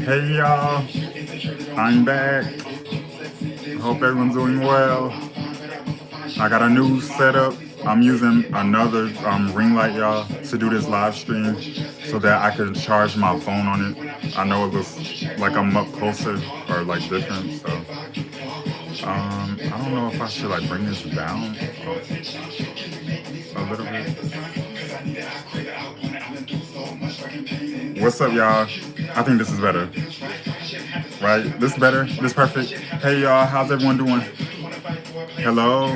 Hey y'all, I'm back. Hope everyone's doing well. I got a new setup. I'm using another ring light, y'all, to do this live stream so that I can charge my phone on it. I know it looks like I'm up closer or like different, so I don't know if I should like bring this down a little bit. What's up, y'all? I think this is better. Right? This better? This perfect? Hey y'all, how's everyone doing? Hello?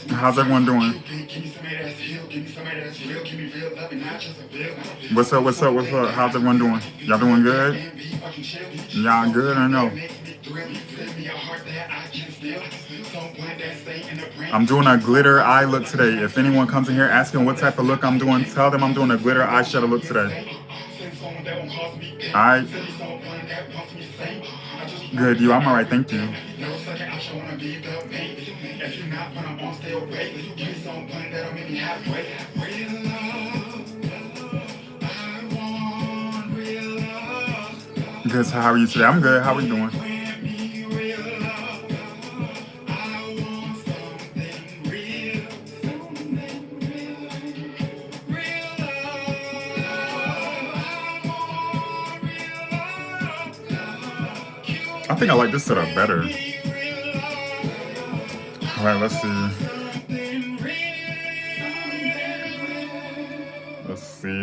How's everyone doing? What's up, what's up, what's up? How's everyone doing? Y'all doing good? Y'all good or no? I'm doing a glitter eye look today. If anyone comes in here asking what type of look I'm doing, tell them I'm doing a glitter eyeshadow look today. Alright. Good, you. I'm alright, thank you. Good, so how are you today? I'm good. How are you doing? I think I like this setup better. Alright, let's see.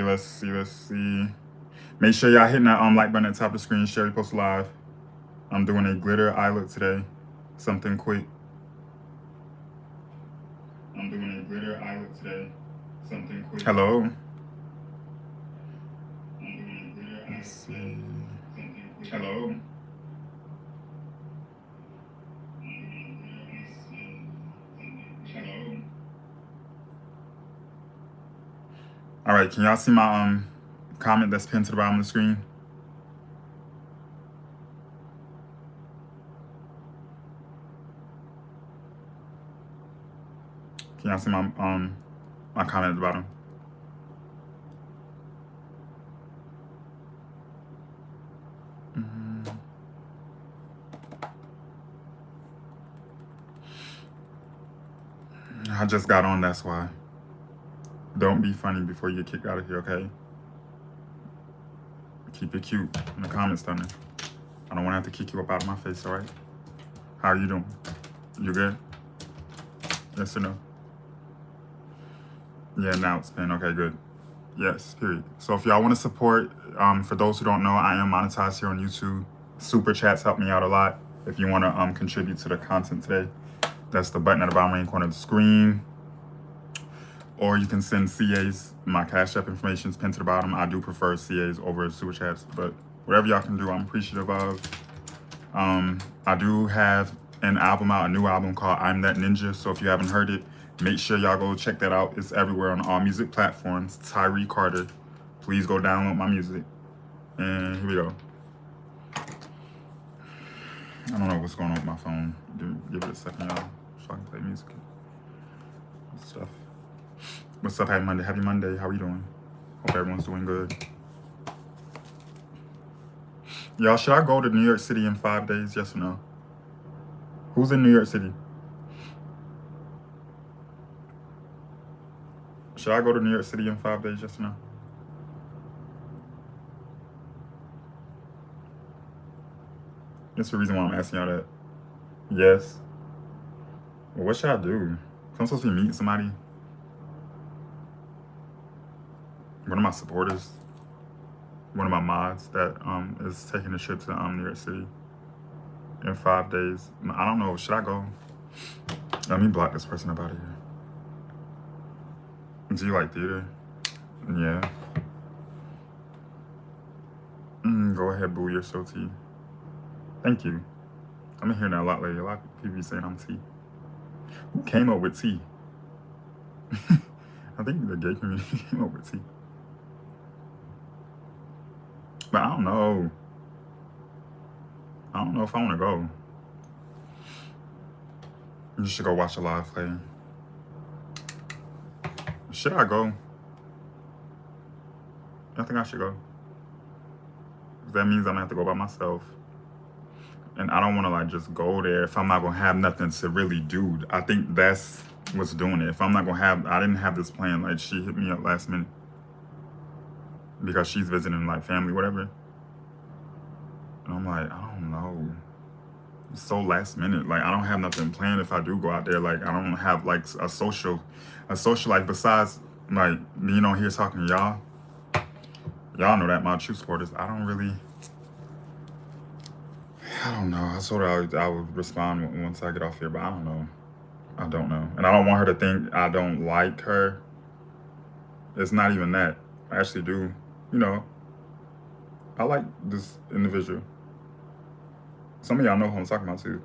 Let's see. Make sure y'all hitting that like button at the top of the screen, share, post live. I'm doing a glitter eye look today. Something quick. I'm doing a glitter eye look today. Something quick. Hello. Let's see. Hello. All right, can y'all see my comment that's pinned to the bottom of the screen? Can y'all see my my comment at the bottom? I just got on, that's why. Don't be funny before you get kicked out of here, okay? Keep it cute in the comments, stunning. I don't want to have to kick you up out of my face, all right? How are you doing? You good? Yes or no? Yeah, now it's been okay, good. Yes, period. So if y'all want to support, for those who don't know, I am monetized here on YouTube. Super chats help me out a lot. If you want to contribute to the content today, that's the button at the bottom right corner of the screen. Or you can send CAs. My Cash App information is pinned to the bottom. I do prefer CAs over super chats, but whatever y'all can do, I'm appreciative of. I do have an album out, a new album called I'm That Ninja. So if you haven't heard it, make sure y'all go check that out. It's everywhere on all music platforms. Tyree Carter. Please go download my music. And here we go. I don't know what's going on with my phone. Give it a second, y'all, so I can play music and stuff. What's up? Happy Monday. Happy Monday. How are you doing? Hope everyone's doing good. Y'all, should I go to New York City in 5 days? Yes or no? Who's in New York City? Should I go to New York City in 5 days? Yes or no? That's the reason why I'm asking y'all that. Yes. Well, what should I do? I'm supposed to be meeting somebody. One of my supporters, one of my mods that is taking a trip to New York City in 5 days. I don't know. Should I go? Let me block this person up out of here. Do you like theater? Yeah. Go ahead, boo. You're so T. Thank you. I've been hearing that a lot lately. A lot of people be saying I'm T. Who came up with T? I think the gay community came up with T. But I don't know. I don't know if I want to go. You should go watch a live play. Should I go? I think I should go. That means I'm gonna have to go by myself. And I don't want to like just go there if I'm not gonna have nothing to really do. I think that's what's doing it. If I'm not gonna have, I didn't have this plan. Like she hit me up last minute because she's visiting like family, whatever. And I'm like, I don't know. It's so last minute. Like I don't have nothing planned if I do go out there. Like I don't have like a social life besides like being on here talking to y'all. Y'all know that my true supporters. I don't know. I told her I would respond once I get off here, but I don't know. I don't know. And I don't want her to think I don't like her. It's not even that. I actually do. You know, I like this individual. Some of y'all know who I'm talking about too.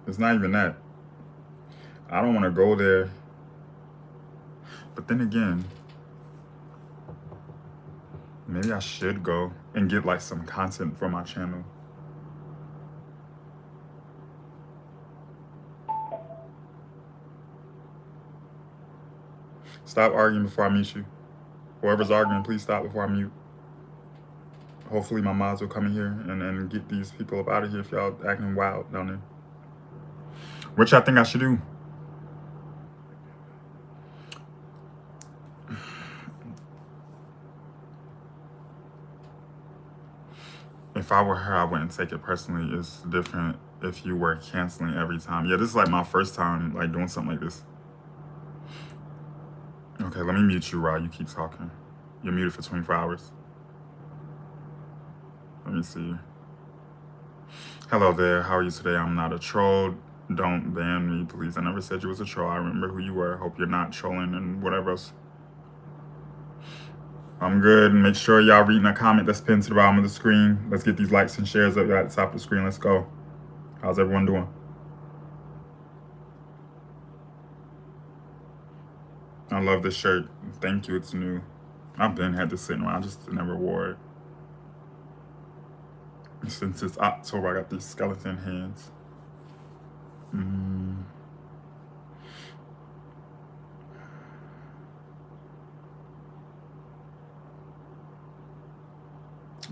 It's not even that. I don't want to go there. But then again, maybe I should go and get like some content for my channel. Stop arguing before I mute you. Whoever's arguing, please stop before I mute. Hopefully my mods will come in here and get these people up out of here if y'all acting wild down there. Which I think I should do. If I were her, I wouldn't take it personally. It's different if you were canceling every time. Yeah, this is like my first time like doing something like this. Okay, let me mute you, Rod. You keep talking. You're muted for 24 hours. Let me see. Hello there. How are you today? I'm not a troll. Don't ban me, please. I never said you was a troll. I remember who you were. Hope you're not trolling and whatever else. I'm good. Make sure y'all reading a comment that's pinned to the bottom of the screen. Let's get these likes and shares up at the top of the screen. Let's go. How's everyone doing? I love this shirt. Thank you. It's new. I've been had this sitting around. I just never wore it. Since it's October, I got these skeleton hands.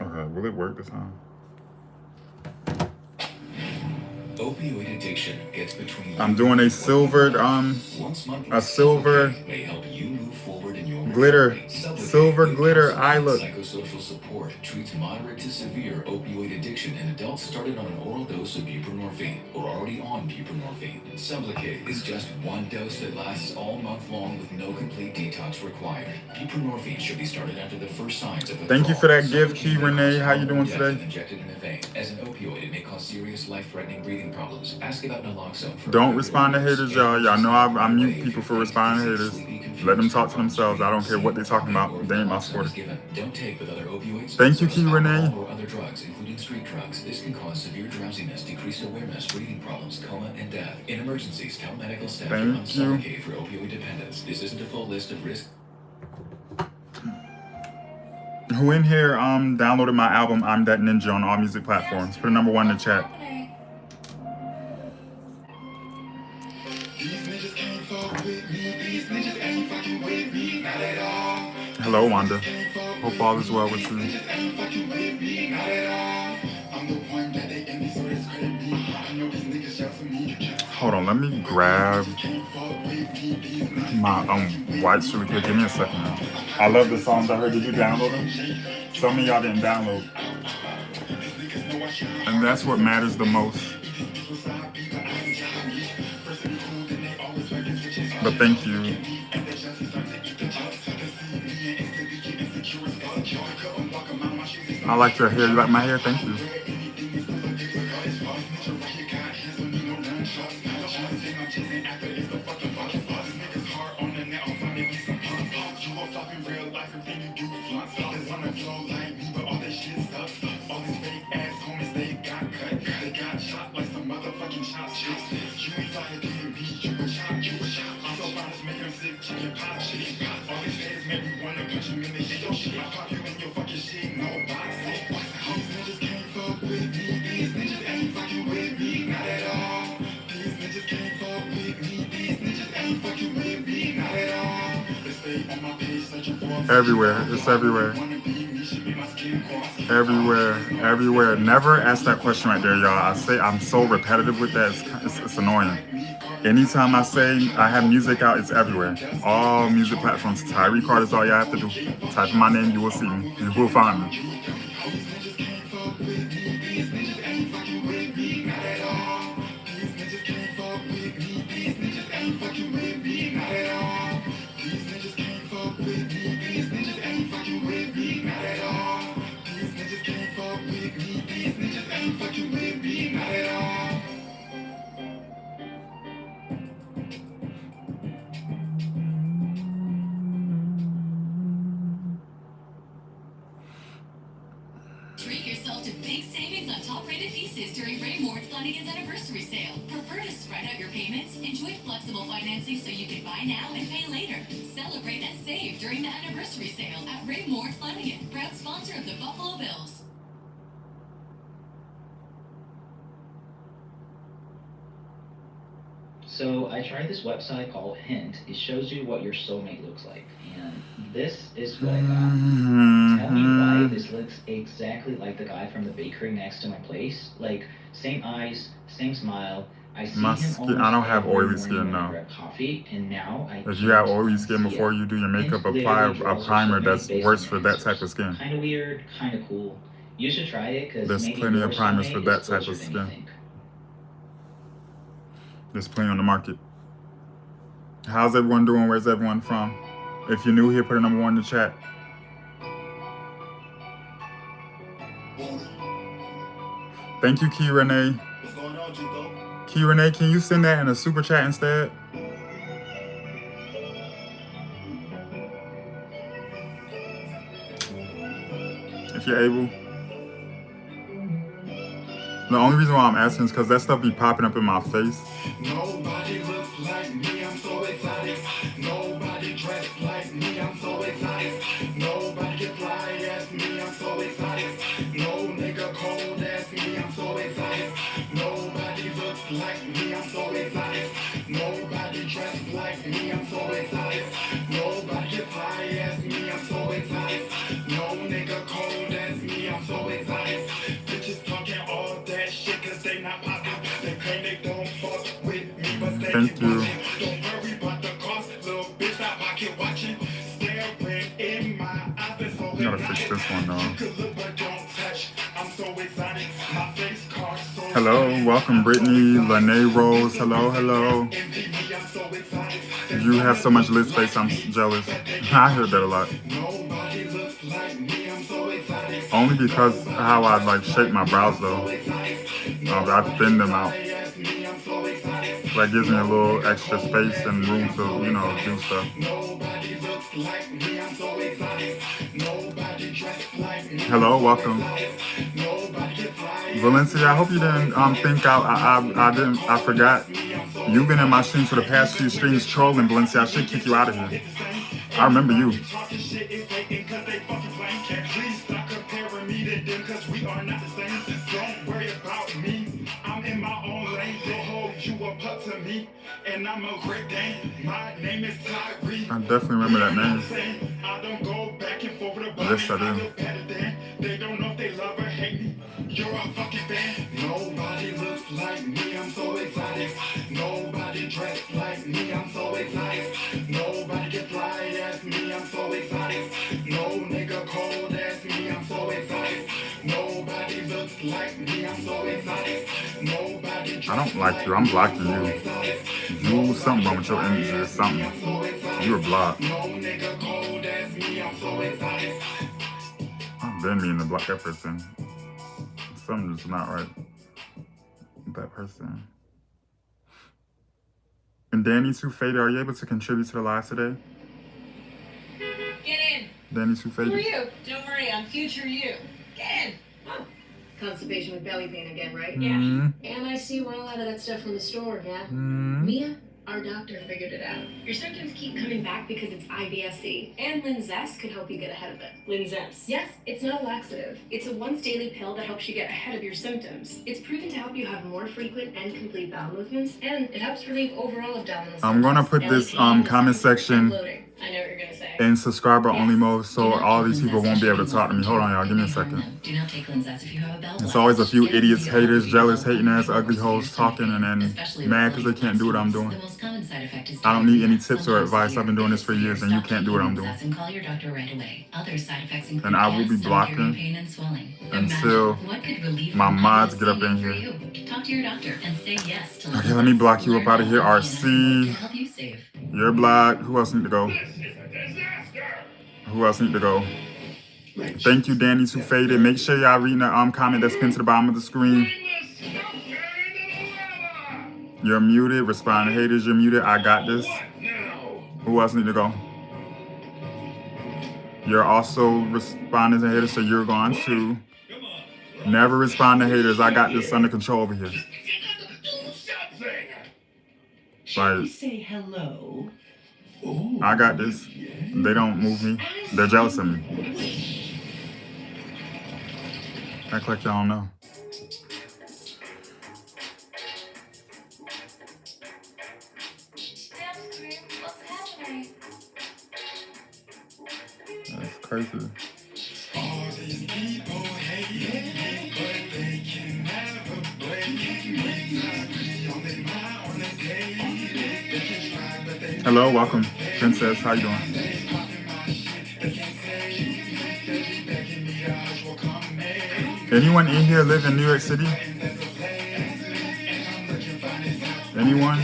Okay, will it work this time? Opioid addiction gets between. I'm doing a silvered silver may help you move forward in your glitter, silver glitter eye look. Psychosocial support treats moderate to severe opioid addiction in adults started on an oral dose of buprenorphine or already on buprenorphine. Sublocade is just one dose that lasts all month long with no complete detox required. Buprenorphine should be started after the first signs of withdrawal. Thank you for that gift, Key Renee. How you doing today? Injected in a vein. As an opioid, it may cause serious life-threatening breathing problems. Ask about naloxone. Don't respond to haters, y'all. Y'all know I mute people for responding to haters. Let them talk to themselves. I don't care what they're talking about. They ain't my supporters. Don't take with other opioids. Thank you, Key Renee. Or other drugs, including street drugs. This can cause severe drowsiness, decreased awareness, breathing problems, coma, and death. In emergencies, tell medical staff you're on Solitude for opioid dependence. This isn't a full list of risks. Who in here downloaded my album I'm That Ninja on all music platforms? Put a number 1 in the chat. Hello, Wanda. Hope all is well with you. Hold on, let me grab my whites really quick. Give me a second. I love the songs I heard. Did you download them? Some of y'all didn't download. And that's what matters the most. But thank you. I like your hair. You like my hair? Thank you. Everywhere. It's everywhere. Everywhere. Everywhere. Never ask that question right there, y'all. I say I'm so repetitive with that. It's annoying. Anytime I say I have music out, it's everywhere. All music platforms. Tyree Card is all you have to do. Type in my name, you will see me. You will find me. Treat yourself to big savings on top-rated pieces during Ray Moore's Flanagan's anniversary sale. Prefer to spread out your payments? Enjoy flexible financing so you can buy now and pay later. Celebrate and save during the anniversary sale at Ray Moore's Flanagan, proud sponsor of the Buffalo Bills. So I tried this website called Hint. It shows you what your soulmate looks like. And this is what I got. Tell me why this looks exactly like the guy from the bakery next to my place. Like, same eyes, same smile. I see My him skin, I don't have oily skin now. Coffee, and now If you have oily skin before you do your makeup, apply a primer that's worse for that type of skin. Kind of weird, kind of cool. You should try it because there's plenty of primers for that type of skin. There's plenty on the market. How's everyone doing? Where's everyone from? If you're new here, put a number 1 in the chat. Thank you, Key Renee. What's going on, Chico? Key Renee, can you send that in a super chat instead? If you're able. The only reason why I'm asking is because that stuff be popping up in my face. Nobody looks like me, I'm so excited. Nobody dressed like me, I'm so excited. Nobody get fly as me, I'm so excited. No nigga cold as me, I'm so excited. Nobody looks like me, I'm so excited. Nobody dressed like me, I'm so excited. Nobody get fly as me, I'm so excited. No nigga cold as me, I'm so excited. Bitches talking all that shit cause they not poppin'. They claim they don't fuck with me, but they Thank you. Don't worry about the cost, little bitch, stop pocket watching. Staring in my eyes, so You gotta fix this one though. look but don't touch. I'm so excited, my face card so Hello, welcome Brittany, Lene Rose. Hello, hello. You have so much lid space, I'm jealous. I heard that a lot. Nobody looks like me, I'm so excited. Only because how I like shape my brows though. I thin them out. That gives me a little extra space and room to, you know, do stuff. Nobody looks like me, I'm so excited. Nobody dressed like me. Hello, welcome. Valencia, I hope you didn't think I forgot. You've been in my streams for the past few streams trolling, Valencia. I should kick you out of here. I remember you. To me, and I'm a great dame. My name is Tyree. I definitely remember that name. I don't go back and forth with a Yes, I do. They don't know if they love or hate me. You're a fucking fan. Nobody looks like me, I'm so excited. Nobody dressed like me, I'm so excited. Nobody get fly as me, I'm so excited. No nigga cold as me, I'm so excited. Nobody looks like me, I'm so excited. Nobody I don't like you. I'm blocking you. You something wrong with your energy or something. You're blocked. I've been meaning to block that person. Something's just not right with that person. And Danny Too Faded, are you able to contribute to the live today? Get in. Danny Too Faded. Who are you? Don't worry, I'm future you. Get in. Constipation with belly pain again, right? Yeah. Mm-hmm. And I see you want a lot of that stuff from the store, yeah? Mm-hmm. Mia, Our doctor figured it out. Your symptoms keep coming back because it's IBS-C, and Linzess could help you get ahead of it. Linzess? Yes, it's not a laxative. It's a once-daily pill that helps you get ahead of your symptoms. It's proven to help you have more frequent and complete bowel movements, and it helps relieve overall abdominal symptoms. I'm gonna put this comment section I know what you're gonna say. in subscriber only mode, so Do not all take these people Linzess won't be if able to you talk to me. want Hold on, to y'all. Give me a harm second. them. Do not take Linzess if you have a bowel It's blast. always a few Get idiots, your haters, bowel jealous, moving hating ass, before ugly your hoes talking and then especially mad with because they can't do what I'm doing. The most common side effect is I don't need any diarrhea, tips or sometimes advice. severe. I've been doing If this for it's years severe, and you stop can't do what I'm taking doing. Linzess and call your doctor right away. Other side effects include And I will be gas, blocking urinary pain, and swelling. until Imagine what could relieve my from mods IBS get up in for here. you. Talk to your doctor and say yes to Okay, let me block you up out of here. Learn how RC, can help you save. you're blocked. Who else need to go? This is a disaster. Who else need to go? Thank you, Danny Too Faded. Make sure y'all reading the comment that's pinned to the bottom of the screen. Bring the smoker into the lava. You're muted. Respond to haters. You're muted. I got this. What now? Who else need to go? You're also responding to haters, so you're going to Come on. never respond to haters. I got this under control over here. Do something. Like, Say hello. I got this. They don't move me. They're jealous of me. Act like y'all don't know. What's happening? That's crazy. All these people hate me, but they can never blame me. On their mind, on their day, they can try, but they Hello, welcome, Princess. How you doing? Anyone in here live in New York City? Anyone?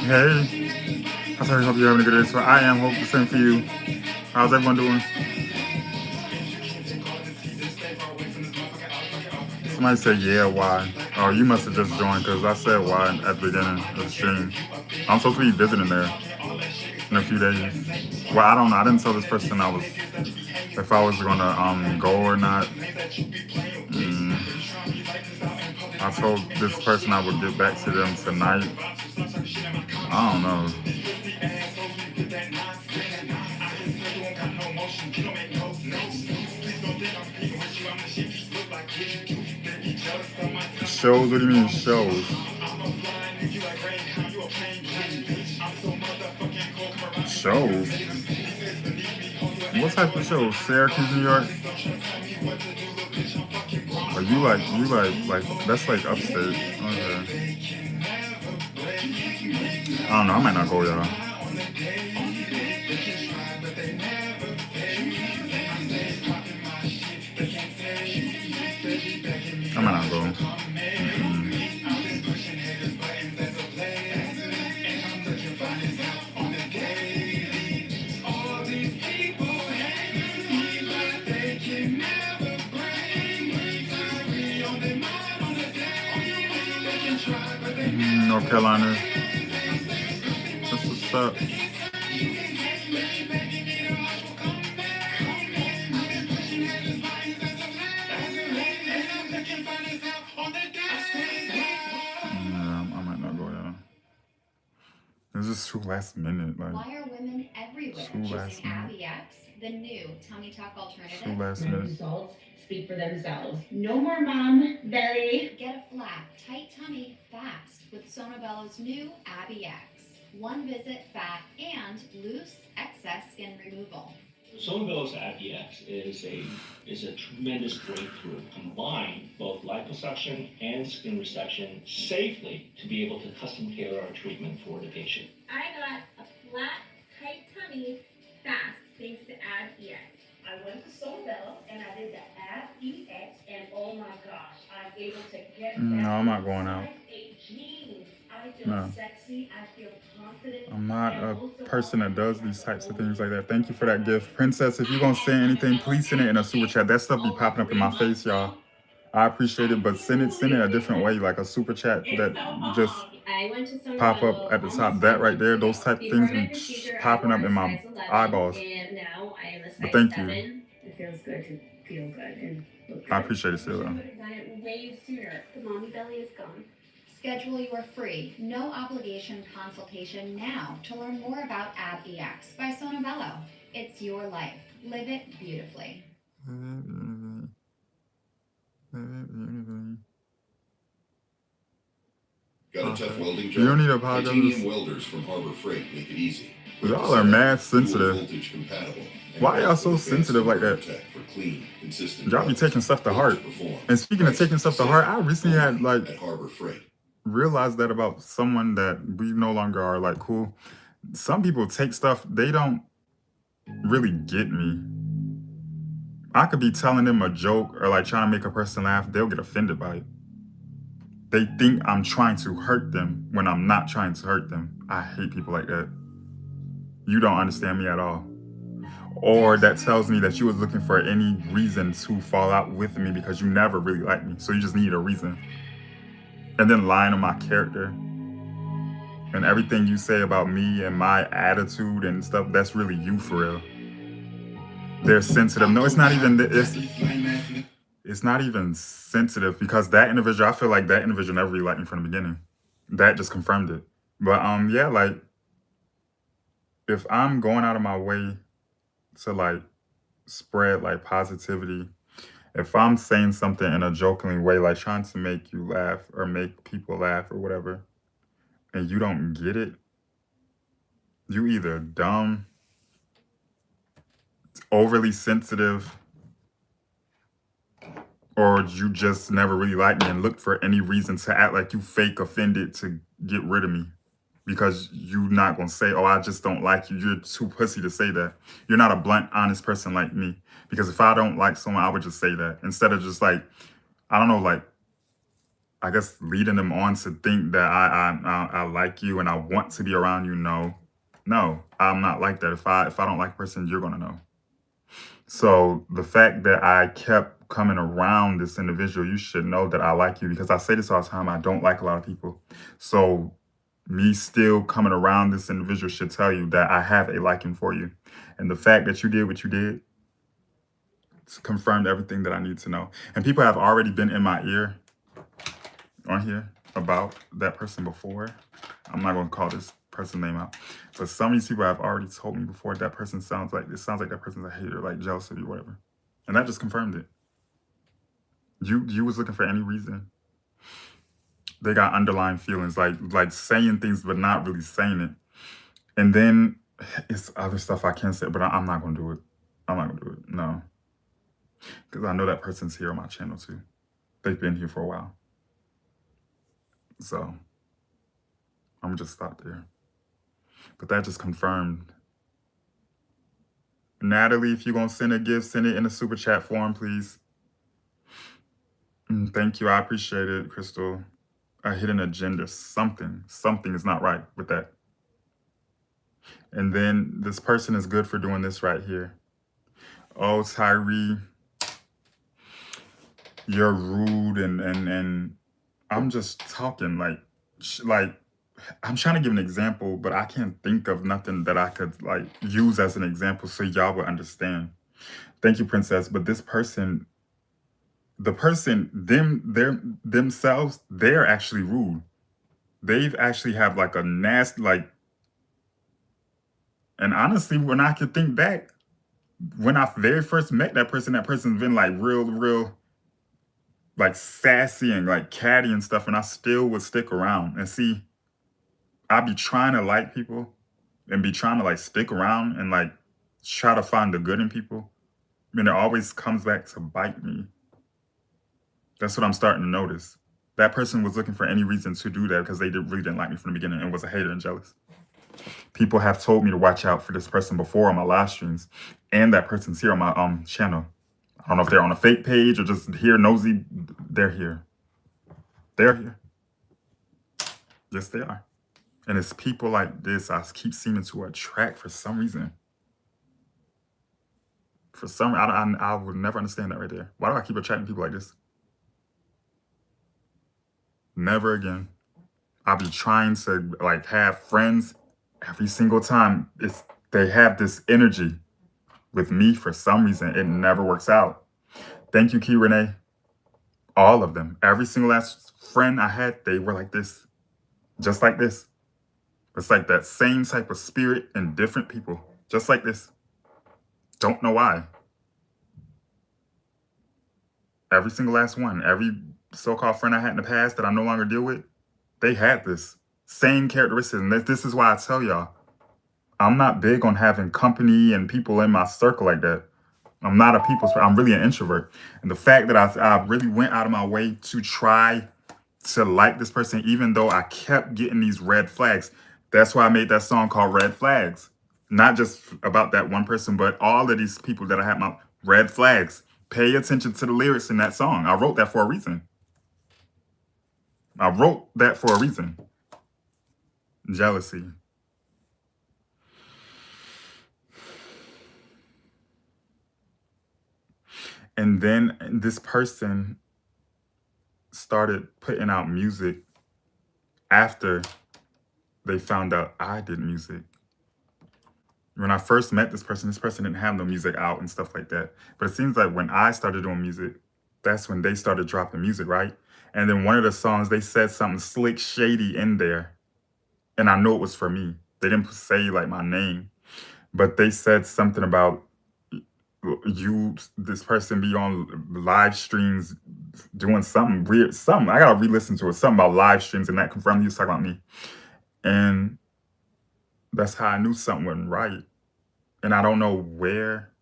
Hey, I certainly hope you're having a good day. So I am. Hope the same for you. How's everyone doing? Somebody said, yeah, why? Oh, you must have just joined because I said why at the beginning of the stream. I'm supposed to be visiting there in a few days. Well, I don't know. I didn't tell this person if I was going to go or not. I told this person I would get back to them tonight. I don't know. Shows? What do you mean shows? Shows? What type of shows? Syracuse, New York? Or you like that's like upstate. Okay. I don't know, I might not go, y'all. I might not go. North Carolina. That's what's up. I might not go, y'all. It's just too last minute. Like, Why are women everywhere too last choosing minute. Abby X, the new tummy tuck alternative? Too last My minute. results speak for themselves. No more mom belly. Get a flat, tight tummy fast with Sonobello's new Abby X. One visit, fat, and loose excess skin removal. Solitude's IPX is a tremendous breakthrough. Combine both liposuction and skin resection safely to be able to custom tailor our treatment for the patient. I got a flat, tight tummy fast thanks to AbEX. I went to Solbello and I did the AbEX and oh my gosh, I'm able to get No, I'm not going out. I feel No. sexy, I feel confident. I'm not a person that does these types of things like that. Thank you for that gift. Princess, if you're going to say anything, please send it in a super chat. That stuff be popping up in my face, y'all. I appreciate it, but send it a different way, like a super chat It's that so just long. I went to Sono pop up Bello at the top. almost That 10 right months there, those ago. type of things Before be my procedure, I popping up wore a in my size 11, eyeballs. and now I am a But size thank you. 7. It feels good to feel good and look I good. appreciate it, I wish I Sarah. would have done it way sooner. The mommy belly is gone. Schedule your free, no obligation consultation now to learn more about AbEX by Sonobello. It's your life. Live it beautifully. Got a tough welding You job? don't need to apologize. Titanium welders from Harbor Freight make it easy. Quick to Y'all are set up, mad dual sensitive. voltage compatible, and Why y'all built so with advanced sensitive like inverter that? tech for clean, consistent Y'all be welds. taking stuff to Built heart. perform. And speaking of Priced taking stuff to safe, heart, I recently had only like at Harbor Freight. realized that about someone that we no longer are like cool. Some people take stuff, they don't really get me. I could be telling them a joke or like trying to make a person laugh, they'll get offended by it. They think I'm trying to hurt them when I'm not trying to hurt them. I hate people like that. You don't understand me at all. Or that tells me that you was looking for any reason to fall out with me because you never really liked me. So you just need a reason. And then lying on my character and everything you say about me and my attitude and stuff, that's really you for real. They're sensitive. No, it's not even, it's not even sensitive because that individual, I feel like that individual never really liked me from the beginning. That just confirmed it. But yeah, like if I'm going out of my way to like spread like positivity, if I'm saying something in a jokingly way, like trying to make you laugh or make people laugh or whatever, and you don't get it, you either dumb, overly sensitive, or you just never really liked me and looked for any reason to act like you fake offended to get rid of me. Because you're not gonna say, oh, I just don't like you. You're too pussy to say that. You're not a blunt, honest person like me. Because if I don't like someone, I would just say that. Instead of just like, I don't know, like, I guess leading them on to think that I like you and I want to be around you. No, I'm not like that. If I don't like a person, you're gonna know. So the fact that I kept coming around this individual, you should know that I like you because I say this all the time. I don't like a lot of people. So me still coming around this individual should tell you that I have a liking for you. And the fact that you did what you did confirmed everything that I need to know. And people have already been in my ear on here about that person before. I'm not going to call this person's name out. But some of these people have already told me before that person sounds like that person's a hater, like jealous of you, whatever. And that just confirmed it. You was looking for any reason. They got underlying feelings, like saying things but not really saying it. And then it's other stuff I can't say, but I'm not going to do it. I'm not going to do it. No. Because I know that person's here on my channel too. They've been here for a while. So I'm going to just stop there. But that just confirmed. Natalie, if you're going to send a gift, send it in a super chat form, please. Thank you. I appreciate it, Crystal. A hidden agenda. Something is not right with that. And then this person is good for doing this right here. Oh, Tyree, you're rude and I'm just talking like I'm trying to give an example, but I can't think of nothing that I could like use as an example so y'all would understand. Thank you, Princess. But this person, the person, themselves, they're actually rude. They've actually have like a nasty, like, and honestly, when I could think back, when I very first met that person's been like real, like sassy and like catty and stuff, and I still would stick around. And see, I'd be trying to like people and be trying to like stick around and like try to find the good in people. And it always comes back to bite me. That's what I'm starting to notice. That person was looking for any reason to do that because they really didn't like me from the beginning and was a hater and jealous. People have told me to watch out for this person before on my live streams, and that person's here on my channel. I don't know if they're on a fake page or just here nosy. They're here. They're here. Yes, they are. And it's people like this I keep seeming to attract for some reason. For some, I would never understand that right there. Why do I keep attracting people like this? Never again. I'll be trying to like have friends every single time. They have this energy with me for some reason. It never works out. Thank you, Key Renee. All of them. Every single last friend I had, they were like this. Just like this. It's like that same type of spirit in different people. Just like this. Don't know why. Every single last one. Every so-called friend I had in the past that I no longer deal with, they had this same characteristic. And this is why I tell y'all, I'm not big on having company and people in my circle like that. I'm not a people's person. I'm really an introvert. And the fact that I really went out of my way to try to like this person, even though I kept getting these red flags. That's why I made that song called Red Flags. Not just about that one person, but all of these people that I had my red flags. Pay attention to the lyrics in that song. I wrote that for a reason. I wrote that for a reason. Jealousy. And then this person started putting out music after they found out I did music. When I first met this person didn't have no music out and stuff like that. But it seems like when I started doing music, that's when they started dropping music, right? And then one of the songs, they said something slick, shady in there. And I know it was for me. They didn't say like my name, but they said something about this person be on live streams doing something weird, something. I gotta re-listen to it. Something about live streams, and that confirmed he was talking about me. And that's how I knew something wasn't right. And I don't know where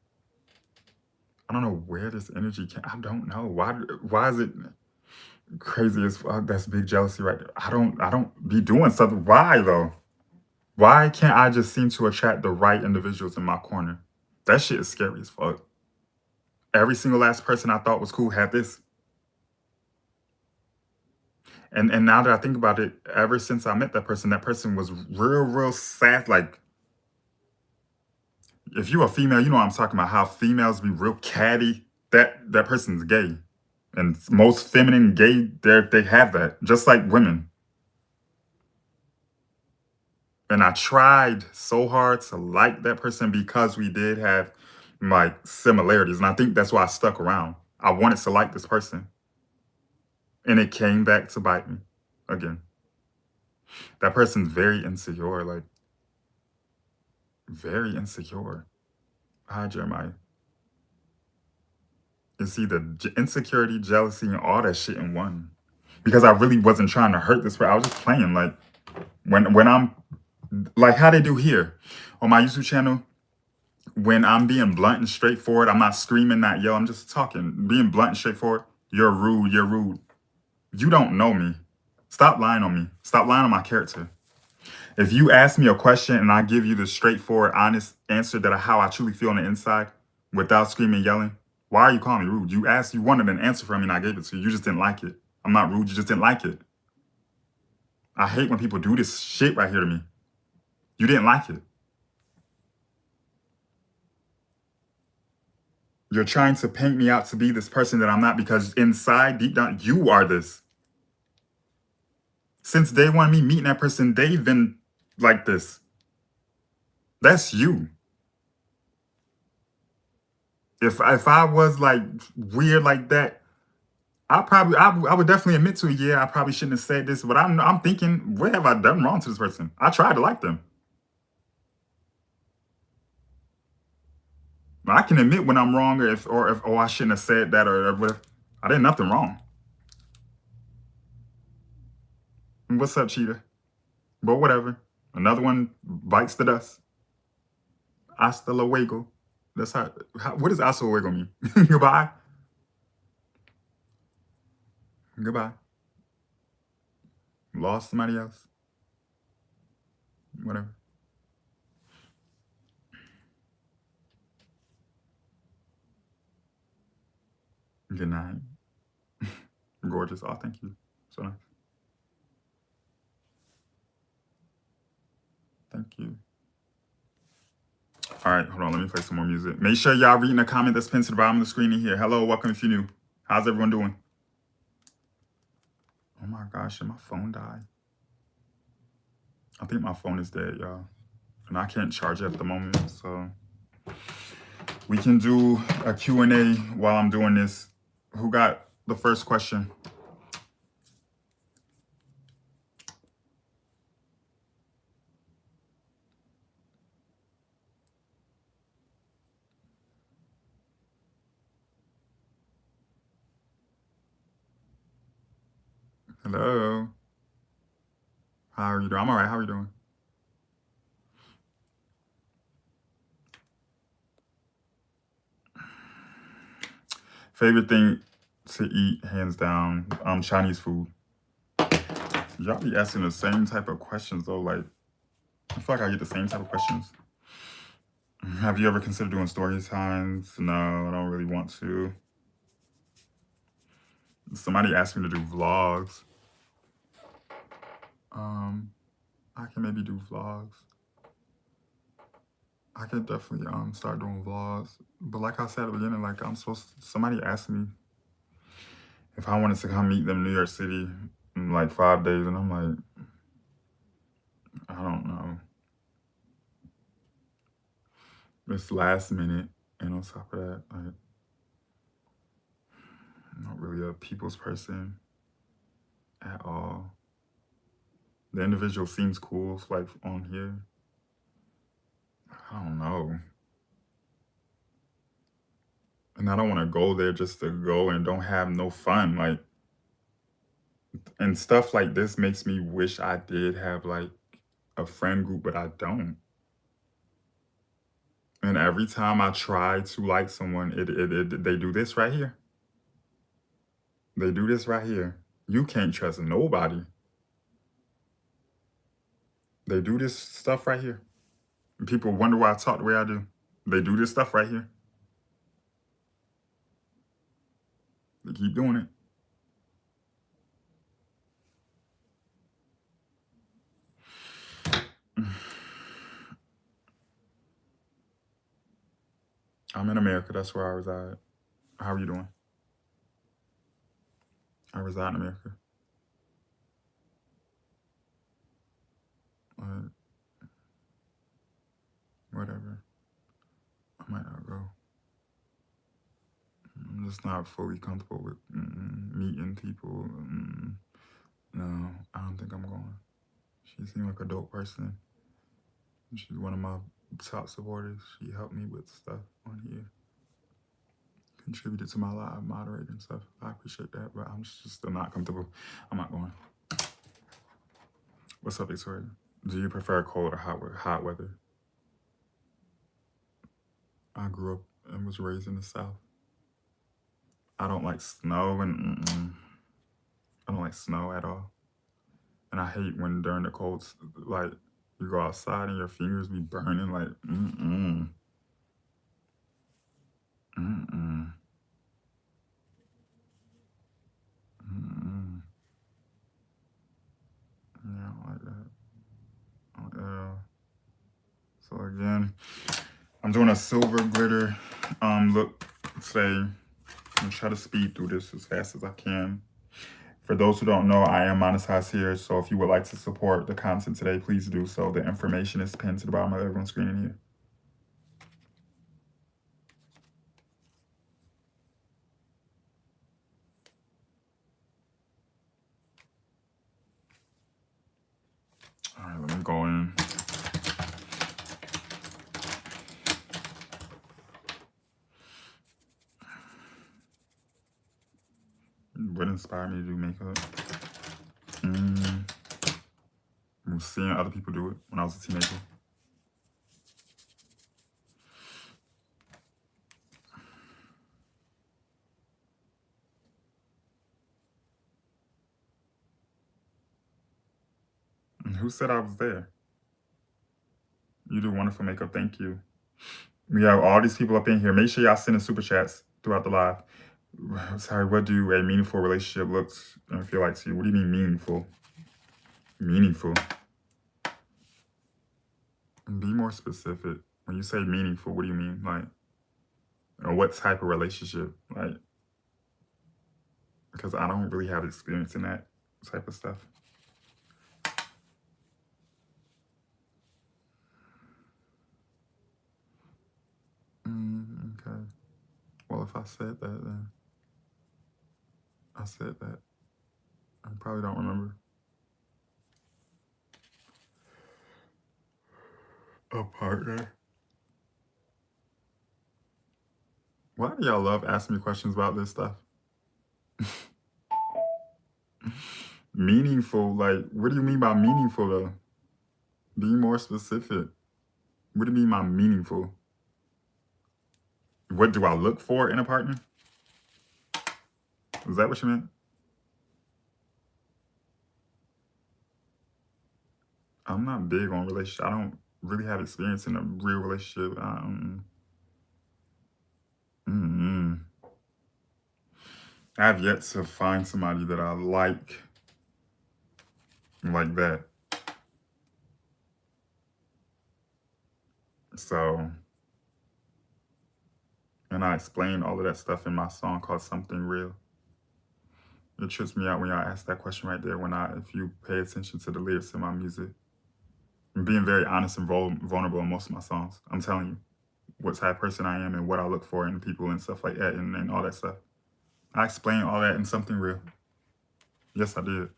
this energy came. I don't know. Why is it crazy as fuck? That's big jealousy right there. I don't be doing something. Why though? Why can't I just seem to attract the right individuals in my corner? That shit is scary as fuck. Every single last person I thought was cool had this. And now that I think about it, ever since I met that person was real sad. Like, if you're a female, you know what I'm talking about, how females be real catty. That person's gay. And most feminine gay, they have that, just like women. And I tried so hard to like that person because we did have like similarities. And I think that's why I stuck around. I wanted to like this person. And it came back to bite me again. That person's very insecure, like very insecure. Hi, Jeremiah. It's either insecurity, jealousy, and all that shit in one. Because I really wasn't trying to hurt this person. I was just playing. Like when I'm like how they do here on my YouTube channel, when I'm being blunt and straightforward, I'm not screaming, not yelling, I'm just talking, being blunt and straightforward. You're rude. You're rude. You don't know me. Stop lying on me. Stop lying on my character. If you ask me a question and I give you the straightforward, honest answer that how I truly feel on the inside without screaming, yelling, why are you calling me rude? You wanted an answer from me and I gave it to you. You just didn't like it. I'm not rude. You just didn't like it. I hate when people do this shit right here to me. You didn't like it. You're trying to paint me out to be this person that I'm not because inside, deep down, you are this. Since day one, me meeting that person, they've been like this. That's you. If I was like weird like that, I would definitely admit to it. Yeah, I probably shouldn't have said this, but I'm thinking, what have I done wrong to this person? I tried to like them. I can admit when I'm wrong, or if I shouldn't have said that, or whatever. I did nothing wrong. What's up, cheetah? But whatever. Another one bites the dust. Hasta luego. That's how what does hasta luego mean? Goodbye. Goodbye. Lost somebody else. Whatever. Good night. Gorgeous. Oh, thank you. So nice. Thank you. All right, hold on. Let me play some more music. Make sure y'all reading the comment that's pinned to the bottom of the screen in here. Hello, welcome if you're new. How's everyone doing? Oh my gosh, did my phone die? I think my phone is dead, y'all. And I can't charge it at the moment, so we can do a Q&A while I'm doing this. Who got the first question? Hello. How are you doing? I'm all right. How are you doing? Favorite thing to eat, hands down, Chinese food. Y'all be asking the same type of questions though. Like, I feel like I get the same type of questions. Have you ever considered doing story times? No, I don't really want to. Somebody asked me to do vlogs. I can maybe do vlogs. I could definitely start doing vlogs. But like I said at the beginning, like somebody asked me if I wanted to come meet them in New York City in like 5 days, and I'm like, I don't know. It's last minute, and on top of that, like, I'm not really a people's person at all. The individual seems cool, like on here. I don't know. And I don't want to go there just to go and don't have no fun. Like, and stuff like this makes me wish I did have like a friend group, but I don't. And every time I try to like someone, they do this right here. They do this right here. You can't trust nobody. They do this stuff right here. And people wonder why I talk the way I do. They do this stuff right here. They keep doing it. I'm in America. That's where I reside. How are you doing? I reside in America. Whatever. I might not go. I'm just not fully comfortable with meeting people. No, I don't think I'm going. She seemed like a dope person. She's one of my top supporters. She helped me with stuff on here. Contributed to my live moderating stuff. I appreciate that, but I'm just still not comfortable. I'm not going. What's up, Victoria? Do you prefer cold or hot weather? I grew up and was raised in the South. I don't like snow, and I don't like snow at all. And I hate when during the cold, like, you go outside and your fingers be burning, like, Yeah, I don't like that. So again, I'm doing a silver glitter look today. I'm try to speed through this as fast as I can. For those who don't know, I am monetized here, so if you would like to support the content today, please do so. The information is pinned to the bottom of everyone's screen in here. All right, let me go in. What inspired me to do makeup? I was seeing other people do it when I was a teenager. And who said I was there? You do wonderful makeup. Thank you. We have all these people up in here. Make sure y'all send in super chats throughout the live. Sorry, what do a meaningful relationship looks and feel like to you? What do you mean meaningful? Meaningful. Be more specific. When you say meaningful, what do you mean? Like, or what type of relationship? Like, because I don't really have experience in that. type of stuff. Okay. Well, if I said that, then I said that. I probably don't remember. A partner. Why do y'all love asking me questions about this stuff? Meaningful, like, what do you mean by meaningful, though? Be more specific. What do you mean by meaningful? What do I look for in a partner? Is that what you meant? I'm not big on relationship. I don't really have experience in a real relationship. I have yet to find somebody that I like that. So, and I explained all of that stuff in my song called Something Real. It trips me out when y'all ask that question right there if you pay attention to the lyrics in my music. I'm being very honest and vulnerable in most of my songs. I'm telling you what type of person I am and what I look for in people and stuff like that and all that stuff. I explained all that in Something Real. Yes, I did.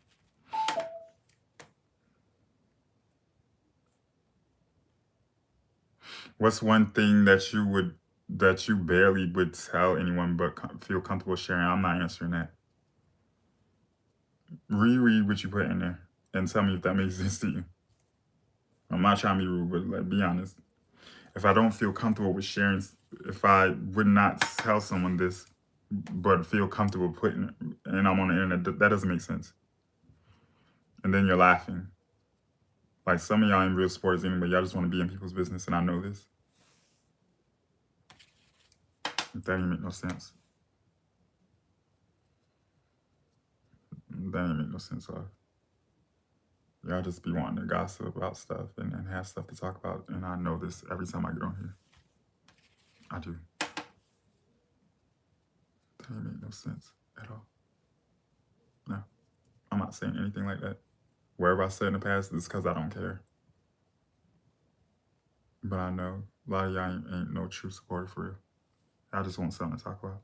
What's one thing that you barely would tell anyone but feel comfortable sharing? I'm not answering that. Reread what you put in there and tell me if that makes sense to you. I'm not trying to be rude, but like, be honest. If I don't feel comfortable with sharing, if I would not tell someone this, but feel comfortable putting it, and I'm on the internet, that doesn't make sense. And then you're laughing. Like, some of y'all ain't real supporters anyway. Y'all just want to be in people's business, and I know this. That ain't make no sense. That ain't make no sense. Y'all just be wanting to gossip about stuff and have stuff to talk about, and I know this every time I get on here. I do. That ain't make no sense at all. No, I'm not saying anything like that. Wherever I said in the past, it's because I don't care. But I know a lot of y'all ain't no true supporter for real. I just want something to talk about.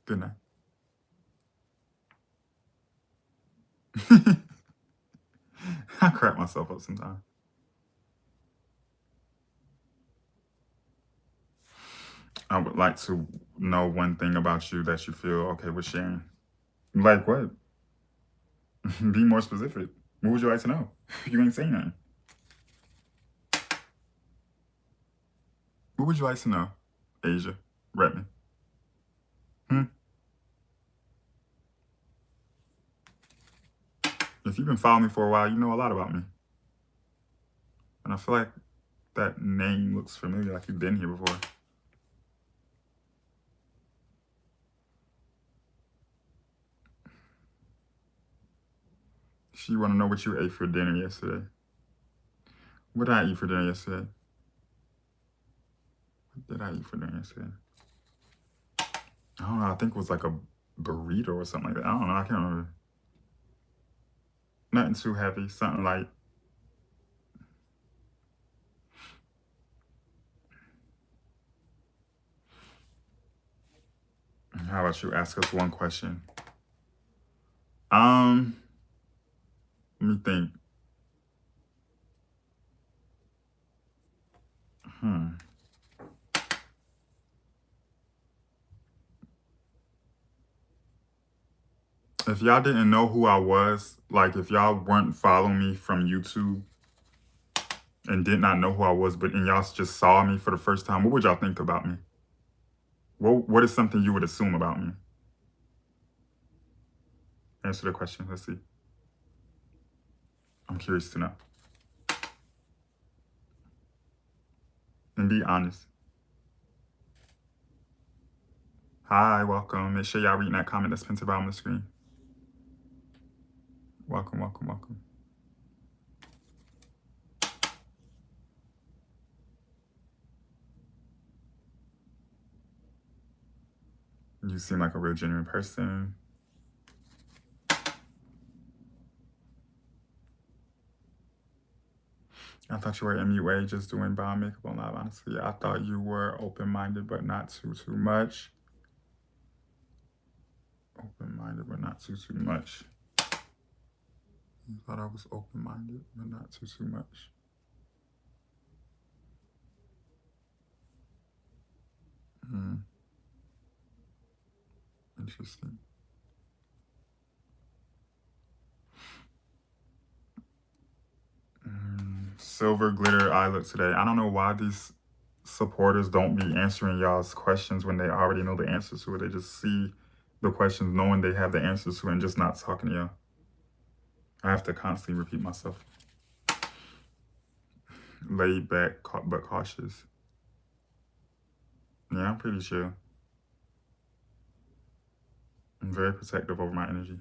Good night. I crack myself up sometimes. I would like to know one thing about you that you feel okay with sharing. Like what? Be more specific. What would you like to know? You ain't saying nothing. What would you like to know, Asia? Rep me. If you've been following me for a while, you know a lot about me. And I feel like that name looks familiar, like you've been here before. She want to know what you ate for dinner yesterday. What did I eat for dinner yesterday? What did I eat for dinner yesterday? I don't know. I think it was like a burrito or something like that. I don't know. I can't remember. Nothing too heavy. Something light. How about you ask us one question? Let me think. If y'all didn't know who I was, like if y'all weren't following me from YouTube and did not know who I was, but y'all just saw me for the first time, what would y'all think about me? What is something you would assume about me? Answer the question. Let's see. I'm curious to know. And be honest. Hi, welcome. Make sure y'all reading that comment that's pinned around the screen. Welcome, welcome, welcome. You seem like a real genuine person. I thought you were MUA, just doing bio makeup on live. Honestly, I thought you were open-minded, but not too much. Open-minded, but not too much. You thought I was open-minded, but not too much. Interesting. Silver glitter eye look today. I don't know why these supporters don't be answering y'all's questions when they already know the answers to it. They just see the questions knowing they have the answers to it and just not talking to y'all. I have to constantly repeat myself. Laid back but cautious. Yeah, I'm pretty chill. I'm very protective over my energy.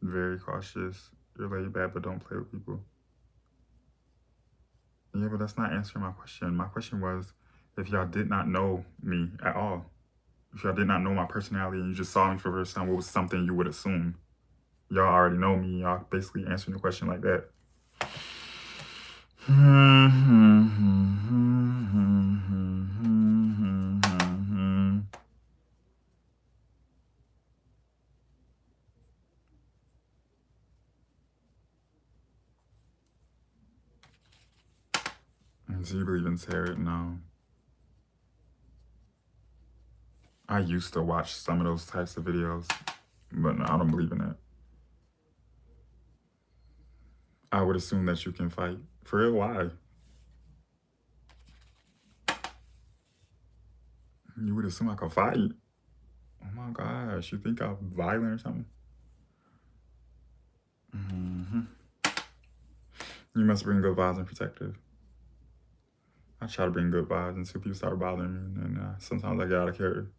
Very cautious. You're laid back, but don't play with people. Yeah, but that's not answering my question. My question was, if y'all did not know me at all, if y'all did not know my personality and you just saw me for the first time, what was something you would assume? Y'all already know me. Y'all basically answering the question like that. Do you believe in tarot? No. I used to watch some of those types of videos, but no, I don't believe in it. I would assume that you can fight. For real, why? You would assume I can fight? Oh my gosh, you think I'm violent or something? You must bring good vibes and protective. I try to bring good vibes until people start bothering me, and sometimes I get out of character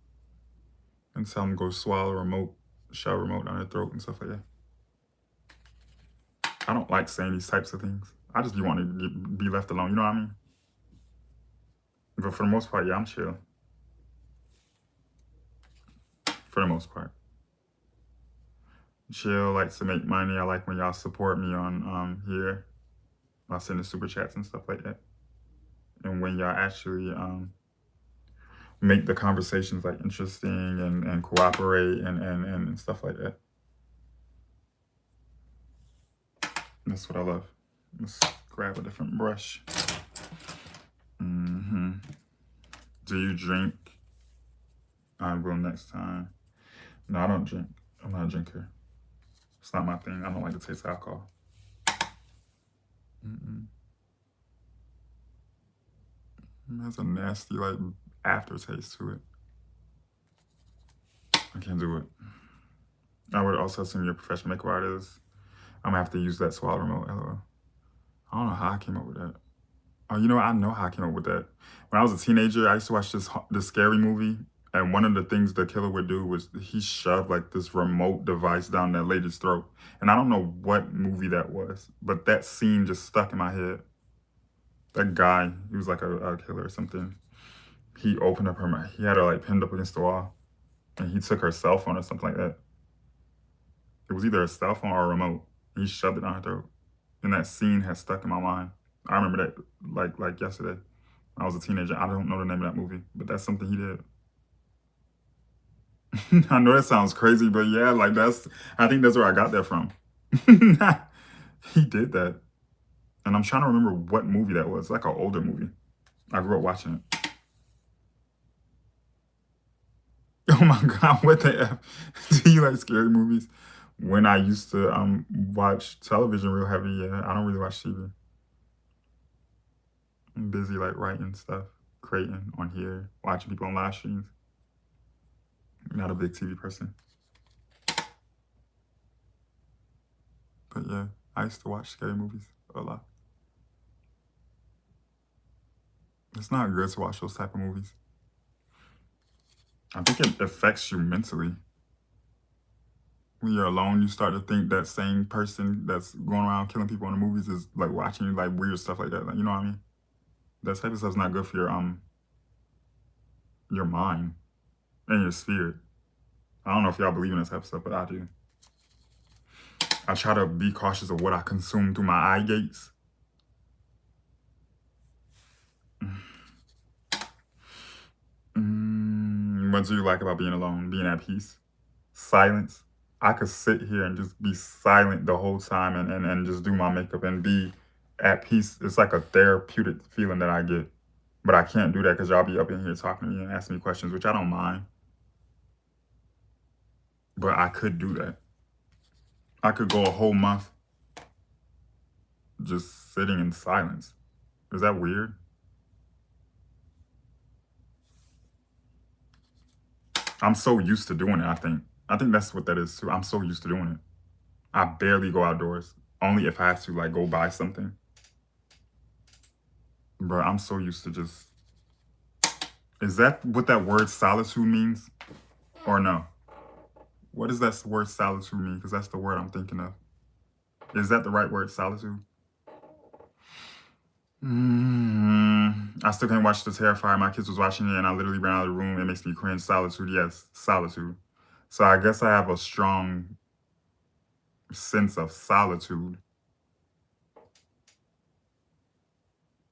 and tell them to go swallow a remote, shove a remote down their throat and stuff like that. I don't like saying these types of things. I just be wanting to be left alone, you know what I mean? But for the most part, yeah, I'm chill. For the most part. Chill, like to make money. I like when y'all support me on here. By sending super chats and stuff like that. And when y'all actually make the conversations like interesting and cooperate and stuff like that. That's what I love. Let's grab a different brush. Do you drink? I will next time. No, I don't drink. I'm not a drinker. It's not my thing. I don't like the taste of alcohol. It has a nasty, like, aftertaste to it. I can't do it. I would also assume you're a professional makeup artist. I'm gonna have to use that swallow remote. LOL. I don't know how I came up with that. Oh, you know what? I know how I came up with that. When I was a teenager, I used to watch this scary movie, and one of the things the killer would do was he shoved like this remote device down that lady's throat. And I don't know what movie that was, but that scene just stuck in my head. That guy, he was like a killer or something. He opened up her mouth. He had her like pinned up against the wall, and he took her cell phone or something like that. It was either a cell phone or a remote. He shoved it down her throat. And that scene has stuck in my mind. I remember that like yesterday. When I was a teenager. I don't know the name of that movie, but that's something he did. I know that sounds crazy, but yeah, like I think that's where I got that from. He did that. And I'm trying to remember what movie that was. Like an older movie. I grew up watching it. Oh my God, what the F? Do you like scary movies? When I used to watch television real heavy, yeah, I don't really watch TV. I'm busy like writing stuff, creating on here, watching people on live streams. I'm not a big TV person. But yeah, I used to watch scary movies a lot. It's not good to watch those type of movies. I think it affects you mentally. When you're alone, you start to think that same person that's going around killing people in the movies is like watching you like weird stuff like that. Like, you know what I mean? That type of stuff's not good for your mind and your spirit. I don't know if y'all believe in that type of stuff, but I do. I try to be cautious of what I consume through my eye gates. What do you like about being alone, being at peace? Silence. I could sit here and just be silent the whole time and just do my makeup and be at peace. It's like a therapeutic feeling that I get. But I can't do that because y'all be up in here talking to me and asking me questions, which I don't mind. But I could do that. I could go a whole month just sitting in silence. Is that weird? I'm so used to doing it, I think. I think that's what that is too. I'm so used to doing it. I barely go outdoors. Only if I have to like go buy something. Bro, I'm so used to just... Is that what that word solitude means? Or no? What does that word solitude mean? Because that's the word I'm thinking of. Is that the right word, solitude? I still can't watch The Terrifier. My kids was watching it and I literally ran out of the room. It makes me cringe. Solitude, yes. Solitude. So I guess I have a strong sense of solitude.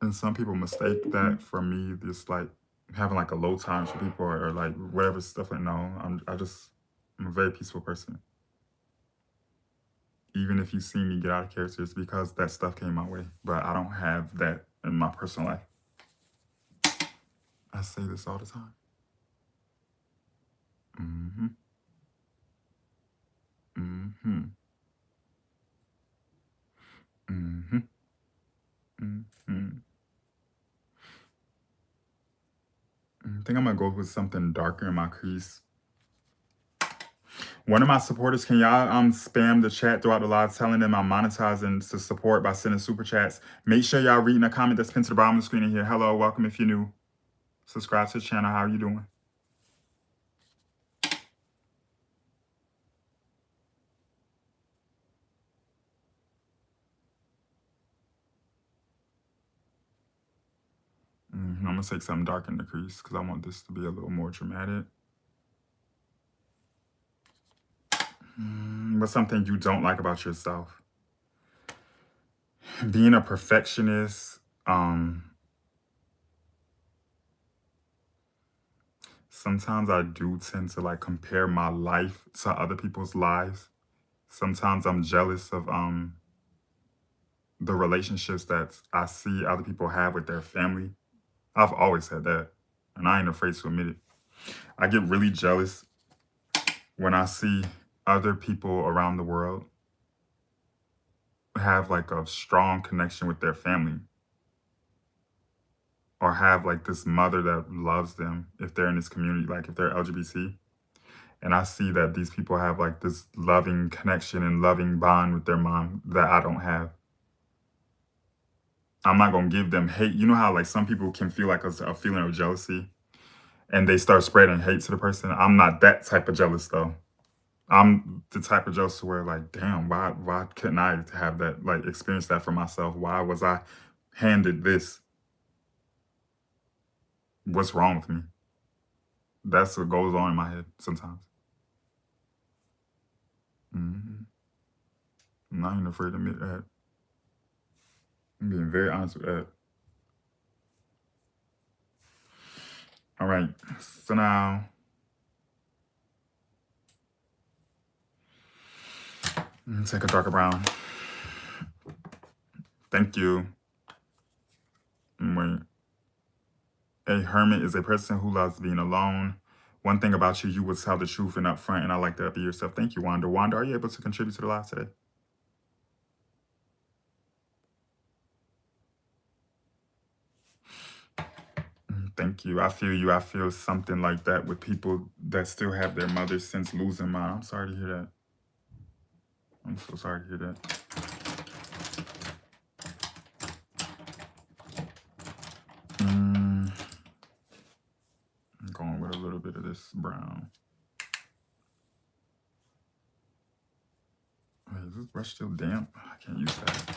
And some people mistake that for me, just like having like a low tolerance for people or like whatever stuff. Like, no, I'm a very peaceful person. Even if you see me get out of character, it's because that stuff came my way. But I don't have that in my personal life. I say this all the time. I think I'm gonna go with something darker in my crease. One of my supporters, can y'all spam the chat throughout the live telling them I'm monetizing to support by sending super chats? Make sure y'all reading a comment that's pinned to the bottom of the screen in here. Hello, welcome if you're new. Subscribe to the channel. How are you doing? I'm gonna take something dark in the crease because I want this to be a little more dramatic. What's something you don't like about yourself? Being a perfectionist. Sometimes I do tend to like compare my life to other people's lives. Sometimes I'm jealous of the relationships that I see other people have with their family. I've always had that, and I ain't afraid to admit it. I get really jealous when I see other people around the world have like a strong connection with their family or have like this mother that loves them if they're in this community, like if they're LGBT. And I see that these people have like this loving connection and loving bond with their mom that I don't have. I'm not going to give them hate. You know how like some people can feel like a feeling of jealousy and they start spreading hate to the person? I'm not that type of jealous though. I'm the type of jealous where like, damn, why couldn't I have that, like experience that for myself? Why was I handed this? What's wrong with me? That's what goes on in my head sometimes. I'm not even afraid to admit that. I'm being very honest with that. All right, so now take a darker brown. Thank you. Wait. A hermit is a person who loves being alone. One thing about you, you will tell the truth and upfront, and I like that be yourself. Thank you, Wanda. Wanda, are you able to contribute to the live today? Thank you. I feel you. I feel something like that with people that still have their mothers since losing mine. I'm sorry to hear that. I'm so sorry to hear that. I'm going with a little bit of this brown. Wait, is this brush still damp? I can't use that.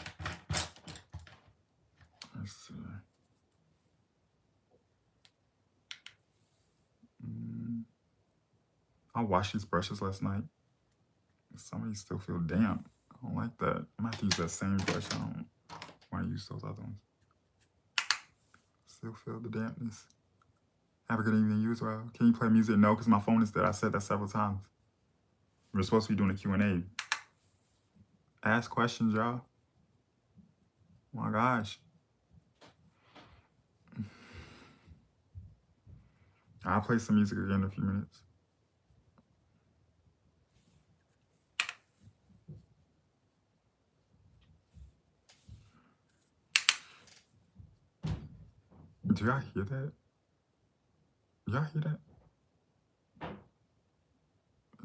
Let's see. I washed these brushes last night. Some of these still feel damp. I don't like that. I might have to use that same brush. I don't want to use those other ones. Still feel the dampness. Have a good evening, you as well. Can you play music? No, because my phone is dead. I said that several times. We're supposed to be doing a Q&A. Ask questions, y'all. Oh my gosh. I'll play some music again in a few minutes. Do y'all hear that? Y'all hear that?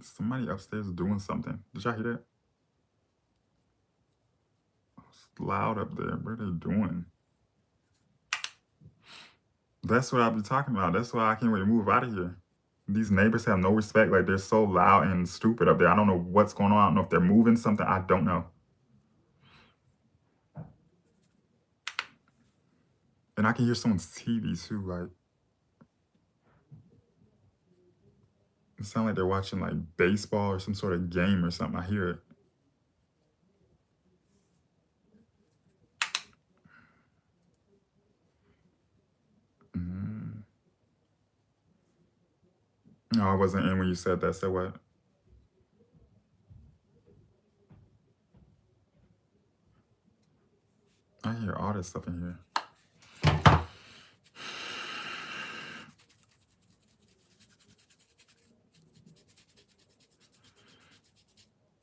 Somebody upstairs doing something. Did y'all hear that? It's loud up there. What are they doing? That's what I'll be talking about. That's why I can't wait to move out of here. These neighbors have no respect. Like, they're so loud and stupid up there. I don't know what's going on. I don't know if they're moving something. I don't know. And I can hear someone's TV too. Like, it sounds like they're watching like baseball or some sort of game or something. I hear it. No, I wasn't in when you said that. So what? I hear all this stuff in here.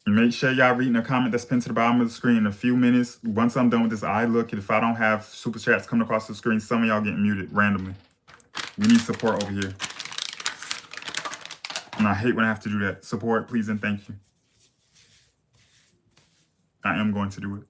Make sure y'all reading the comment that's pinned to the bottom of the screen in a few minutes. Once I'm done with this eye look, if I don't have super chats coming across the screen, some of y'all getting muted randomly. We need support over here. And I hate when I have to do that. Support, please, and thank you. I am going to do it.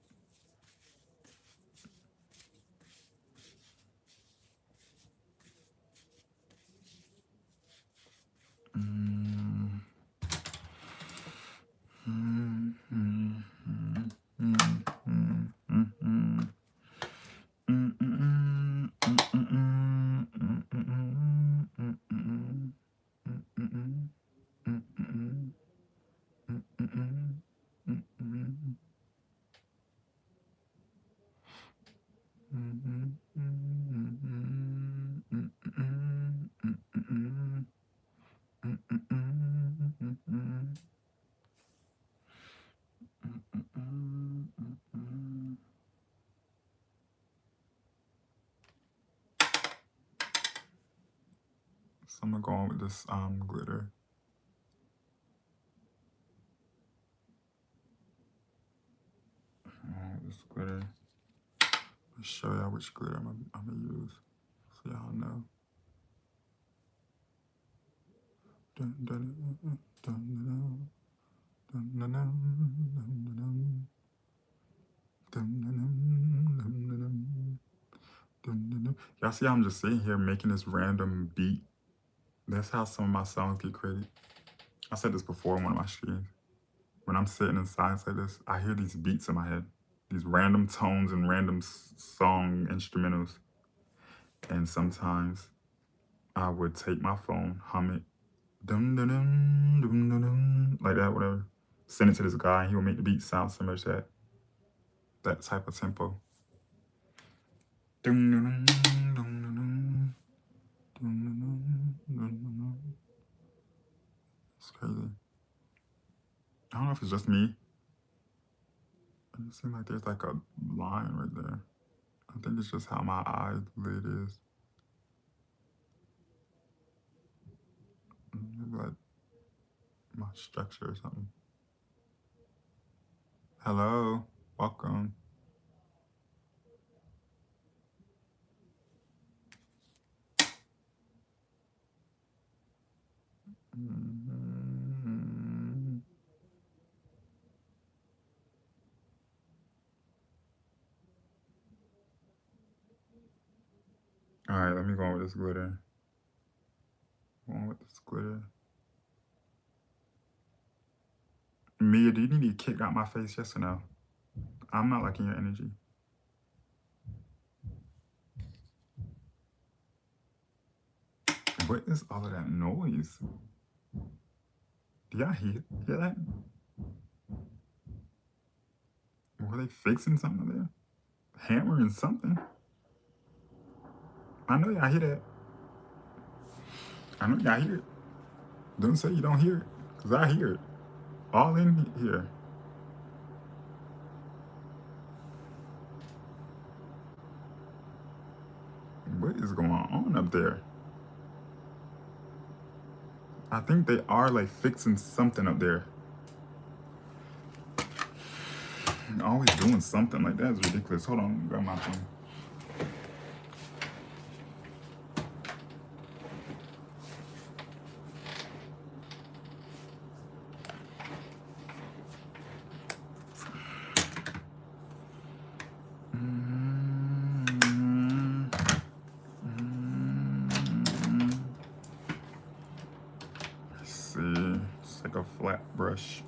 So I'm gonna go on with this glitter. This glitter. I'll show y'all which glitter I'm gonna use, so y'all know. Dun, dun, dun, dun, dun, dun, dun, dun, dun, dun, dun, dun. Y'all see how I'm just sitting here making this random beat? That's how some of my songs get created. I said this before in one of my streams. When I'm sitting in silence like this, I hear these beats in my head. These random tones and random song instrumentals. And sometimes I would take my phone, hum it, dum dum dum dum dum dum, like that, whatever. Send it to this guy, and he will make the beat sound similar to that type of tempo. Dum dum dum dum dum dum dum dum. It's crazy. I don't know if it's just me. It seems like there's like a line right there. I think it's just how my eyelid is. Maybe like my structure or something. Hello, welcome. All right, let me go on with this glitter. Go on with this glitter. Mia, do you need to be kicked out my face, yes or no? I'm not liking your energy. What is all of that noise? Do y'all hear that? Were they fixing something there? Hammering something? I know y'all hear that. I know y'all hear it. Don't say you don't hear it, because I hear it. All in here. What is going on up there? I think they are like fixing something up there. Always doing something like that is ridiculous. Hold on, grab my phone. Let's see, just like a flat brush.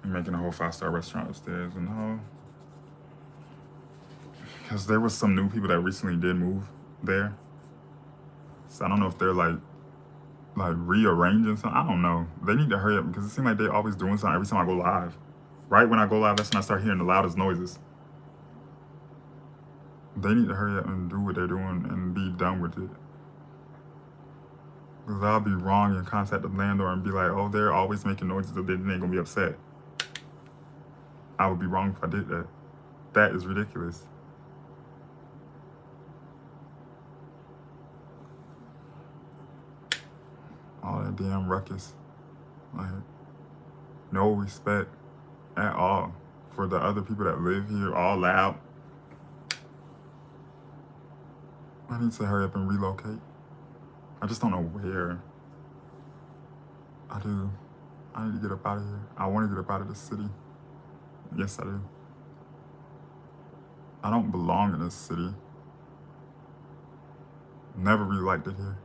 I'm making a whole 5-star restaurant upstairs, and all. Because there was some new people that recently did move there. So I don't know if they're like rearranging something. I don't know. They need to hurry up because it seems like they're always doing something every time I go live. Right when I go live, that's when I start hearing the loudest noises. They need to hurry up and do what they're doing and be done with it. Because I'll be wrong and contact the landlord and be like, oh, they're always making noises, so then they're going to be upset. I would be wrong if I did that. That is ridiculous. All that damn ruckus. Like, no respect at all for the other people that live here, all loud. I need to hurry up and relocate. I just don't know where. I do. I need to get up out of here. I want to get up out of the city. Yes, I do. I don't belong in this city. Never really liked it here.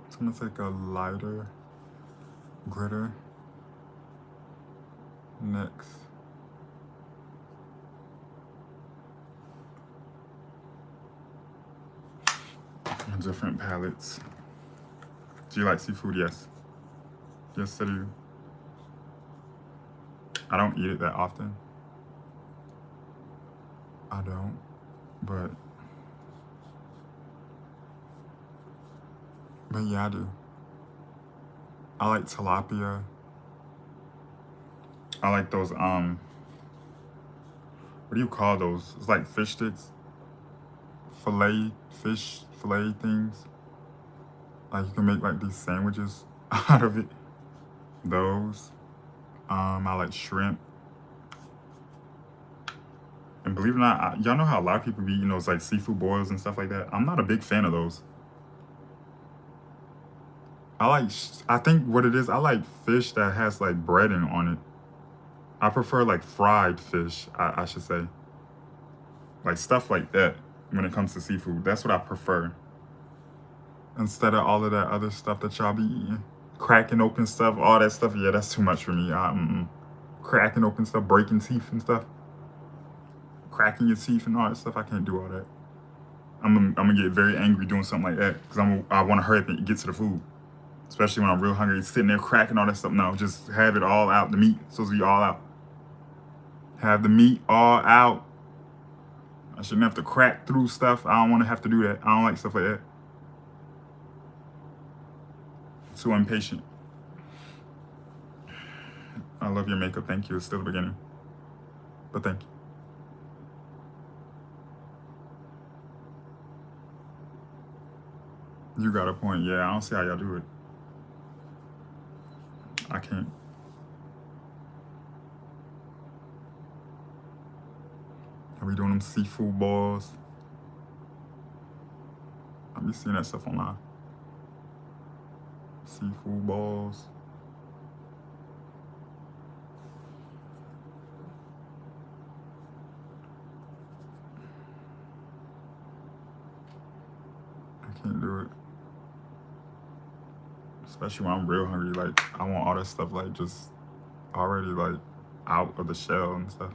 So I'm gonna take a lighter glitter next. Different palettes. Do you like seafood? Yes. Yes, I do. I don't eat it that often. I don't, but yeah, I do. I like tilapia. I like those, what do you call those? It's like fish sticks. Fish fillet things. Like you can make like these sandwiches out of it. Those. I like shrimp. And believe it or not, y'all know how a lot of people be eating those like seafood boils and stuff like that. I'm not a big fan of those. I think what it is, I like fish that has like breading on it. I prefer like fried fish, I should say. Like stuff like that when it comes to seafood. That's what I prefer. Instead of all of that other stuff that y'all be eating. Cracking open stuff, all that stuff. Yeah, that's too much for me. Cracking open stuff, breaking teeth and stuff. Cracking your teeth and all that stuff. I can't do all that. I'm gonna get very angry doing something like that because I want to hurry up and get to the food. Especially when I'm real hungry, sitting there cracking all that stuff. No, just have it all out. The meat supposed to be all out. Have the meat all out. I shouldn't have to crack through stuff. I don't want to have to do that. I don't like stuff like that. Too impatient. I love your makeup. Thank you. It's still the beginning. But thank you. You got a point. Yeah, I don't see how y'all do it. I can't. Are we doing them seafood balls? I be seeing that stuff online. Seafood balls. I can't do it. Especially when I'm real hungry. Like, I want all that stuff, like, just already, like, out of the shell and stuff.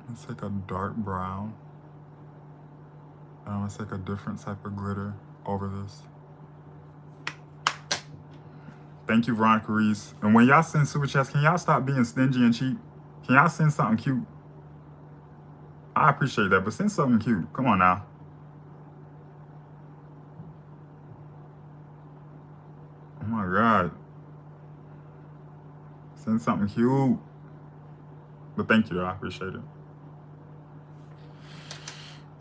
Let's take a dark brown. And I'm gonna take a different type of glitter over this. Thank you, Veronica Reese. And when y'all send super chats, can y'all stop being stingy and cheap? Can y'all send something cute? I appreciate that, but send something cute. Come on now. Oh my God. Send something cute. But thank you, though. I appreciate it.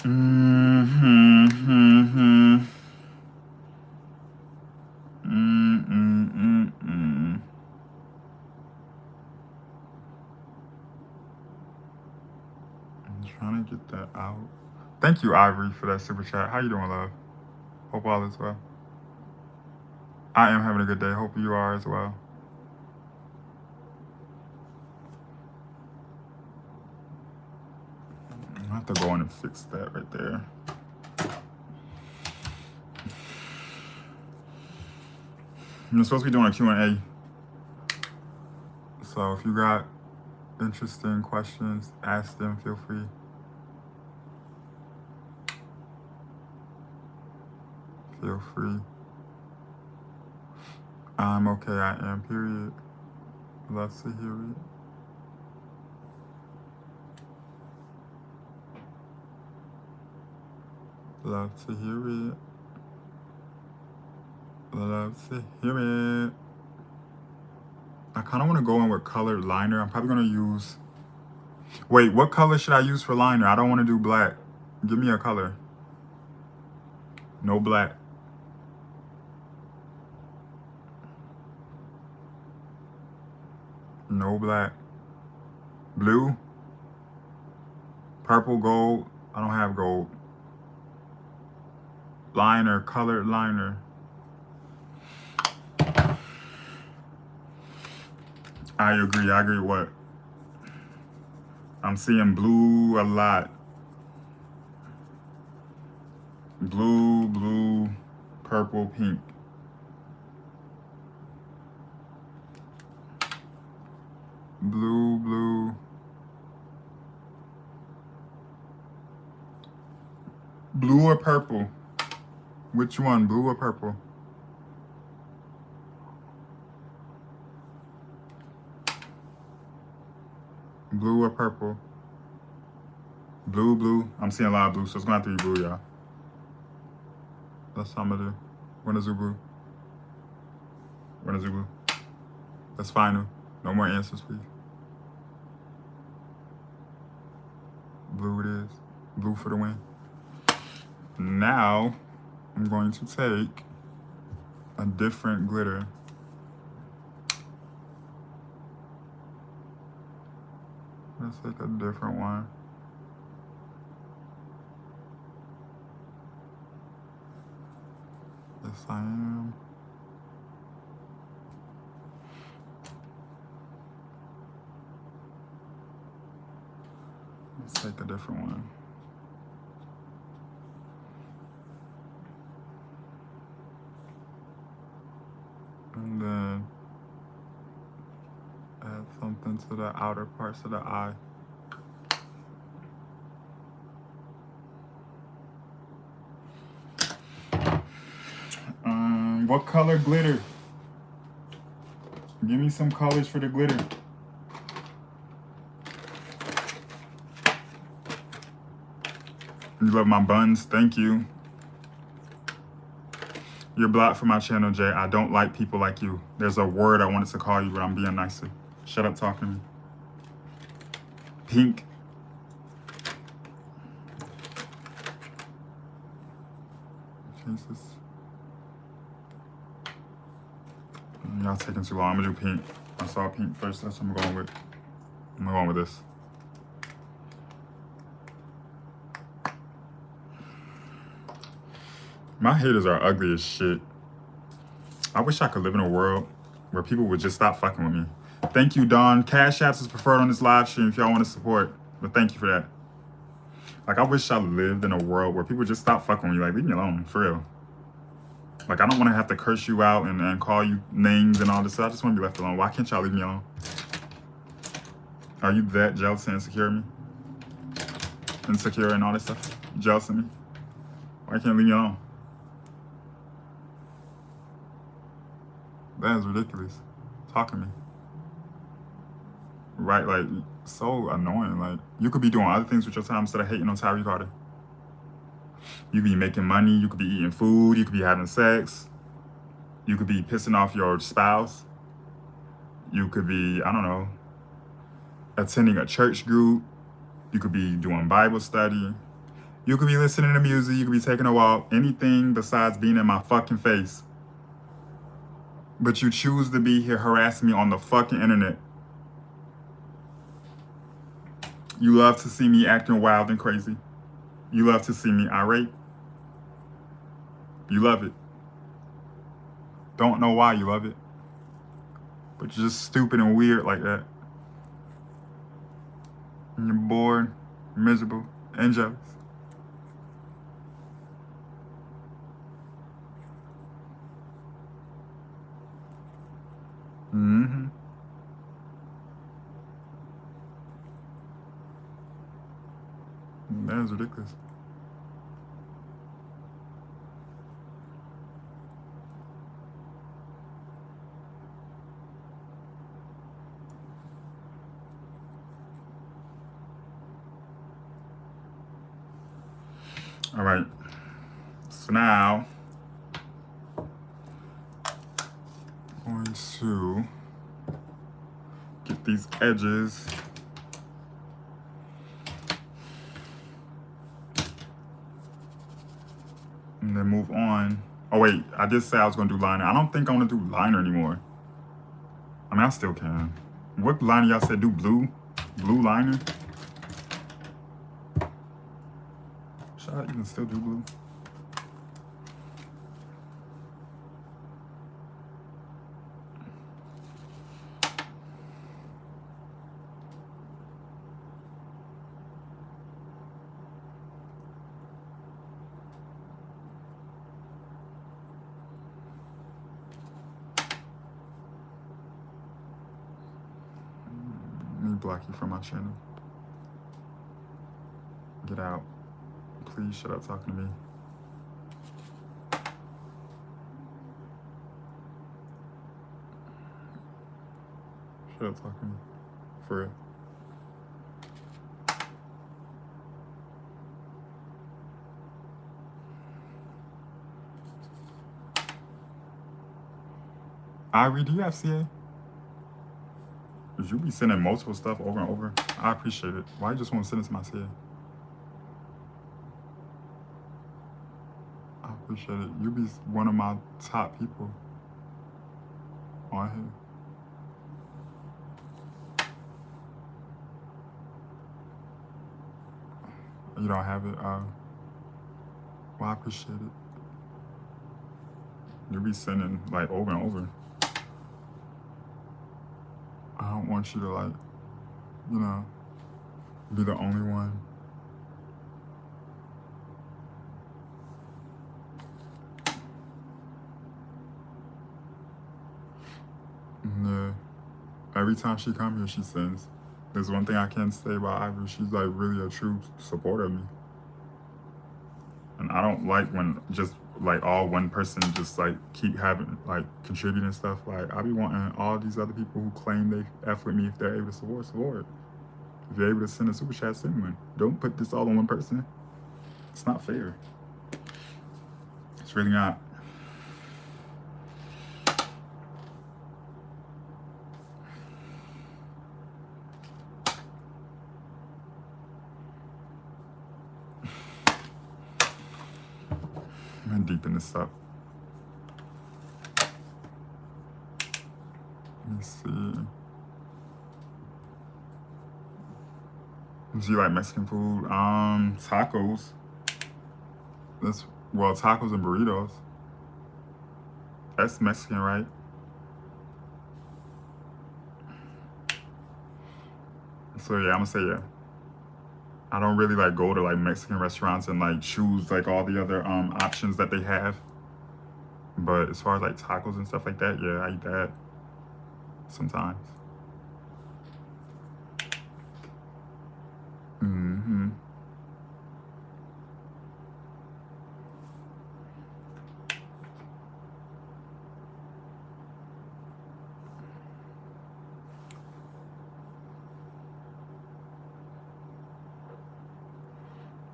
I'm trying to get that out. Thank you, Ivory, for that super chat. How you doing, love? Hope all is well. I am having a good day. Hope you are as well. I have to go in and fix that right there. I'm supposed to be doing a Q&A. So if you got interesting questions, ask them, feel free. Feel free. I'm okay, I am, period. Love to hear it. Love to hear it. Love to hear it. I kind of want to go in with colored liner. I'm probably going to use... Wait, what color should I use for liner? I don't want to do black. Give me a color. No black. No black. Blue? Purple, gold. I don't have gold. Liner, colored liner. I agree what? I'm seeing blue a lot. Blue, blue, purple, pink. Blue, blue. Blue or purple? Which one, blue or purple? Blue or purple? Blue, blue. I'm seeing a lot of blue, so it's gonna have to be blue, y'all. That's what I'm gonna do. When is blue? When is blue? That's final. No more answers, please. Blue it is. Blue for the win. Now, I'm going to take a different glitter. Let's take a different one. Yes, I am. Let's take a different one. And then add something to the outer parts of the eye. What color glitter? Give me some colors for the glitter. You love my buns, thank you. You're blocked from my channel, Jay. I don't like people like you. There's a word I wanted to call you, but I'm being nicer. Shut up talking to me. Pink. Jesus. Y'all taking too long. I'm gonna do pink. I saw pink first. That's what I'm going with. I'm going with this. My haters are ugly as shit. I wish I could live in a world where people would just stop fucking with me. Thank you, Dawn. Cash Apps is preferred on this live stream if y'all want to support. But thank you for that. Like, I wish I lived in a world where people just stop fucking with me. Like, leave me alone, for real. Like, I don't want to have to curse you out and call you names and all this stuff. I just want to be left alone. Why can't y'all leave me alone? Are you that jealous and insecure of me? Insecure and all this stuff? You jealous of me? Why can't you leave me alone? That is ridiculous. Talk to me. Right, like, so annoying. Like, you could be doing other things with your time instead of hating on Tyree Carter. You could be making money. You could be eating food. You could be having sex. You could be pissing off your spouse. You could be, I don't know, attending a church group. You could be doing Bible study. You could be listening to music. You could be taking a walk. Anything besides being in my fucking face. But you choose to be here harassing me on the fucking internet. You love to see me acting wild and crazy. You love to see me irate. You love it. Don't know why you love it. But you're just stupid and weird like that. And you're bored, miserable, and jealous. Mm-hmm. That is ridiculous. All right. So now, I'm going to get these edges. And then move on. Oh wait, I did say I was gonna do liner. I don't think I wanna do liner anymore. I mean, I still can. What liner y'all said do blue? Blue liner? Should I even still do blue? Let me block you from my channel. Get out. Please shut up talking to me. Shut up talking to me. For real. Irie, do you have CA? Because you be sending multiple stuff over and over. I appreciate it. Why you just want to send it to my CA? I appreciate it. You be one of my top people on here. You don't have it? Well, I appreciate it. You be sending like over and over. I don't want you to like, you know, be the only one. Yeah. Every time she come here, she sends. There's one thing I can say about Ivory. She's like really a true supporter of me. And I don't like when just like all one person just like keep having like contributing stuff. Like I be wanting all these other people who claim they F with me, if they're able to support. If you're able to send a super chat, send one. Don't put this all on one person. It's not fair. It's really not. I'm gonna deepen this up. Let me see. Do you like Mexican food? Tacos. Well, tacos and burritos. That's Mexican, right? So yeah, I'm gonna say yeah. I don't really like go to like Mexican restaurants and like choose like all the other options that they have. But as far as like tacos and stuff like that, yeah, I eat that sometimes. Mm-hmm.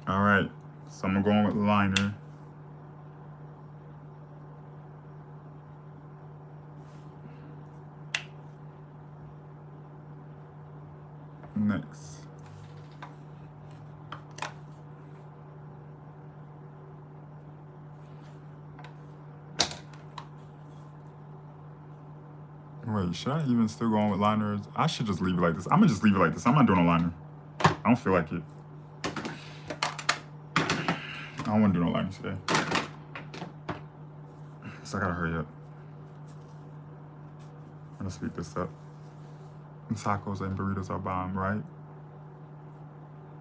All right, so I'm going with liner. Next. Wait, should I even still go on with liners? I should just leave it like this. I'm gonna just leave it like this. I'm not doing a liner. I don't feel like it. I don't want to do no liner today. So I gotta hurry up. I'm gonna speed this up. Tacos and burritos are bomb, right?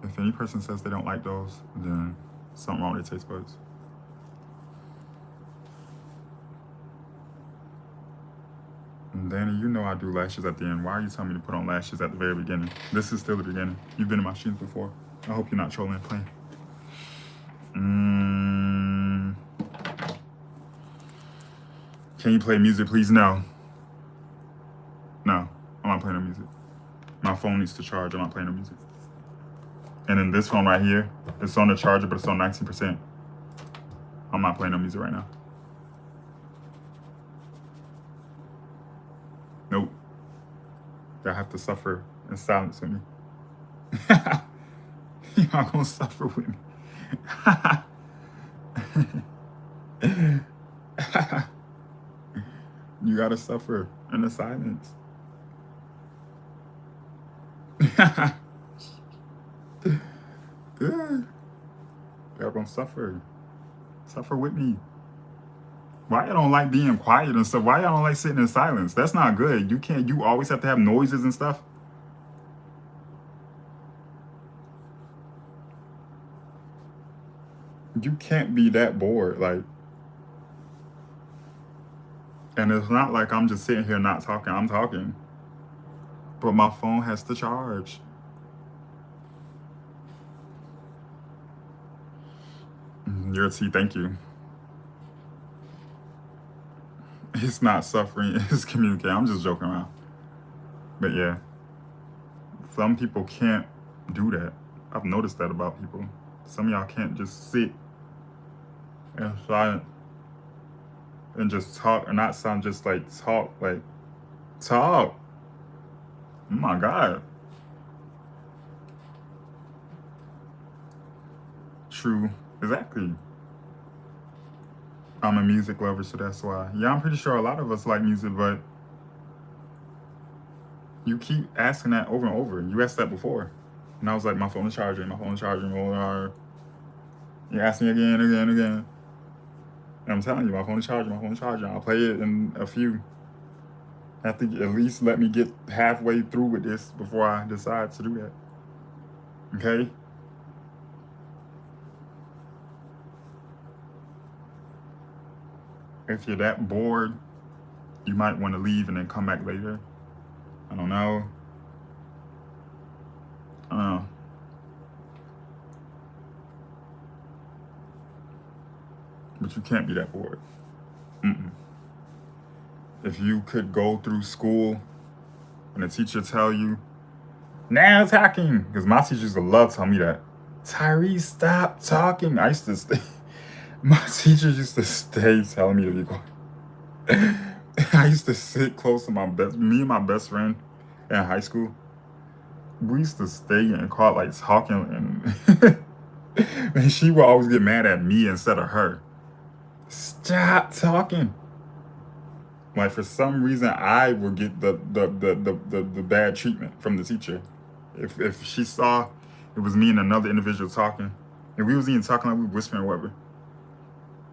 If any person says they don't like those, then something wrong with their taste buds. And Danny, you know I do lashes at the end. Why are you telling me to put on lashes at the very beginning? This is still the beginning. You've been in my streams before. I hope you're not trolling and playing. Can you play music, please? No. No, I'm not playing no music. My phone needs to charge. I'm not playing no music. And then this phone right here, it's on the charger, but it's on 19%. I'm not playing no music right now. Nope. Y'all have to suffer in silence with me. Y'all gonna suffer with me. You gotta suffer in the silence. Good. Y'all gonna suffer. Suffer with me. Why y'all don't like being quiet and stuff? Why y'all don't like sitting in silence? That's not good. You always have to have noises and stuff. You can't be that bored, like. And it's not like I'm just sitting here not talking. I'm talking. But my phone has to charge. You're a T, thank you. It's not suffering, it's communicating. I'm just joking around. But yeah, some people can't do that. I've noticed that about people. Some of y'all can't just sit and silent and just talk, and not sound just like talk, like talk. Oh my God. True, exactly. I'm a music lover, so that's why. Yeah, I'm pretty sure a lot of us like music, but you keep asking that over and over. You asked that before. And I was like, my phone is charging, or you ask me again. And I'm telling you, my phone is charging. I'll play it in a few. Have to at least let me get halfway through with this before I decide to do that. Okay? If you're that bored, you might want to leave and then come back later. I don't know. But you can't be that bored. If you could go through school and the teacher tell you, now talking, because my teachers used to love telling me that. Tyrese, stop talking. I used to stay. My teachers used to stay telling me to be quiet. I used to sit close to me and my best friend in high school. We used to stay and call like talking, and she would always get mad at me instead of her. Stop talking. Like, for some reason, I will get the bad treatment from the teacher. If she saw it was me and another individual talking, and we was even talking like we whispering or whatever,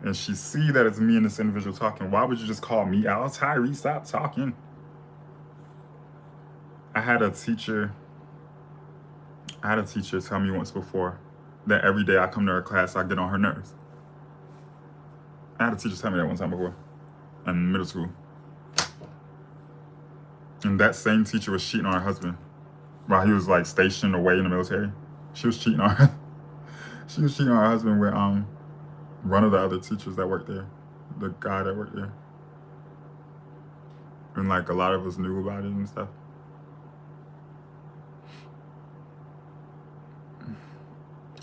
and she see that it's me and this individual talking, why would you just call me out? Tyree, stop talking. I had a teacher tell me once before that every day I come to her class, I get on her nerves. I had a teacher tell me that one time before in middle school. And that same teacher was cheating on her husband while he was like stationed away in the military. She was cheating on her. She was cheating on her husband with one of the other teachers that worked there, the guy that worked there. And like a lot of us knew about it and stuff.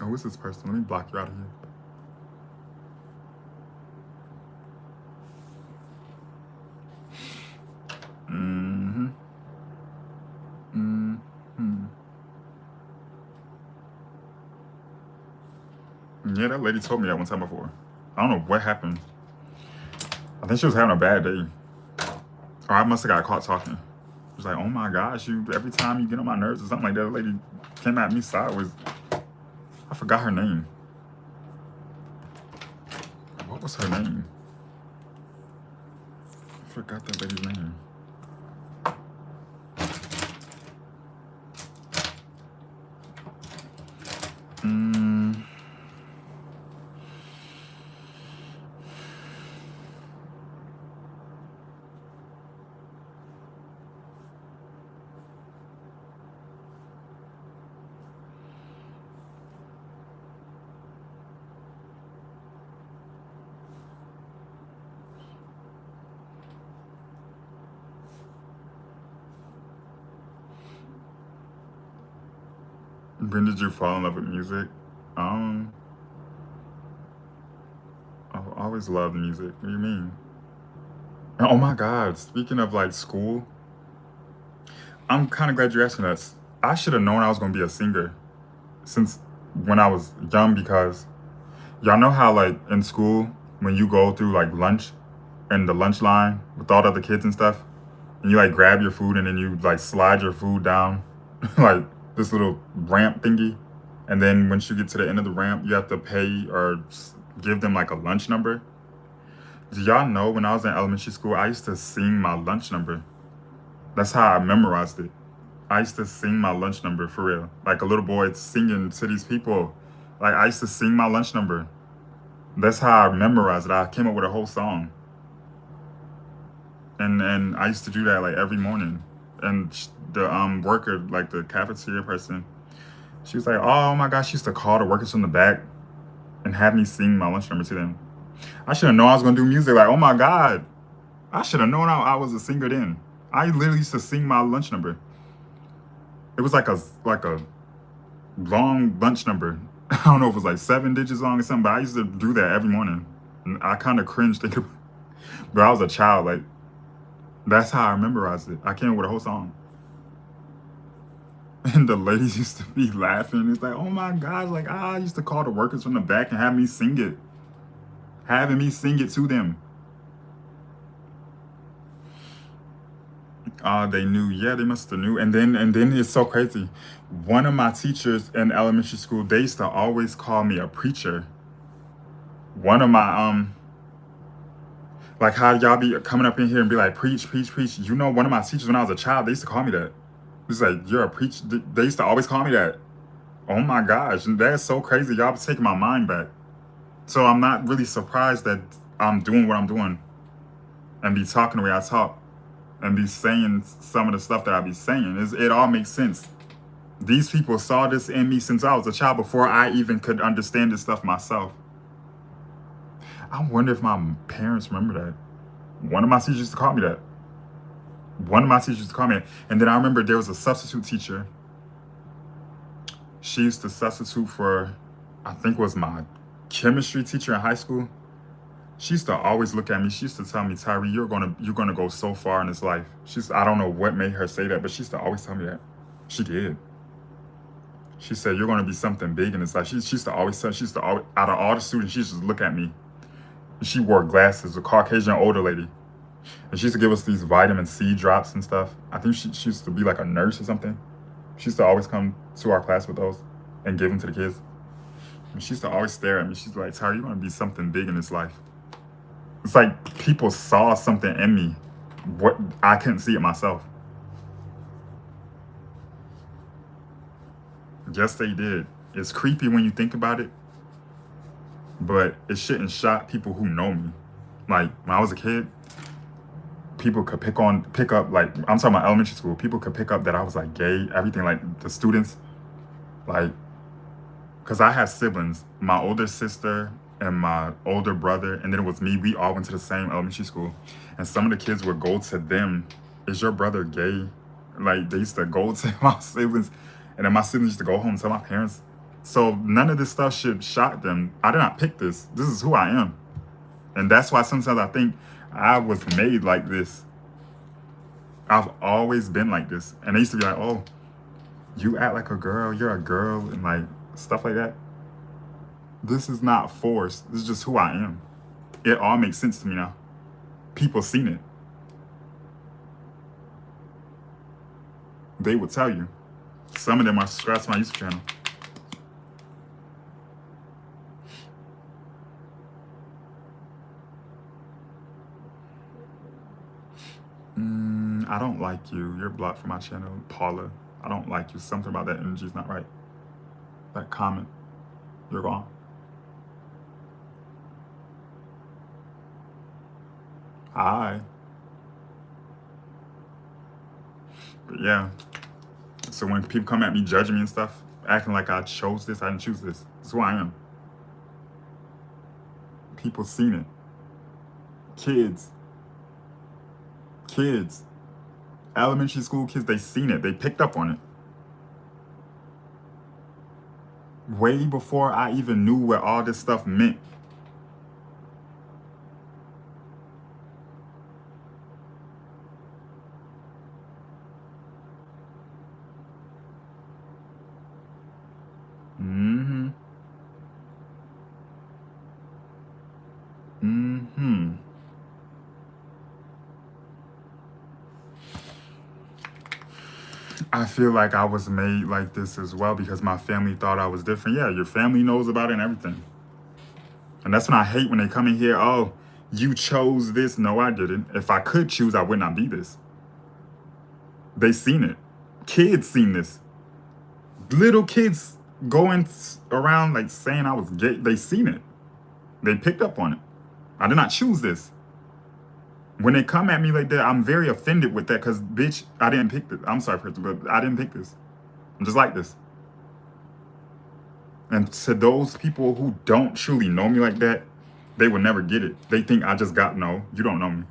Oh, who's this person? Let me block you out of here. Yeah, that lady told me that one time before. I don't know what happened. I think she was having a bad day. Or I must have got caught talking. She was like, oh my gosh, every time you get on my nerves or something like that. The lady came at me sideways. I forgot her name. What was her name? I forgot that lady's name. When did you fall in love with music? I've always loved music. What do you mean? Oh my God, speaking of like school, I'm kind of glad you're asking that. I should have known I was going to be a singer since when I was young, because y'all know how like in school, when you go through like lunch and the lunch line with all the other kids and stuff, and you like grab your food and then you like slide your food down like this little ramp thingy, and then once you get to the end of the ramp, you have to pay or give them like a lunch number. Do y'all know when I was in elementary school, I used to sing my lunch number? That's how I memorized it. I used to sing my lunch number for real. Like a little boy singing to these people. Like I used to sing my lunch number. That's how I memorized it. I came up with a whole song. And I used to do that like every morning. And the worker, like the cafeteria person, she was like, oh my gosh, she used to call the workers from the back and have me sing my lunch number to them. I should have known I was going to do music. Like, oh my God. I should have known I was a singer then. I literally used to sing my lunch number. It was like a long lunch number. I don't know if it was like 7 digits long or something, but I used to do that every morning. And I kind of cringed thinking, but I was a child. Like, that's how I memorized it. I came up with a whole song. And the ladies used to be laughing. It's like, oh my gosh, like I used to call the workers from the back and have me sing it. Having me sing it to them. They knew. Yeah, they must have knew. And then it's so crazy. One of my teachers in elementary school, they used to always call me a preacher. One of my like how y'all be coming up in here and be like, preach, preach, preach. You know, one of my teachers when I was a child, they used to call me that. It's like, you're a preacher. They used to always call me that. Oh my gosh, that's so crazy. Y'all be taking my mind back. So I'm not really surprised that I'm doing what I'm doing and be talking the way I talk and be saying some of the stuff that I be saying. It all makes sense. These people saw this in me since I was a child before I even could understand this stuff myself. I wonder if my parents remember that. One of my teachers used to call me that. One of my teachers used to call me that. And then I remember there was a substitute teacher. She used to substitute for, I think it was my chemistry teacher in high school. She used to always look at me. She used to tell me, Tyree, you're gonna go so far in this life. I don't know what made her say that, but she used to always tell me that. She did. She said, you're gonna be something big in this life. She used to always tell, out of all the students, she used to look at me She wore glasses, a Caucasian older lady. And she used to give us these vitamin C drops and stuff. I think she used to be like a nurse or something. She used to always come to our class with those and give them to the kids. And she used to always stare at me. She's like, Tyler, you want to be something big in this life. It's like people saw something in me. What I couldn't see it myself. Yes, they did. It's creepy when you think about it, but it shouldn't shock people who know me. Like, when I was a kid, people could pick up, like, I'm talking about elementary school, people could pick up that I was, like, gay, everything, like, the students, like, because I have siblings, my older sister and my older brother, and then it was me. We all went to the same elementary school, and some of the kids would go to them, is your brother gay? Like, they used to go to my siblings, and then my siblings used to go home and tell my parents. So none of this stuff should shock them. I did not pick this. This is who I am. And that's why sometimes I think I was made like this. I've always been like this. And they used to be like, oh, you act like a girl, you're a girl, and like stuff like that. This is not forced. This is just who I am. It all makes sense to me now. People seen it. They would tell you. Some of them are subscribed to my YouTube channel. I don't like you. You're blocked from my channel. Paula, I don't like you. Something about that energy is not right. That comment, you're wrong. Hi. But yeah. So when people come at me judging me and stuff, acting like I chose this, I didn't choose this. This is who I am. People seen it. Kids. Elementary school kids, they seen it. They picked up on it. Way before I even knew what all this stuff meant. I feel like I was made like this as well because my family thought I was different. Yeah, your family knows about it and everything. And that's when I hate when they come in here, oh, you chose this. No, I didn't. If I could choose, I would not be this. They seen it. Kids seen this. Little kids going around like saying I was gay. They seen it. They picked up on it. I did not choose this. When they come at me like that, I'm very offended with that because, bitch, I didn't pick this. I'm sorry, but I didn't pick this. I'm just like this. And to those people who don't truly know me like that, they will never get it. They think I just got, no, you don't know me.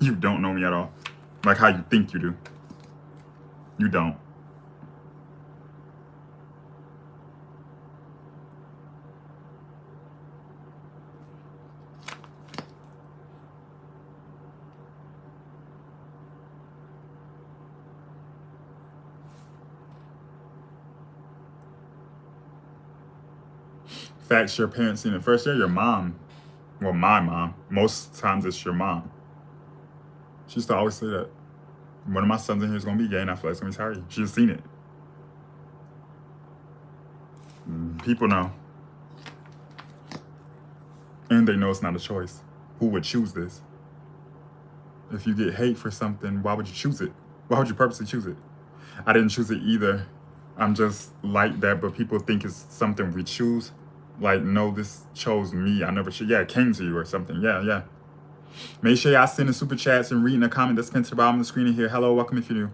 You don't know me at all. Like how you think you do. You don't. Facts, your parents seen it first. Yeah, your mom. Well, my mom. Most times it's your mom. She used to always say that. One of my sons in here is going to be gay and I feel like it's going to be Tyree. She's seen it. People know. And they know it's not a choice. Who would choose this? If you get hate for something, why would you choose it? Why would you purposely choose it? I didn't choose it either. I'm just like that, but people think it's something we choose. Like, no, this chose me. I never should. Yeah, it came to you or something. Yeah. Make sure y'all send the super chats and reading a comment that's pinned to the bottom of the screen in here. Hello, welcome if you're new.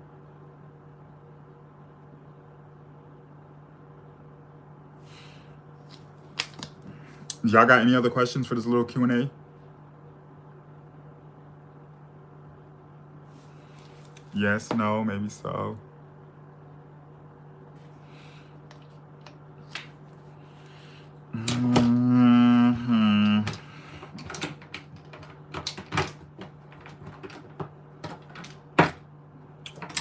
Y'all got any other questions for this little Q&A? Yes, no, maybe so.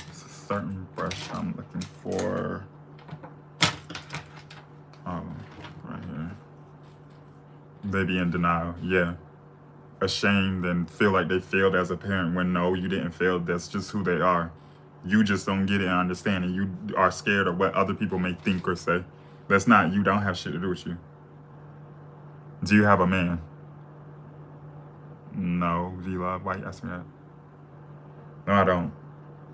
It's a certain brush I'm looking for. Oh, right here. They be in denial. Yeah. ashamed and feel like they failed as a parent when no, you didn't fail. That's just who they are. You just don't get it and understand, and you are scared of what other people may think or say. That's not you. Don't have shit to do with you. Do you have a man? No, V-Love. Why you asking me that? No, I don't.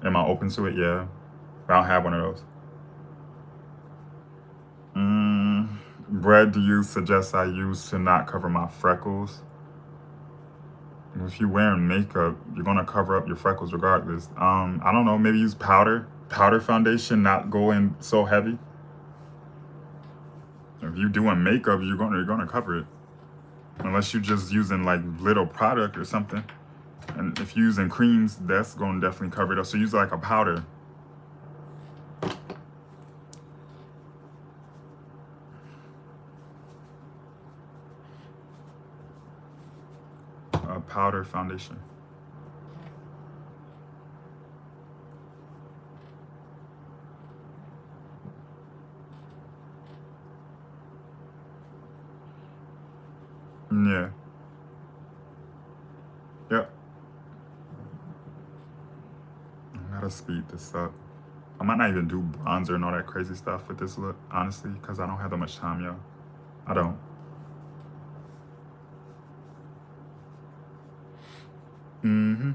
Am I open to it? Yeah. I don't have one of those. Bread do you suggest I use to not cover my freckles? If you're wearing makeup, you're gonna cover up your freckles regardless. I don't know, maybe use powder foundation, not go in so heavy. If you're doing makeup, you're gonna cover it. Unless you're just using like little product or something. And if you're using creams, that's gonna definitely cover it up. So use like a powder. A powder foundation. Yeah. Yep. I gotta speed this up. I might not even do bronzer and all that crazy stuff with this look, honestly, because I don't have that much time, y'all. I don't. Mm-hmm.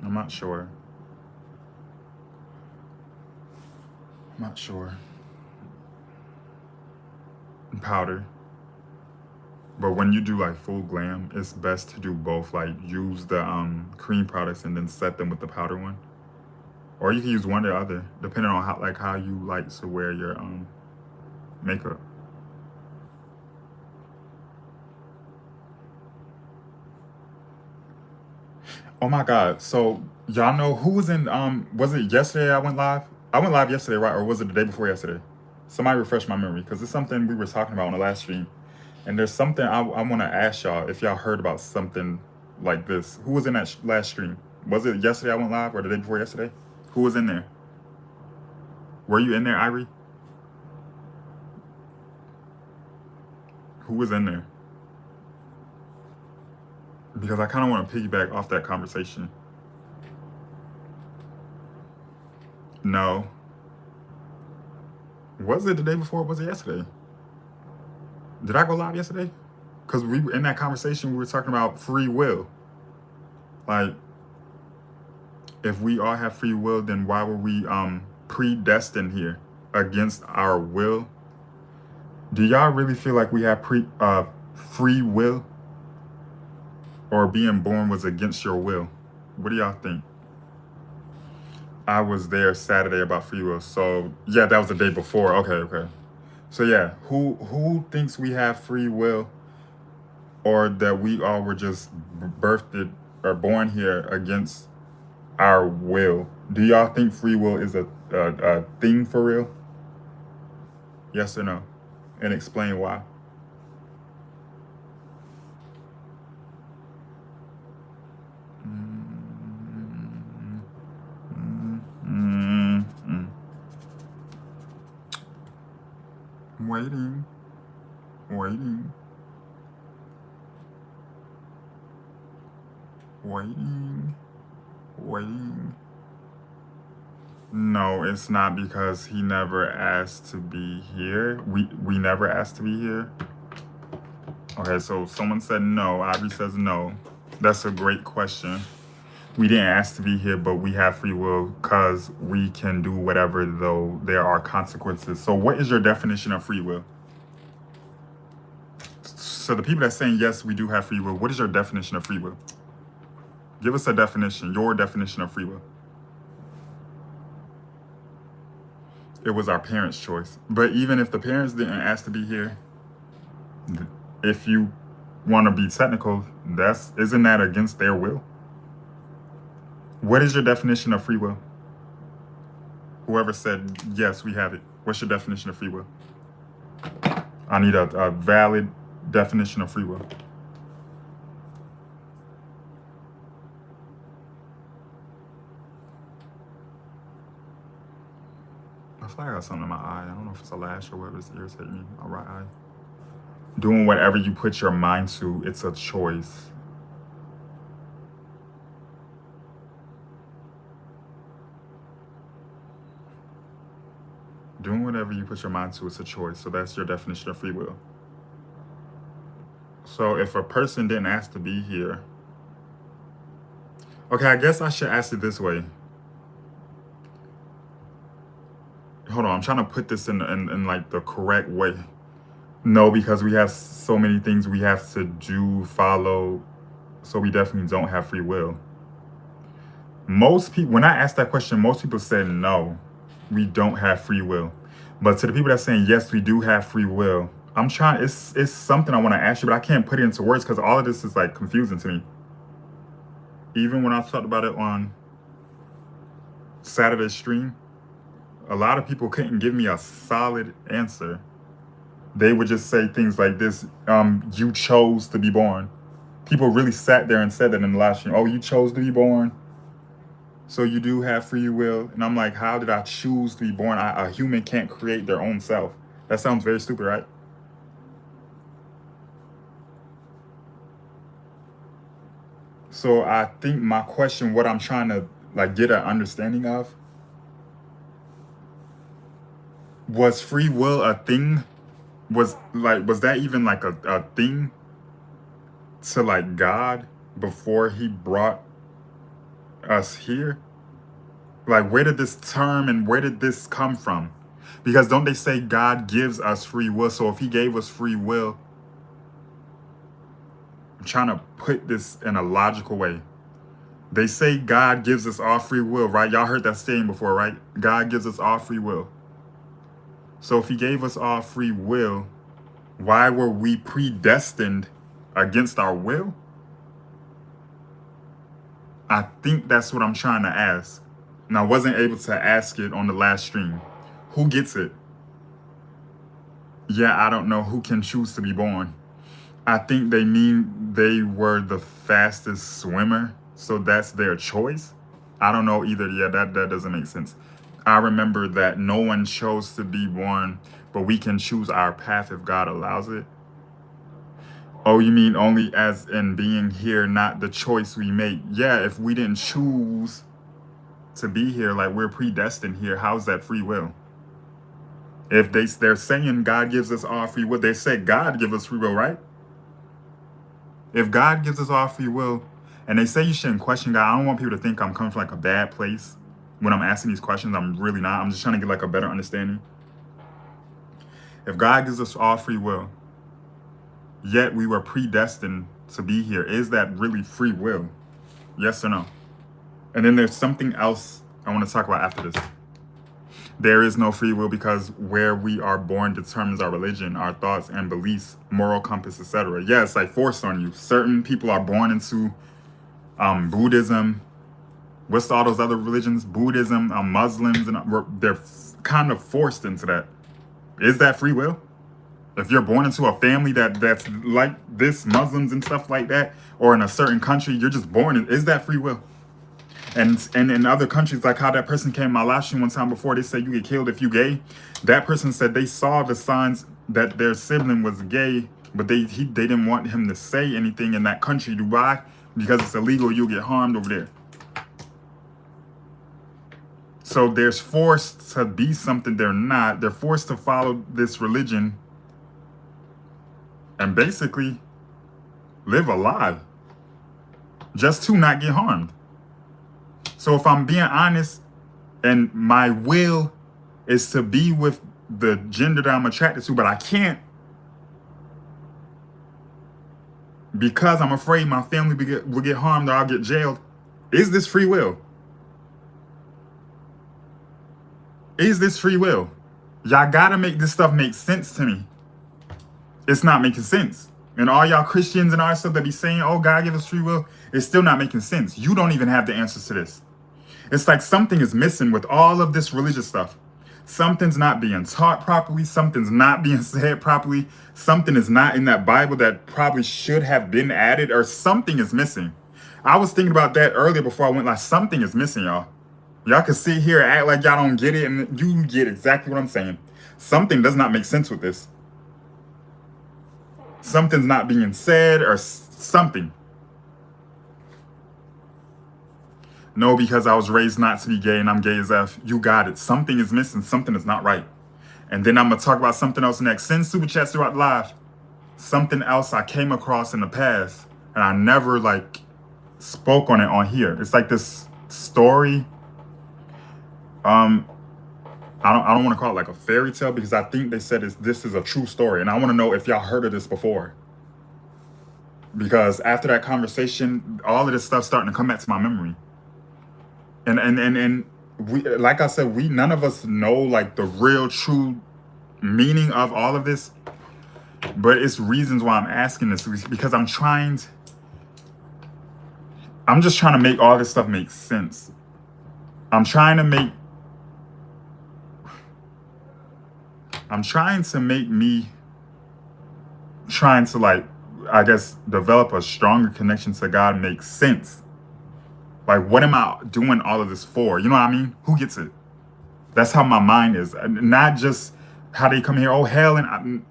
I'm not sure. I'm not sure. Powder. But when you do like full glam, it's best to do both. Like use the cream products and then set them with the powder one. Or you can use one or the other, depending on how you like to wear your makeup. Oh my God. So y'all know who was in was it yesterday I went live? I went live yesterday, right? Or was it the day before yesterday? Somebody refresh my memory, because it's something we were talking about on the last stream. And there's something I want to ask y'all if y'all heard about something like this. Who was in that last stream? Was it yesterday I went live or the day before yesterday? Who was in there? Were you in there, Irie? Who was in there? Because I kind of want to piggyback off that conversation. No. Was it the day before or was it yesterday? Did I go live yesterday? Because we were in that conversation, we were talking about free will. Like, if we all have free will, then why were we predestined here against our will? Do y'all really feel like we have free will? Or being born was against your will? What do y'all think? I was there Saturday about free will. So yeah, that was the day before. Okay. So yeah, who thinks we have free will, or that we all were just birthed or born here against our will? Do y'all think free will is a thing for real? Yes or no? And explain why. Waiting. No, it's not, because he never asked to be here. We never asked to be here. Okay, so someone said no. Audrey says no. That's a great question. We didn't ask to be here, but we have free will because we can do whatever, though there are consequences. So what is your definition of free will? So the people that's saying yes, we do have free will, what is your definition of free will? Give us a definition, your definition of free will. It was our parents' choice. But even if the parents didn't ask to be here, if you want to be technical, isn't that against their will? What is your definition of free will? Whoever said yes, we have it. What's your definition of free will? I need a valid definition of free will. I feel like I got something in my eye. I don't know if it's a lash or whatever. It's irritating me. My right eye. Doing whatever you put your mind to, it's a choice. Doing whatever you put your mind to, it's a choice. So that's your definition of free will. So if a person didn't ask to be here, okay, I guess I should ask it this way. Hold on, I'm trying to put this in like the correct way. No, because we have so many things we have to do, follow, so we definitely don't have free will. Most people, when I asked that question, most people said no, we don't have free will. But to the people that's saying yes, we do have free will, I'm trying, it's something I want to ask you, but I can't put it into words because all of this is like confusing to me. Even when I talked about it on Saturday's stream, a lot of people couldn't give me a solid answer. They would just say things like this, you chose to be born. People really sat there and said that in the live stream. Oh, you chose to be born, so you do have free will. And I'm like, how did I choose to be born? A human can't create their own self. That sounds very stupid, right? So I think my question, what I'm trying to like get an understanding of, was free will a thing? Was that even like a thing to like God before he brought us here? Like, where did this term and where did this come from? Because don't they say God gives us free will? So if he gave us free will, I'm trying to put this in a logical way. They say God gives us all free will, right? Y'all heard that saying before, right? God gives us all free will. So if he gave us all free will, why were we predestined against our will? I think that's what I'm trying to ask. And I wasn't able to ask it on the last stream. Who gets it? Yeah, I don't know who can choose to be born. I think they mean they were the fastest swimmer, so that's their choice. I don't know either. Yeah, that doesn't make sense. I remember that no one chose to be born, but we can choose our path if God allows it. Oh, you mean only as in being here, not the choice we make? Yeah, if we didn't choose to be here, like we're predestined here, how's that free will? If they're saying God gives us all free will, they said God gives us free will, right? If God gives us all free will, and they say you shouldn't question God, I don't want people to think I'm coming from like a bad place when I'm asking these questions. I'm really not. I'm just trying to get like a better understanding. If God gives us all free will, yet we were predestined to be here, is that really free will? Yes or no? And then there's something else I want to talk about after this. There is no free will because where we are born determines our religion, our thoughts and beliefs, moral compass, etc. Yeah, it's like forced on you. Certain people are born into Buddhism. What's all those other religions? Buddhism, Muslims, and they're kind of forced into that. Is that free will? If you're born into a family that's like this, Muslims and stuff like that, or in a certain country, you're just born. Is that free will? And in other countries, like how that person came in my live stream one time before, they said you get killed if you gay. That person said they saw the signs that their sibling was gay, but they didn't want him to say anything in that country. Why? Because it's illegal. You'll get harmed over there. So there's forced to be something they're not. They're forced to follow this religion and basically live a lie just to not get harmed. So if I'm being honest and my will is to be with the gender that I'm attracted to, but I can't because I'm afraid my family will get harmed or I'll get jailed, is this free will? Is this free will? Y'all gotta make this stuff make sense to me. It's not making sense. And all y'all Christians and all that stuff that be saying, oh, God give us free will, it's still not making sense. You don't even have the answers to this. It's like something is missing with all of this religious stuff. Something's not being taught properly. Something's not being said properly. Something is not in that Bible that probably should have been added, or something is missing. I was thinking about that earlier before I went, like, something is missing, y'all. Y'all can sit here and act like y'all don't get it, and you get exactly what I'm saying. Something does not make sense with this. Something's not being said, or something. No, because I was raised not to be gay and I'm gay as F. You got it. Something is missing. Something is not right. And then I'm going to talk about something else next. Send super chats throughout live. Something else I came across in the past and I never like spoke on it on here. It's like this story. I don't want to call it like a fairy tale, because I think they said this is a true story. And I want to know if y'all heard of this before. Because after that conversation, all of this stuff starting to come back to my memory. And we, like I said, none of us know like the real true meaning of all of this, but it's reasons why I'm asking this, because I'm just trying to make all this stuff make sense. I'm trying to make me trying to, like, I guess, develop a stronger connection to God make sense. Like, what am I doing all of this for? You know what I mean? Who gets it? That's how my mind is. Not just how they come here, oh, hell, and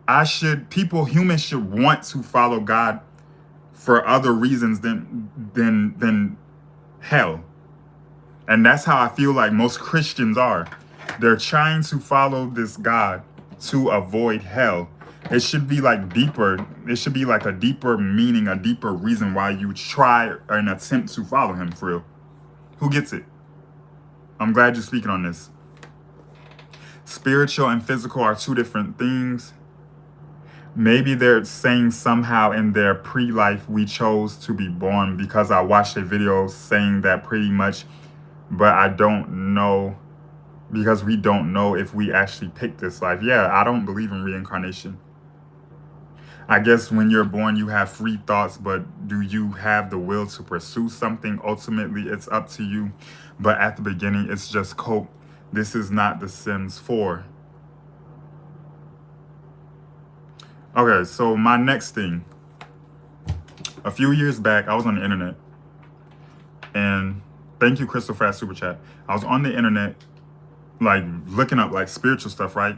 humans should want to follow God for other reasons than hell. And that's how I feel like most Christians are. They're trying to follow this God to avoid hell. It should be like deeper. It should be like a deeper meaning, a deeper reason why you try and attempt to follow him for real. Who gets it? I'm glad you're speaking on this. Spiritual and physical are two different things. Maybe they're saying somehow in their pre-life we chose to be born, because I watched a video saying that pretty much, but I don't know, because we don't know if we actually picked this life. Yeah, I don't believe in reincarnation. I guess when you're born, you have free thoughts, but do you have the will to pursue something? Ultimately, it's up to you. But at the beginning, it's just cope. This is not The Sims 4. Okay, so my next thing. A few years back, I was on the internet. And thank you, Crystal, for that super chat. I was on the internet, like, looking up, like, spiritual stuff, right?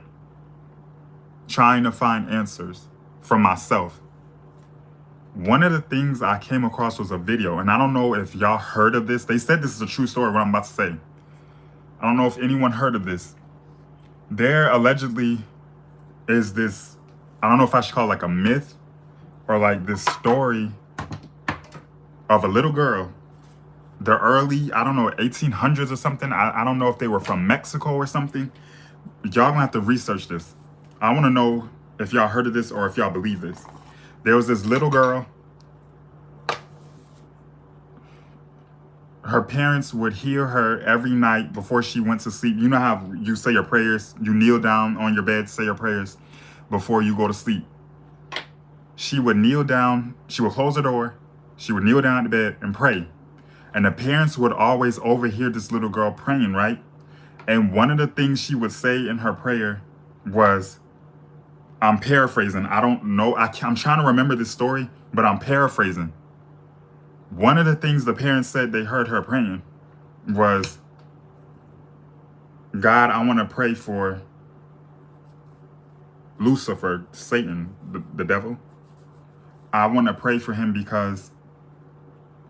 Trying to find answers for myself. One of the things I came across was a video, and I don't know if y'all heard of this. They said this is a true story, what I'm about to say. I don't know if anyone heard of this. There allegedly is this, I don't know if I should call it like a myth, or like this story of a little girl, the early, I don't know, 1800s or something. I don't know if they were from Mexico or something. Y'all gonna have to research this. I want to know if y'all heard of this or if y'all believe this. There was this little girl. Her parents would hear her every night before she went to sleep. You know how you say your prayers? You kneel down on your bed, say your prayers before you go to sleep. She would kneel down. She would close her door. She would kneel down at the bed and pray. And the parents would always overhear this little girl praying, right? And one of the things she would say in her prayer was, I'm paraphrasing. I don't know. I'm trying to remember this story, but I'm paraphrasing. One of the things the parents said they heard her praying was, God, I want to pray for Lucifer, Satan, the devil. I want to pray for him because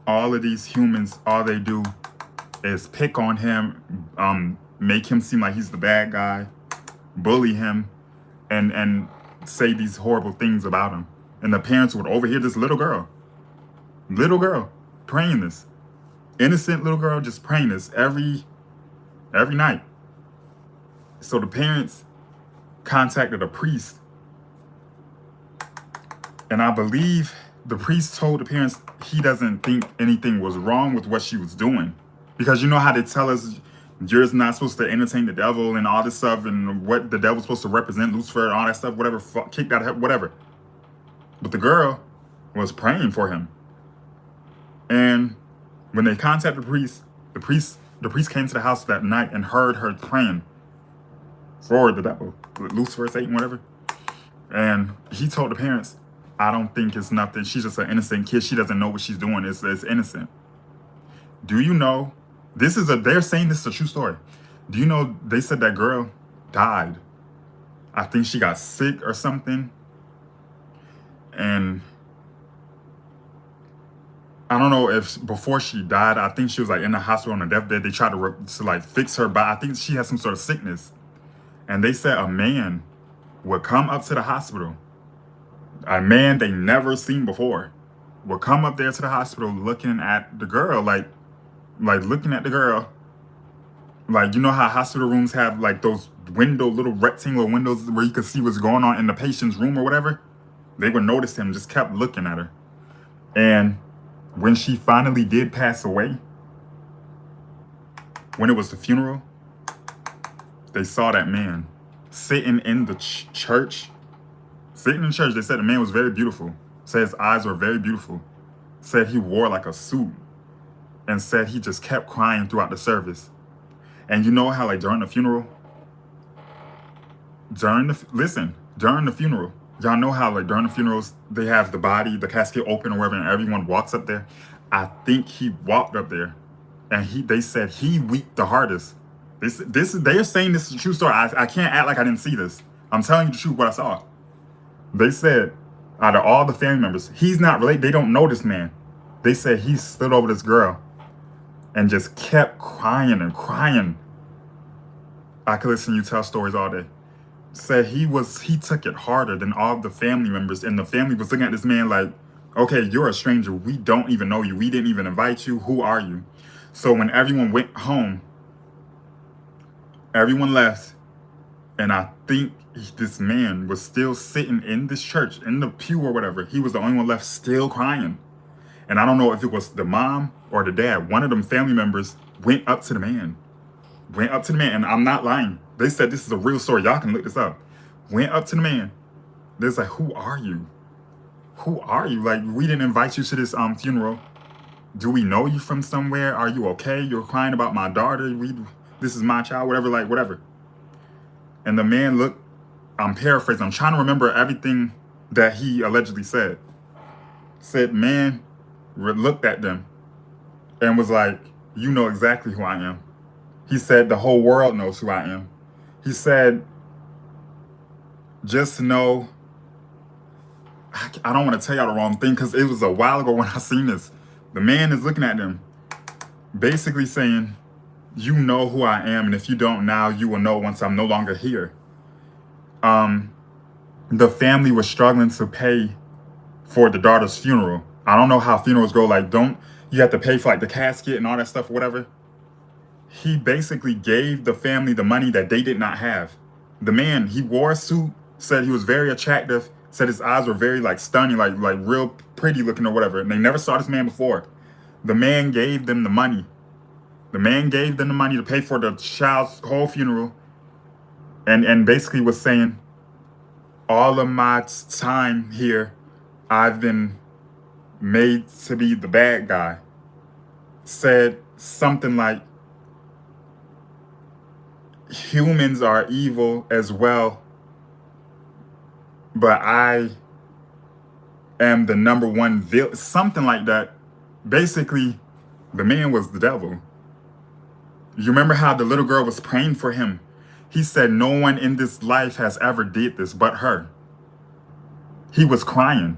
all of these humans, all they do is pick on him, make him seem like he's the bad guy, bully him, and say these horrible things about him. And the parents would overhear this little girl praying this. Innocent little girl just praying this every night. So the parents contacted a priest. And I believe the priest told the parents he doesn't think anything was wrong with what she was doing. Because you know how they tell us you're not supposed to entertain the devil and all this stuff, and what the devil's supposed to represent, Lucifer and all that stuff, whatever, kick that out, whatever. But the girl was praying for him. And when they contacted the priest the priest came to the house that night and heard her praying for the devil, Lucifer, Satan, whatever. And he told the parents, I don't think it's nothing. She's just an innocent kid. She doesn't know what she's doing. It's innocent. Do you know, they're saying this is a true story. Do you know, they said that girl died. I think she got sick or something. And I don't know if before she died, I think she was like in the hospital on a deathbed. They tried to like fix her, but I think she had some sort of sickness. And they said a man would come up to the hospital. A man they never seen before would come up there to the hospital looking at the girl, like looking at the girl. Like, you know how hospital rooms have like those little rectangular windows where you could see what's going on in the patient's room or whatever? They would notice him, just kept looking at her. And when she finally did pass away, when it was the funeral, they saw that man sitting in the church. Sitting in church, they said the man was very beautiful. Said his eyes were very beautiful. Said he wore like a suit. And said he just kept crying throughout the service. And you know how like during the funeral, during the funeral, y'all know how like during the funerals, they have the body, the casket open or whatever, and everyone walks up there. I think he walked up there and they said he wept the hardest. They're saying this is a true story. I can't act like I didn't see this. I'm telling you the truth, what I saw. They said out of all the family members, he's not related. They don't know this man. They said he stood over this girl and just kept crying and crying. I could listen to you tell stories all day. Said he took it harder than all of the family members, and the family was looking at this man like, okay, you're a stranger. We don't even know you. We didn't even invite you. Who are you? So when everyone went home, everyone left, and I think this man was still sitting in this church, in the pew or whatever. He was the only one left still crying. And I don't know if it was the mom or the dad. One of them family members went up to the man. And I'm not lying. They said this is a real story. Y'all can look this up. Went up to the man. They're like, who are you? Who are you? Like, we didn't invite you to this funeral. Do we know you from somewhere? Are you okay? You're crying about my daughter. This is my child, whatever. And the man looked, I'm paraphrasing. I'm trying to remember everything that he allegedly said. Said, man, looked at them and was like, you know exactly who I am. He said, the whole world knows who I am. He said, just know, I don't want to tell y'all the wrong thing because it was a while ago when I seen this. The man is looking at them, basically saying, you know who I am, and if you don't now, you will know once I'm no longer here. The family was struggling to pay for the daughter's funeral. I don't know how funerals go, like you have to pay for like the casket and all that stuff or whatever. He basically gave the family the money that they did not have. The man, he wore a suit, said he was very attractive, said his eyes were very like stunning, like real pretty looking or whatever. And they never saw this man before. The man gave them the money. The man gave them the money to pay for the child's whole funeral. And basically was saying, all of my time here, I've been made to be the bad guy. Said something like, humans are evil as well, but I am the number one villain, something like that. Basically, the man was the devil. You remember how the little girl was praying for him? He said, no one in this life has ever did this but her. He was crying.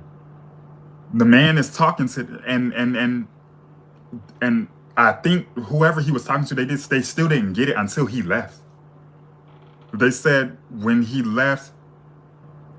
The man is talking to, and I think whoever he was talking to, they still didn't get it until he left. They said when he left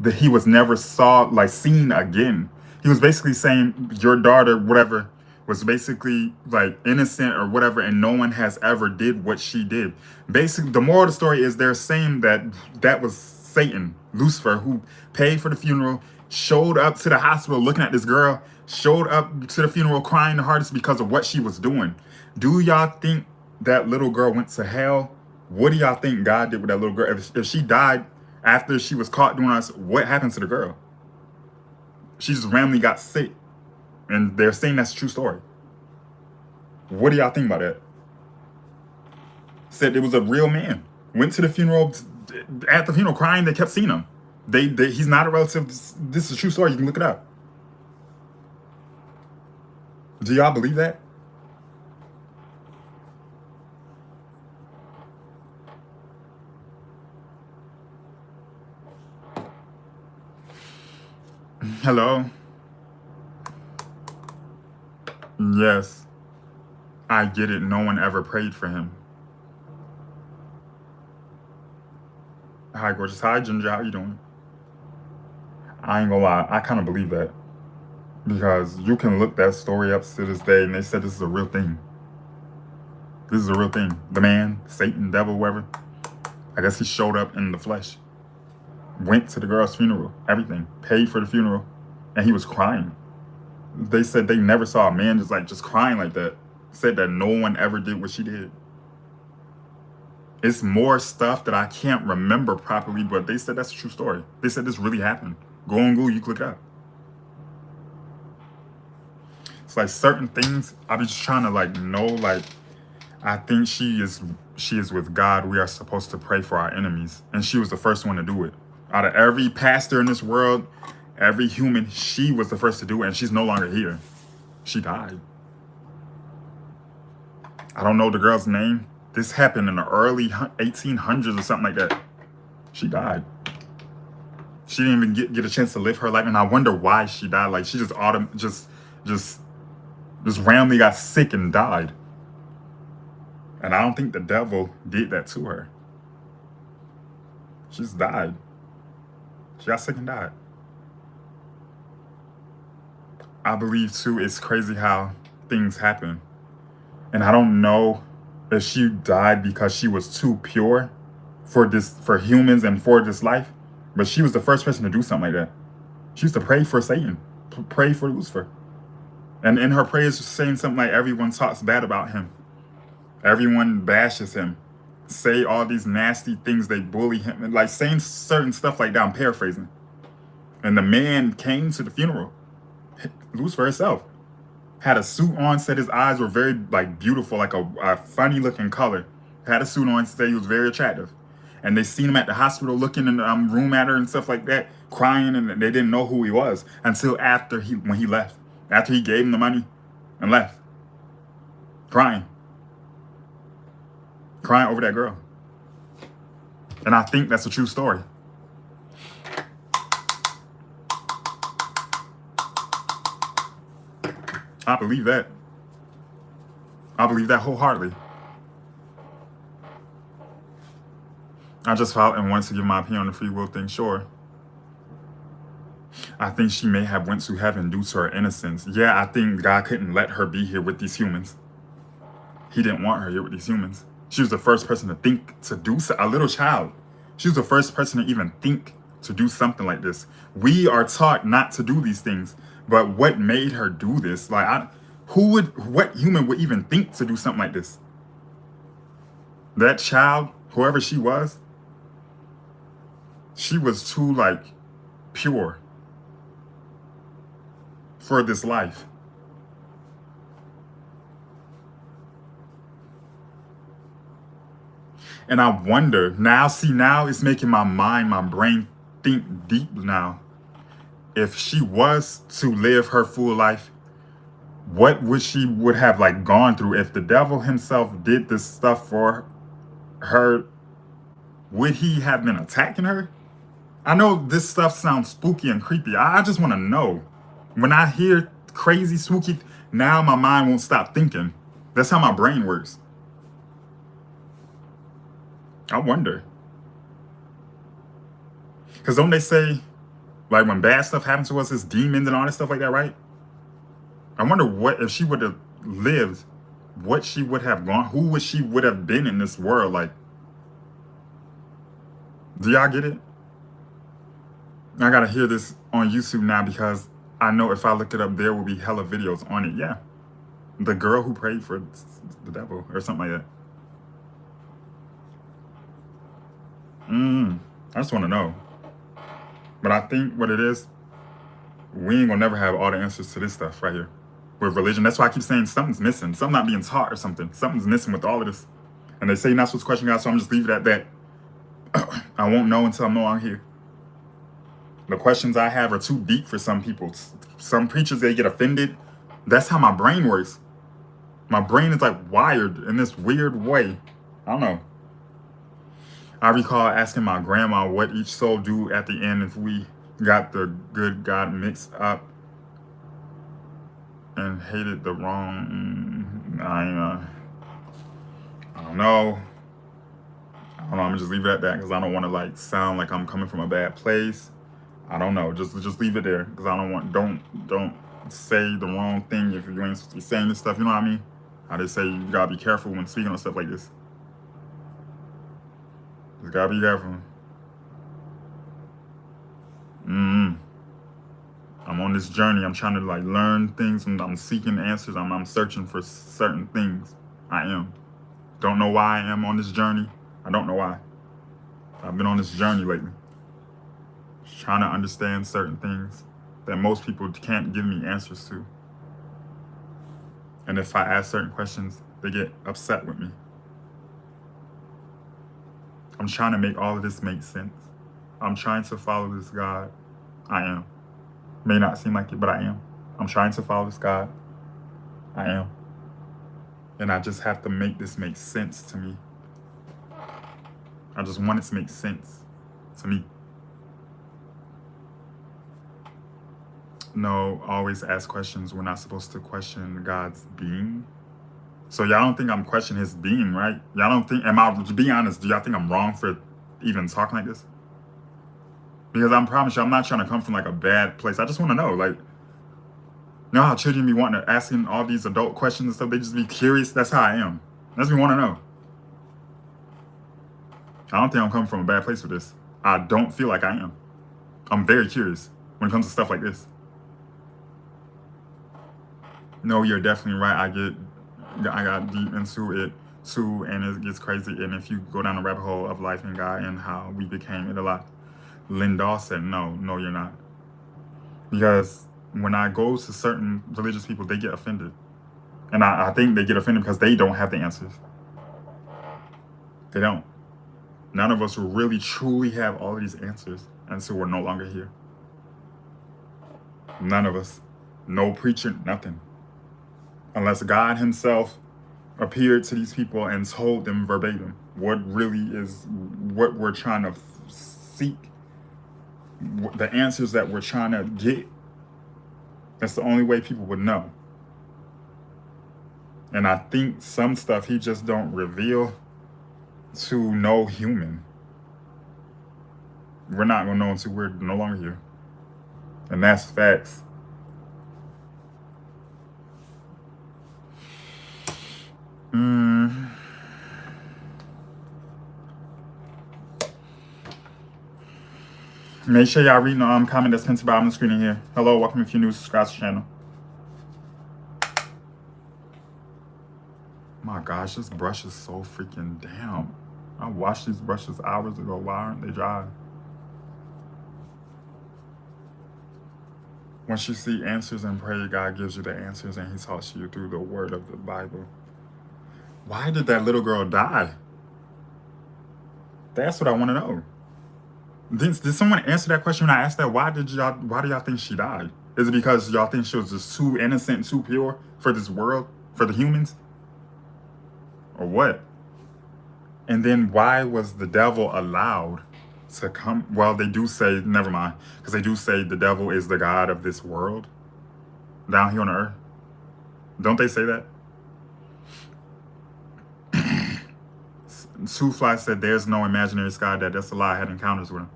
that he was never seen again. He was basically saying your daughter, whatever, was basically like innocent or whatever, and no one has ever did what she did. Basically, the moral of the story is they're saying that was Satan, Lucifer, who paid for the funeral, showed up to the hospital looking at this girl, showed up to the funeral crying the hardest because of what she was doing. Do y'all think that little girl went to hell? What do y'all think God did with that little girl? If she died after she was caught doing this, what happened to the girl? She just randomly got sick. And they're saying that's a true story. What do y'all think about that? Said it was a real man. Went to the funeral. At the funeral, crying. They kept seeing him. He's not a relative. This is a true story. You can look it up. Do y'all believe that? Hello? Yes. I get it. No one ever prayed for him. Hi, gorgeous. Hi, Ginger. How you doing? I ain't gonna lie. I kind of believe that. Because you can look that story up to this day, and they said this is a real thing. This is a real thing. The man, Satan, devil, whoever, I guess he showed up in the flesh. Went to the girl's funeral, everything. Paid for the funeral, and he was crying. They said they never saw a man just crying like that. Said that no one ever did what she did. It's more stuff that I can't remember properly, but they said that's a true story. They said this really happened. Go on Google, you click it up. It's like certain things, I be just trying to know, I think she is with God. We are supposed to pray for our enemies. And she was the first one to do it. Out of every pastor in this world, every human, she was the first to do it, and she's no longer here. She died. I don't know the girl's name. This happened in the early 1800s or something like that. She died. She didn't even get a chance to live her life, and I wonder why she died. Like she just randomly got sick and died. And I don't think the devil did that to her. She just died. She got sick and died. I believe too, it's crazy how things happen. And I don't know if she died because she was too pure for humans and for this life. But she was the first person to do something like that. She used to pray for Satan, pray for Lucifer. And in her prayers, saying something like everyone talks bad about him. Everyone bashes him. Say all these nasty things, they bully him. And like saying certain stuff like that, I'm paraphrasing. And the man came to the funeral. Lucifer herself. Had a suit on, said his eyes were very beautiful, like a funny looking color. Had a suit on, said he was very attractive. And they seen him at the hospital looking in the room at her and stuff like that, crying, and they didn't know who he was until when he left. After he gave him the money and left. Crying. Crying over that girl. And I think that's a true story. I believe that. I believe that wholeheartedly. I just felt and wanted to give my opinion on the free will thing, sure. I think she may have went to heaven due to her innocence. Yeah, I think God couldn't let her be here with these humans. He didn't want her here with these humans. She was the first person to think to do so, a little child. She was the first person to even think to do something like this. We are taught not to do these things, but what made her do this? What human would even think to do something like this? That child, whoever she was too pure for this life. And I wonder, now it's making my brain think deep now. If she was to live her full life, what would she have gone through? If the devil himself did this stuff for her, would he have been attacking her? I know this stuff sounds spooky and creepy. I just want to know. When I hear crazy, spooky, now my mind won't stop thinking. That's how my brain works. I wonder. Because don't they say, when bad stuff happens to us, it's demons and all that stuff like that, right? I wonder what, if she would have lived, what she would have gone, who she would have been in this world. Do y'all get it? I gotta hear this on YouTube now because I know if I look it up, there will be hella videos on it. Yeah. The girl who prayed for the devil or something like that. I just want to know. But I think what it is, we ain't gonna never have all the answers to this stuff right here with religion. That's why I keep saying something's missing. Something not being taught or something. Something's missing with all of this. And they say you're not supposed to question God, so I'm just leaving it at that. I won't know until I know I'm here. The questions I have are too deep for some people. Some preachers, they get offended. That's how my brain works. My brain is like wired in this weird way. I don't know. I recall asking my grandma what each soul do at the end if we got the good God mixed up and hated the wrong. I don't know. I'm gonna just leave it at that because I don't want to like sound like I'm coming from a bad place. I don't know. Just leave it there because I don't want. Don't say the wrong thing if you ain't supposed to be saying this stuff. You know what I mean? How they say you gotta be careful when speaking on stuff like this. You gotta be careful. I'm on this journey. I'm trying to like learn things and I'm seeking answers. I'm searching for certain things. I am. Don't know why I am on this journey. I don't know why. I've been on this journey lately. Just trying to understand certain things that most people can't give me answers to. And if I ask certain questions, they get upset with me. I'm trying to make all of this make sense. I'm trying to follow this God. I am. May not seem like it, but I am. I'm trying to follow this God. I am. And I just have to make this make sense to me. I just want it to make sense to me. No, always ask questions. We're not supposed to question God's being. So y'all don't think I'm questioning his being, right? Y'all don't think, to be honest, do y'all think I'm wrong for even talking like this? Because I promise you, I'm not trying to come from like a bad place. I just want to know, like, you know how children be wanting to asking all these adult questions and stuff? They just be curious. That's how I am. That's what we want to know. I don't think I'm coming from a bad place with this. I don't feel like I am. I'm very curious when it comes to stuff like this. No, you're definitely right. I got deep into it too, and it gets crazy. And if you go down the rabbit hole of life and God and how we became it a lot, Lindahl said, no, you're not. Because when I go to certain religious people, they get offended. And I think they get offended because they don't have the answers. They don't. None of us will really truly have all of these answers until we're no longer here. None of us. No preacher, nothing. Unless God himself appeared to these people and told them verbatim what really is what we're trying to seek, the answers that we're trying to get. That's the only way people would know. And I think some stuff he just don't reveal to no human. We're not gonna know until we're no longer here. And that's facts. Make sure y'all read the comment that's pinned to the bottom of the screen in here. Hello, welcome if you're new, subscribe to the channel. My gosh, this brush is so freaking damn. I washed these brushes hours ago. Why aren't they dry? Once you see answers and pray, God gives you the answers and he talks to you through the word of the Bible. Why did that little girl die? That's what I want to know. Did someone answer that question when I asked that? Why do y'all think she died? Is it because y'all think she was just too innocent and too pure for this world, for the humans? Or what? And then why was the devil allowed to come? Well, they do say, never mind, because they do say the devil is the god of this world down here on earth. Don't they say that? Two Fly said there's no imaginary sky dad. That's a lie. I had encounters with him.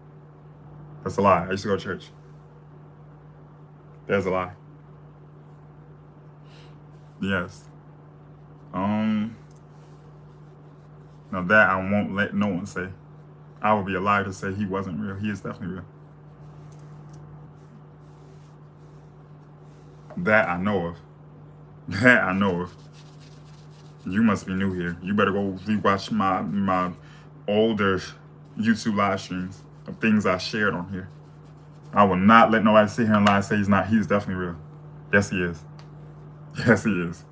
That's a lie. I used to go to church. There's a lie. Yes. Now that I won't let no one say. I would be a liar to say he wasn't real. He is definitely real. That I know of. That I know of. You must be new here. You better go rewatch my older YouTube live streams of things I shared on here. I will not let nobody sit here and lie and say he's not. He's definitely real. Yes, he is. Yes, he is.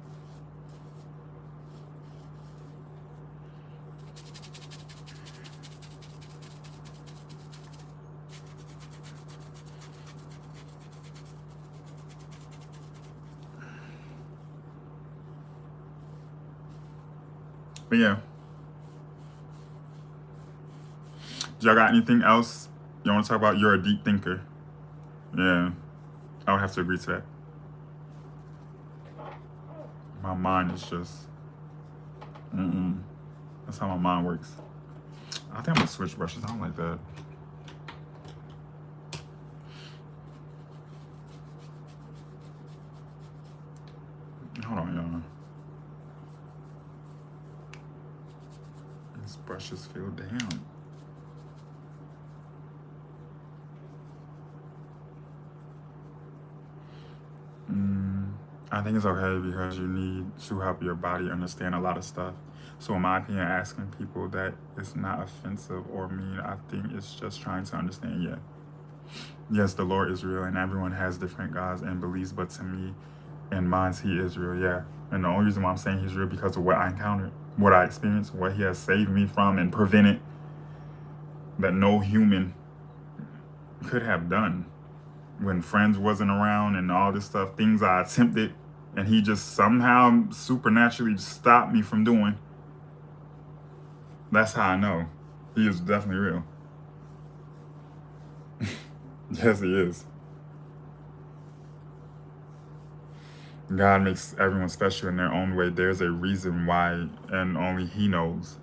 But yeah. Y'all got anything else you want to talk about? You're a deep thinker. Yeah. I would have to agree to that. My mind is just... That's how my mind works. I think I'm gonna switch brushes. I don't like that. Hold on, y'all. These brushes feel damp. I think it's okay because you need to help your body understand a lot of stuff. So in my opinion, asking people that it's not offensive or mean, I think it's just trying to understand, yeah. Yes, the Lord is real and everyone has different gods and beliefs, but to me, in mine, he is real, yeah. And the only reason why I'm saying he's real because of what I encountered, what I experienced, what he has saved me from and prevented that no human could have done. When friends wasn't around and all this stuff, things I attempted, and he just somehow supernaturally stopped me from doing. That's how I know he is definitely real. Yes, he is. God makes everyone special in their own way. There's a reason why, and only he knows.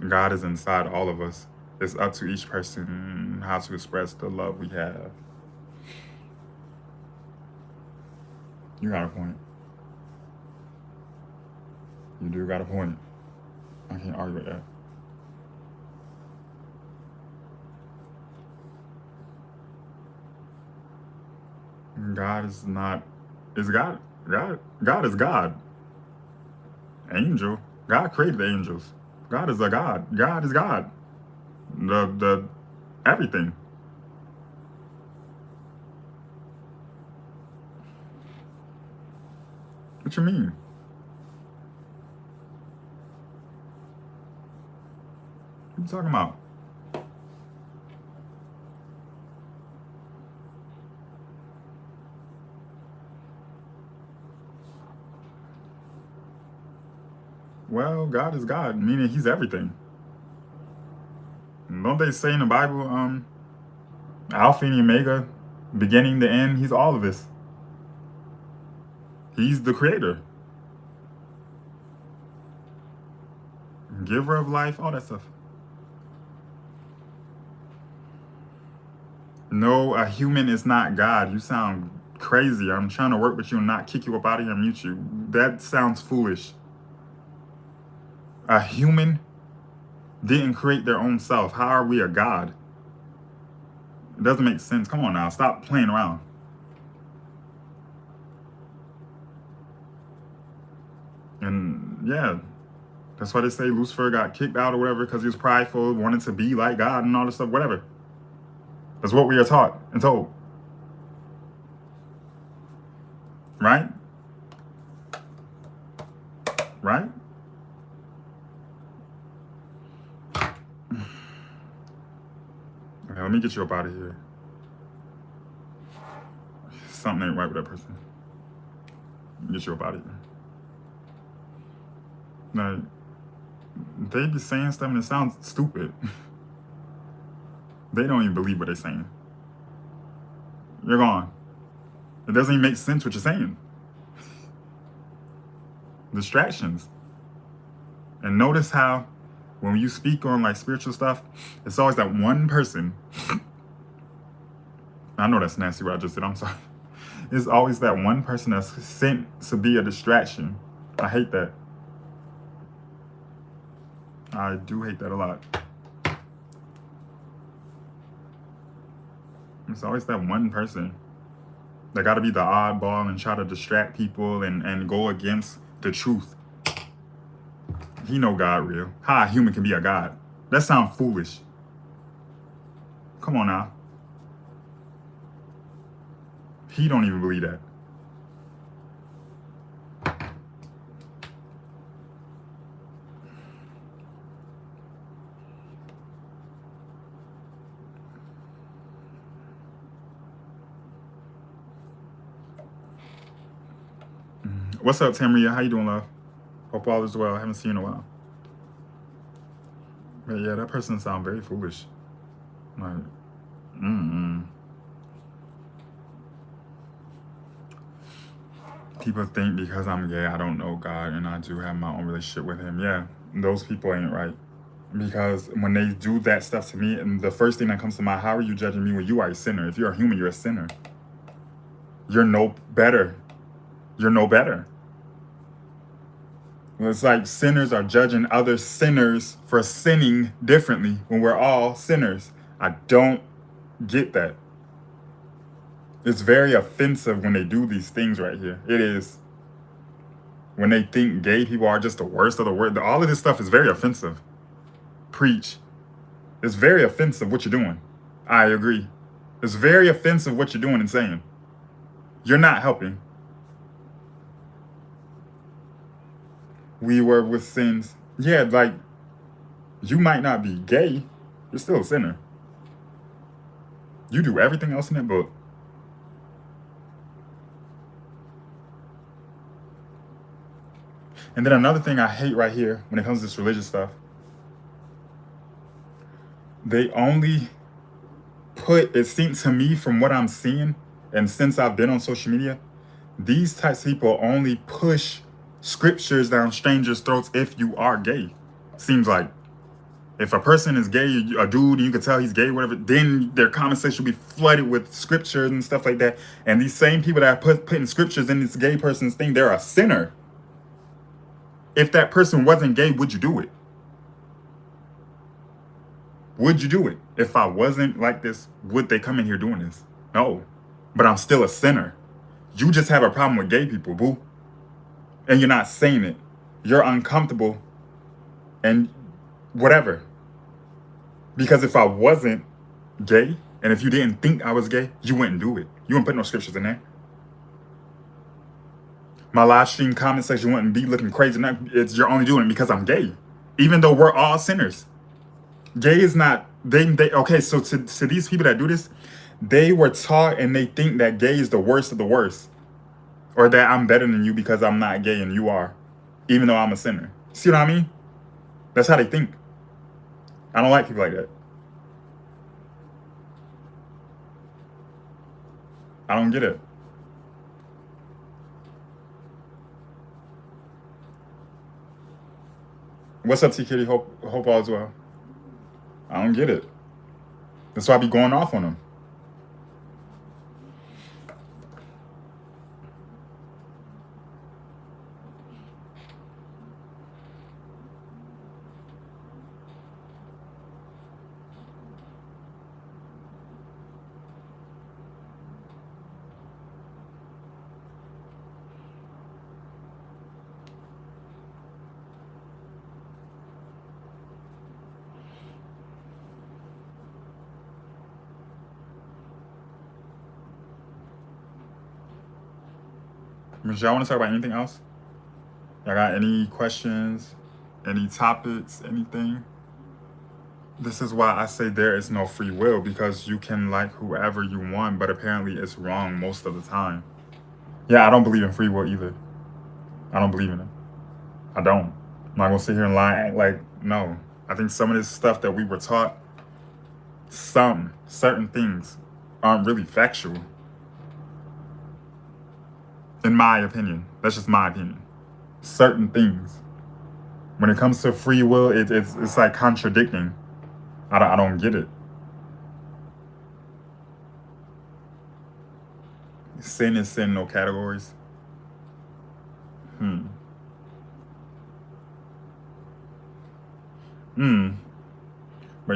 God is inside all of us. It's up to each person how to express the love we have. You got a point. You do got a point. I can't argue with that. God is not, is God. God is God. Angel. God created angels. God is a God. God is God. The everything. What you mean? What you talking about? Well, God is God, meaning he's everything. Don't they say in the Bible, Alpha and Omega, beginning, the end, he's all of this. He's the creator. Giver of life, all that stuff. No, a human is not God. You sound crazy. I'm trying to work with you and not kick you up out of here and mute you. That sounds foolish. A human didn't create their own self. How are we a God? It doesn't make sense. Come on now, stop playing around. And yeah, that's why they say Lucifer got kicked out or whatever because he was prideful, wanted to be like God and all this stuff, whatever. That's what we are taught and told. Right? Right? Okay, let me get you up out of here. Something ain't right with that person. Get you up out of here. Like, they be saying stuff and it sounds stupid. They don't even believe what they're saying. You're gone. It doesn't even make sense what you're saying. Distractions. And notice how when you speak on like spiritual stuff, it's always that one person. I know that's nasty what I just did, I'm sorry. It's always that one person that's sent to be a distraction. I hate that. I do hate that a lot. It's always that one person that got to be the oddball and try to distract people and go against the truth. He know God real. How a human can be a God? That sounds foolish. Come on now. He don't even believe that. What's up, Tamria? How you doing, love? Hope all is well. I haven't seen you in a while. But yeah, that person sounds very foolish. Like, people think because I'm gay, I don't know God, and I do have my own relationship with him. Yeah, those people ain't right. Because when they do that stuff to me, and the first thing that comes to mind, how are you judging me when you are a sinner? If you're a human, you're a sinner. You're no better. You're no better. It's like sinners are judging other sinners for sinning differently when we're all sinners. I don't get that. It's very offensive when they do these things right here. It is. When they think gay people are just the worst of the worst. All of this stuff is very offensive. Preach. It's very offensive what you're doing. I agree. It's very offensive what you're doing and saying. You're not helping. We were with sins. Yeah, like, you might not be gay. You're still a sinner. You do everything else in that book. And then another thing I hate right here when it comes to this religious stuff, they only put, it seems to me from what I'm seeing, and since I've been on social media, these types of people only push scriptures down strangers' throats if you are gay. Seems like if a person is gay, a dude, and you can tell he's gay, whatever, then their comment section will be flooded with scriptures and stuff like that. And these same people that are putting scriptures in this gay person's thing, they're a sinner. If that person wasn't gay, would you do it? Would you do it? If I wasn't like this, would they come in here doing this? No. But I'm still a sinner. You just have a problem with gay people, boo. And you're not saying it. You're uncomfortable and whatever. Because if I wasn't gay, and if you didn't think I was gay, you wouldn't do it. You wouldn't put no scriptures in there. My live stream comment section wouldn't be looking crazy. You're only doing it because I'm gay. Even though we're all sinners. Gay is not, okay, so to these people that do this, they were taught and they think that gay is the worst of the worst. Or that I'm better than you because I'm not gay and you are. Even though I'm a sinner. See what I mean? That's how they think. I don't like people like that. I don't get it. What's up, T Kitty? Hope all is well. I don't get it. That's why I be going off on them. Y'all want to talk about anything else? Y'all got any questions? Any topics? Anything? This is why I say there is no free will, because you can like whoever you want, but apparently it's wrong most of the time. Yeah, I don't believe in free will either. I don't believe in it. I don't. I'm not gonna sit here and lie and act like, no. I think some of this stuff that we were taught, certain things aren't really factual. In my opinion. That's just my opinion. Certain things. When it comes to free will, it's like contradicting. I don't get it. Sin is sin, no categories. But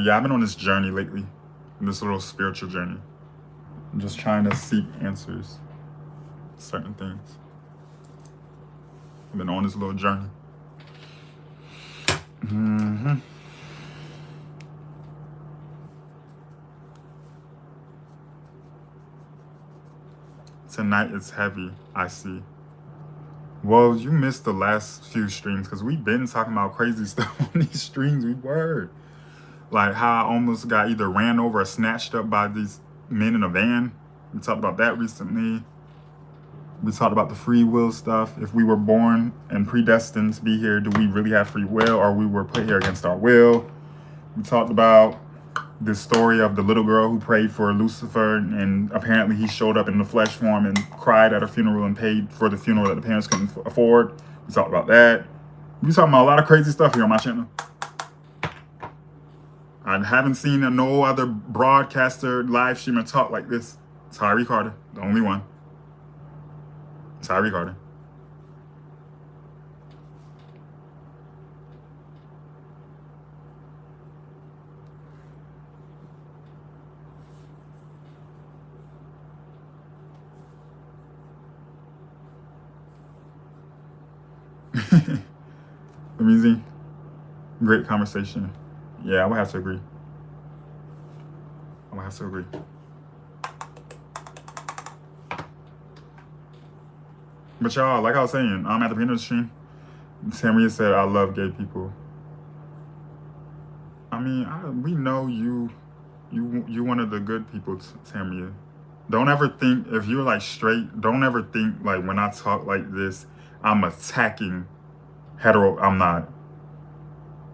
yeah, I've been on this journey lately. This little spiritual journey. I'm just trying to seek answers. Certain things. I've been on this little journey. Tonight it's heavy, I see. Well, you missed the last few streams because we've been talking about crazy stuff on these streams. We were. Like how I almost got either ran over or snatched up by these men in a van. We talked about that recently. We talked about the free will stuff. If we were born and predestined to be here, do we really have free will, or we were put here against our will? We talked about the story of the little girl who prayed for Lucifer, and apparently he showed up in the flesh form and cried at her funeral and paid for the funeral that the parents couldn't afford. We talked about that. We talking about a lot of crazy stuff here on my channel. I haven't seen no other broadcaster live streamer talk like this. Tyree Carter, the only one. Tyree Carter. Amazing. Great conversation. Yeah, I would have to agree. I would have to agree. But y'all, like I was saying, at the beginning of the stream, Tamria said, I love gay people. I mean, we know you one of the good people, Tamria. Don't ever think, if you're like straight, don't ever think like when I talk like this, I'm attacking hetero. I'm not.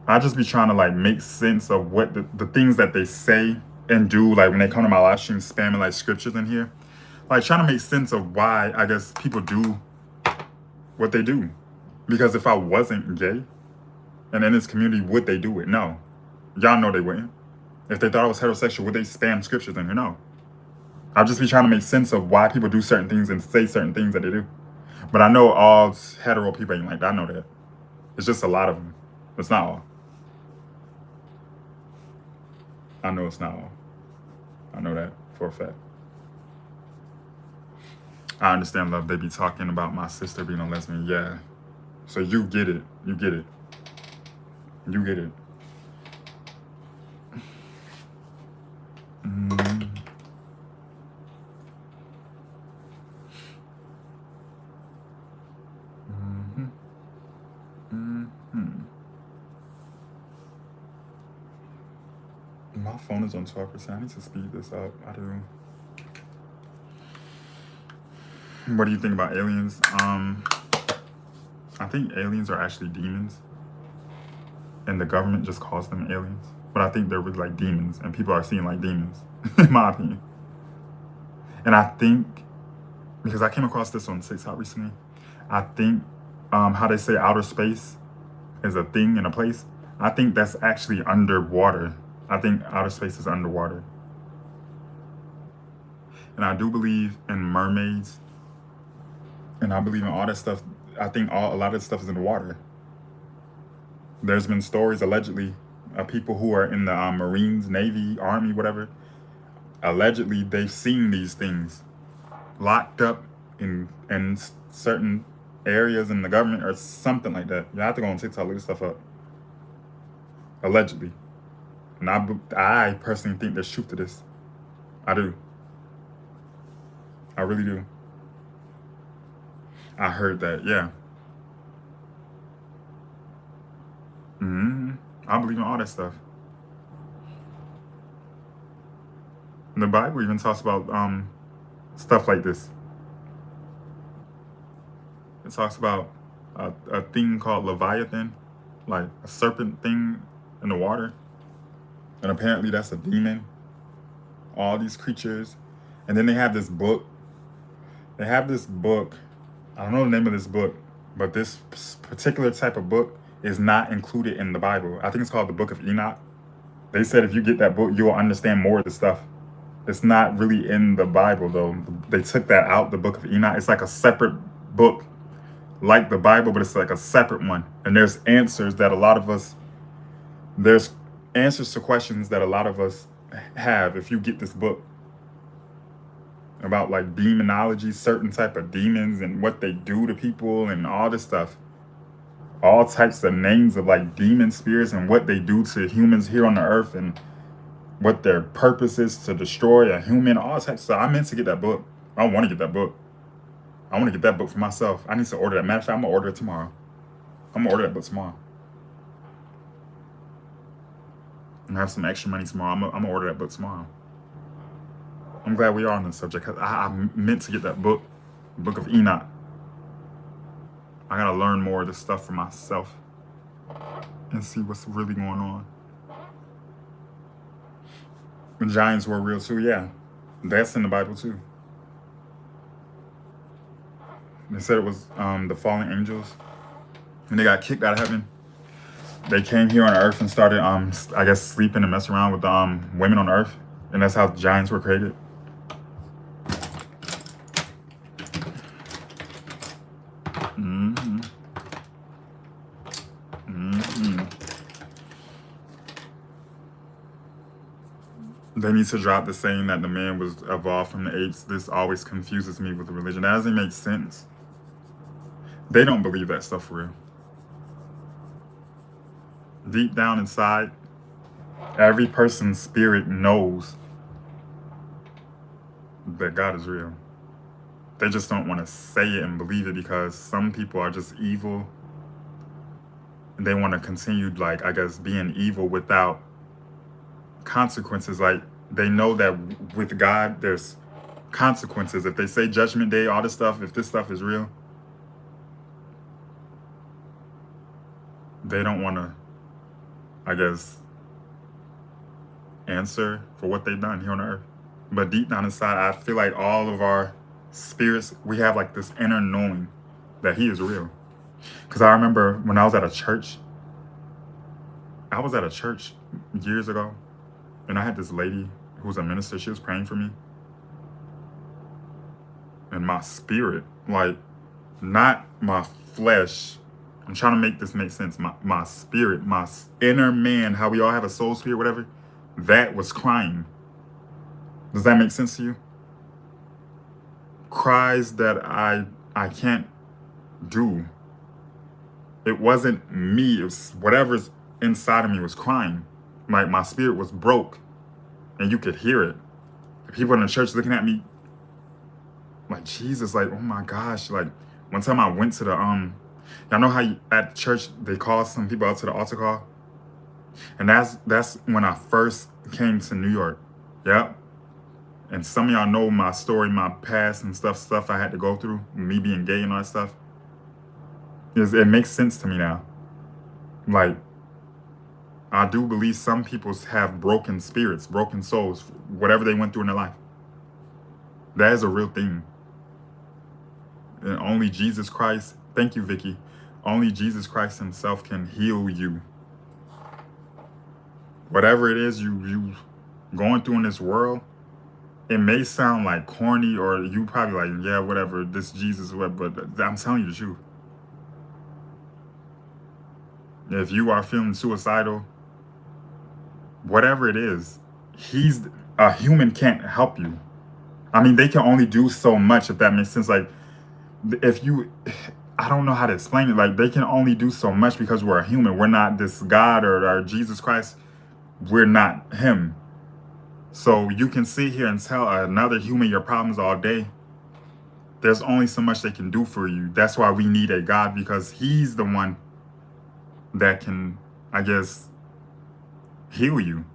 I just be trying to like make sense of what the things that they say and do, like when they come to my live stream spamming like scriptures in here. Like trying to make sense of why I guess people do what they do. Because if I wasn't gay and in this community, would they do it? No. Y'all know they wouldn't. If they thought I was heterosexual, would they spam scriptures in here? No. I'll just be trying to make sense of why people do certain things and say certain things that they do. But I know all hetero people ain't like that. I know that. It's just a lot of them. It's not all. I know it's not all. I know that for a fact. I understand, love. They be talking about my sister being a lesbian. Yeah. So you get it. You get it. You get it. My phone is on 12%. I need to speed this up. I do. What do you think about aliens? I think aliens are actually demons. And the government just calls them aliens. But I think they're really like demons. And people are seeing like demons, in my opinion. And I think, because I came across this on TikTok recently, I think how they say outer space is a thing and a place. I think that's actually underwater. I think outer space is underwater. And I do believe in mermaids. And I believe in all that stuff. I think a lot of this stuff is in the water. There's been stories, allegedly, of people who are in the Marines, Navy, Army, whatever. Allegedly, they've seen these things locked up in certain areas in the government or something like that. You have to go on TikTok, look this stuff up. Allegedly. And I personally think there's truth to this. I do. I really do. I heard that, yeah. I believe in all that stuff. The Bible even talks about stuff like this. It talks about a thing called Leviathan, like a serpent thing in the water. And apparently that's a demon. All these creatures. And then they have this book. They have this book. I don't know the name of this book, but this particular type of book is not included in the Bible. I think it's called the Book of Enoch. They said if you get that book, you'll understand more of the stuff. It's not really in the Bible, though. They took that out, the Book of Enoch. It's like a separate book, like the Bible, but it's like a separate one. And there's answers that a lot of us, there's answers to questions that a lot of us have if you get this book. About like demonology, certain type of demons and what they do to people and all this stuff. All types of names of like demon spirits and what they do to humans here on the earth and what their purpose is to destroy a human, all types. So I meant to get that book. I want to get that book. I want to get that book for myself. I need to order that. Matter of fact, I'm going to order it tomorrow. I'm going to order that book tomorrow. And have some extra money tomorrow. I'm going to order that book tomorrow. I'm glad we are on this subject. I meant to get that book, Book of Enoch. I gotta learn more of this stuff for myself and see what's really going on. giants were real too. Yeah, that's in the Bible too. They said it was the fallen angels, and they got kicked out of heaven. They came here on Earth and started, I guess, sleeping and messing around with the women on Earth, and that's how giants were created. Mm-hmm. Mm-hmm. They need to drop the saying that the man was evolved from the apes. This always confuses me with religion. That doesn't make sense. They don't believe that stuff for real. Deep down inside, every person's spirit knows that God is real. They just don't want to say it and believe it because some people are just evil. And they want to continue, like, I guess, being evil without consequences. Like, they know that with God, there's consequences. If they say judgment day, all this stuff, if this stuff is real, they don't want to, I guess, answer for what they've done here on earth. But deep down inside, I feel like all of our spirits, we have like this inner knowing that he is real. Because I remember when I was at a church years ago, and I had this lady who was a minister. She was praying for me. And my spirit, like, not my flesh, I'm trying to make this make sense. My spirit, my inner man, how we all have a soul, spirit, whatever, that was crying. Does that make sense to you? Cries that I can't do. It wasn't me. It was whatever's inside of me was crying. Like, my spirit was broke, and you could hear it. People in the church looking at me like, Jesus, like, oh my gosh. Like, one time I went to the, y'all know how at church they call some people out to the altar call? And that's when I first came to New York. Yep. And some of y'all know my story, my past and stuff I had to go through, me being gay and all that stuff. It makes sense to me now. Like, I do believe some people have broken spirits, broken souls, whatever they went through in their life. That is a real thing. And only Jesus Christ, thank you, Vicky, only Jesus Christ himself can heal you. Whatever it is you going through in this world, it may sound like corny, or you probably like, yeah, whatever, this Jesus, what, but I'm telling you the truth. If you are feeling suicidal, whatever it is, a human can't help you. I mean, they can only do so much, if that makes sense. Like, I don't know how to explain it. Like, they can only do so much because we're a human. We're not this God or Jesus Christ. We're not him. So you can sit here and tell another human your problems all day. There's only so much they can do for you. That's why we need a God, because he's the one that can, I guess, heal you.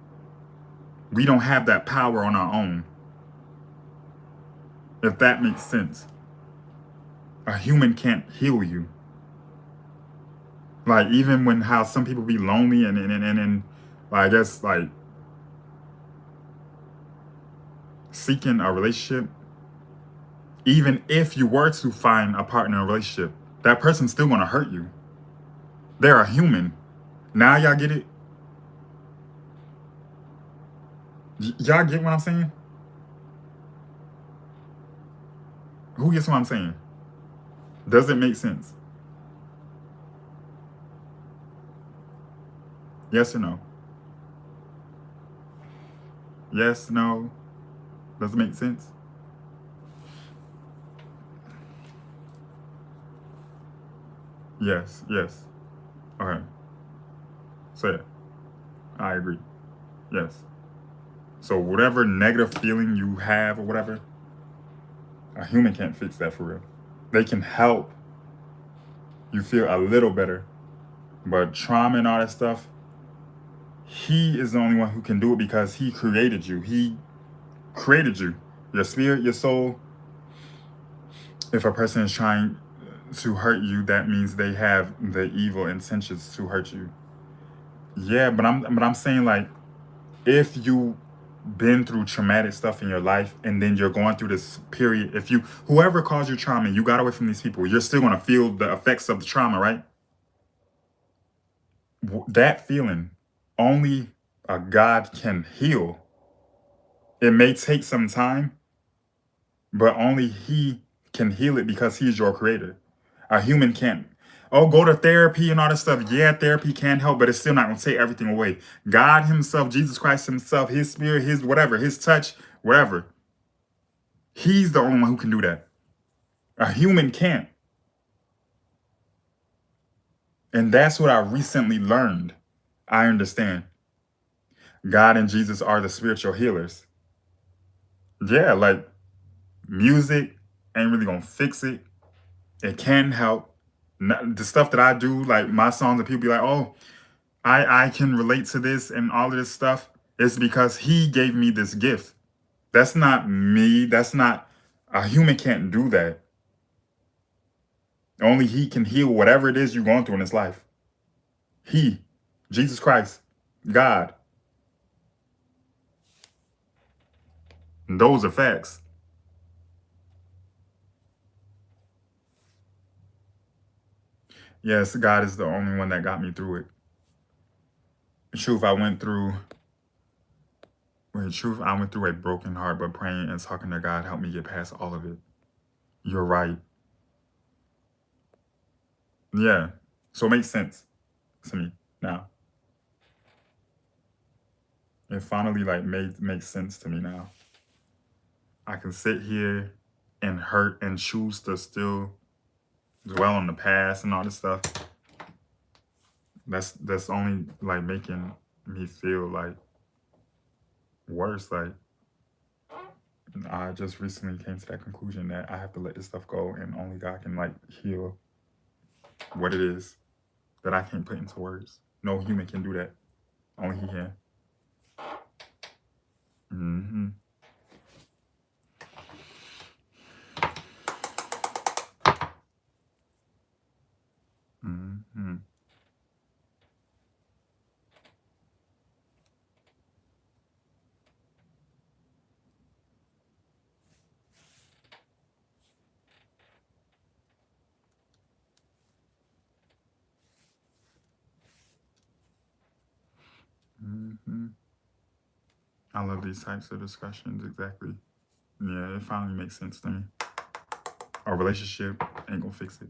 We don't have that power on our own, if that makes sense. A human can't heal you. Like, even when how some people be lonely and I guess, like, seeking a relationship, even if you were to find a partner in a relationship, that person's still gonna hurt you. They're a human. Now y'all get it? Y'all get what I'm saying? Who gets what I'm saying? Does it make sense? Yes or no? Yes, no? Does it make sense? Yes, yes. Okay. Say it. I agree. Yes. So whatever negative feeling you have or whatever, a human can't fix that for real. They can help you feel a little better, but trauma and all that stuff, he is the only one who can do it, because he created you. He created you, your spirit, your soul. If a person is trying to hurt you, that means they have the evil intentions to hurt you. Yeah, but I'm saying, like, if you been through traumatic stuff in your life, and then you're going through this period, if you, whoever caused you trauma, you got away from these people, you're still going to feel the effects of the trauma, right? That feeling, only a God can heal. It may take some time, but only he can heal it because he's your creator. A human can't. Oh, go to therapy and all this stuff. Yeah, therapy can help, but it's still not going to take everything away. God himself, Jesus Christ himself, his spirit, his whatever, his touch, whatever. He's the only one who can do that. A human can't. And that's what I recently learned. I understand. God and Jesus are the spiritual healers. Yeah, like music ain't really going to fix it. It can help. The stuff that I do, like my songs, and people be like, oh, I can relate to this and all of this stuff. It's because he gave me this gift. That's not me. That's not, a human can't do that. Only he can heal whatever it is you're going through in this life. He, Jesus Christ, God. And those are facts. Yes, God is the only one that got me through it. Truth, I went through a broken heart, but praying and talking to God helped me get past all of it. You're right. Yeah. So it makes sense to me now. It finally makes sense to me now. I can sit here and hurt and choose to still dwell on the past and all this stuff. That's only like making me feel like worse. Like I just recently came to that conclusion that I have to let this stuff go, and only God can like heal what it is that I can't put into words. No human can do that. Only he can. Mm-hmm. Mm-hmm. Mm-hmm. I love these types of discussions. Exactly. Yeah, it finally makes sense to me. Our relationship ain't gonna fix it.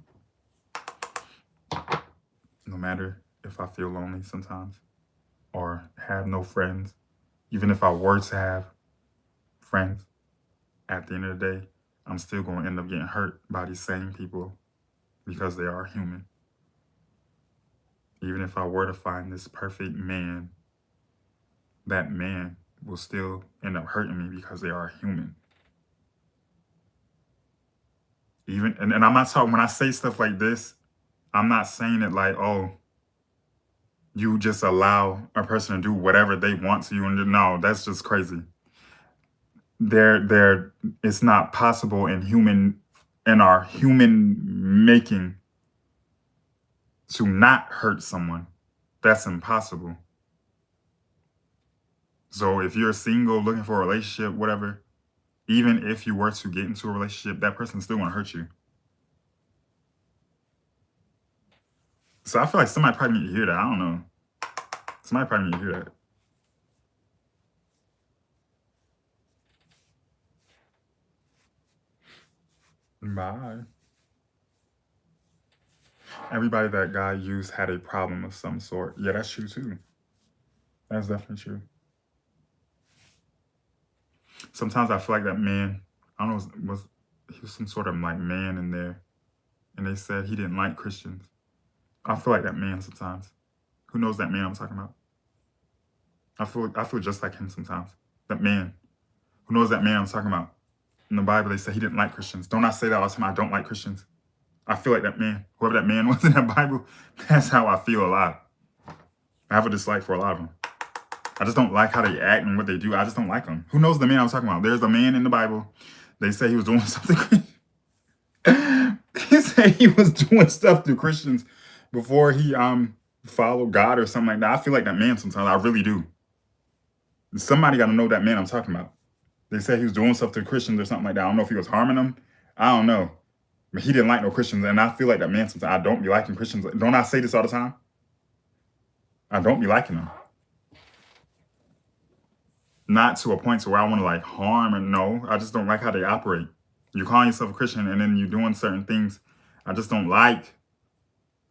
No matter if I feel lonely sometimes or have no friends, even if I were to have friends, at the end of the day, I'm still going to end up getting hurt by these same people because they are human. Even if I were to find this perfect man, that man will still end up hurting me because they are human. Even, and I'm not talking, when I say stuff like this, I'm not saying it like, oh, you just allow a person to do whatever they want to you. And no, that's just crazy. It's not possible in our human making to not hurt someone. That's impossible. So if you're single, looking for a relationship, whatever, even if you were to get into a relationship, that person's still gonna hurt you. So I feel like somebody probably need to hear that. I don't know. Somebody probably need to hear that. Bye. Everybody that God used had a problem of some sort. Yeah, that's true too. That's definitely true. Sometimes I feel like that man, I don't know, he was some sort of like man in there, and they said he didn't like Christians. I feel like that man sometimes. Who knows that man I'm talking about? I feel just like him sometimes. That man. Who knows that man I'm talking about? In the Bible, they say he didn't like Christians. Don't I say that all the time? I don't like Christians. I feel like that man. Whoever that man was in that Bible, that's how I feel a lot. I have a dislike for a lot of them. I just don't like how they act and what they do. I just don't like them. Who knows the man I'm talking about? There's a man in the Bible. They say he was doing something. He said he was doing stuff to Christians before he followed God or something like that. I feel like that man sometimes. I really do. Somebody got to know that man I'm talking about. They said he was doing stuff to Christians or something like that. I don't know if he was harming them. I don't know. But he didn't like no Christians. And I feel like that man sometimes. I don't be liking Christians. Don't I say this all the time? I don't be liking them. Not to a point to where I want to like harm or no. I just don't like how they operate. You calling yourself a Christian and then you're doing certain things I just don't like.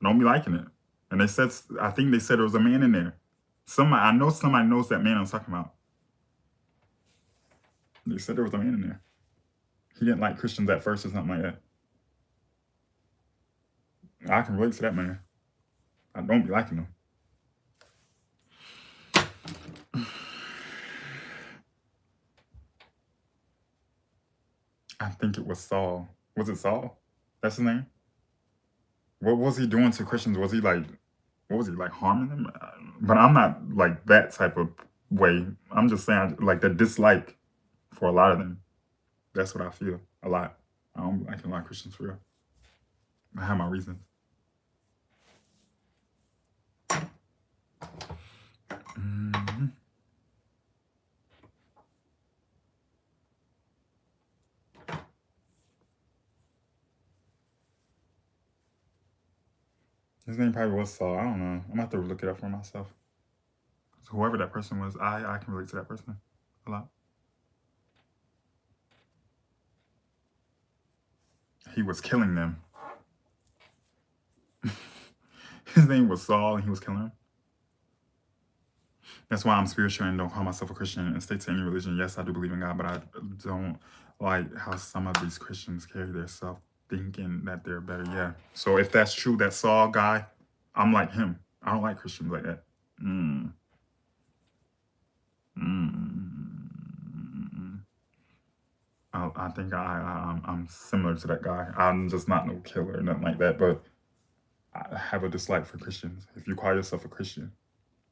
I don't be liking it. And they said, I think they said there was a man in there. I know somebody knows that man I'm talking about. They said there was a man in there. He didn't like Christians at first or something like that. I can relate to that man. I don't be liking him. I think it was Saul. Was it Saul? That's his name? What was he doing to Christians? Was he like, what was he like, harming them? But I'm not like that type of way. I'm just saying like the dislike for a lot of them. That's what I feel a lot. I don't like a lot of Christians for real. I have my reasons. Mm-hmm. His name probably was Saul. I don't know. I'm gonna have to look it up for myself. So whoever that person was, I can relate to that person a lot. He was killing them. His name was Saul and he was killing them. That's why I'm spiritual and don't call myself a Christian and stay to any religion. Yes, I do believe in God, but I don't like how some of these Christians carry themselves thinking that they're better. Yeah. So if that's true, that Saul guy, I'm like him. I don't like Christians like that. I think I'm similar to that guy. I'm just not no killer or nothing like that, but I have a dislike for Christians. If you call yourself a Christian,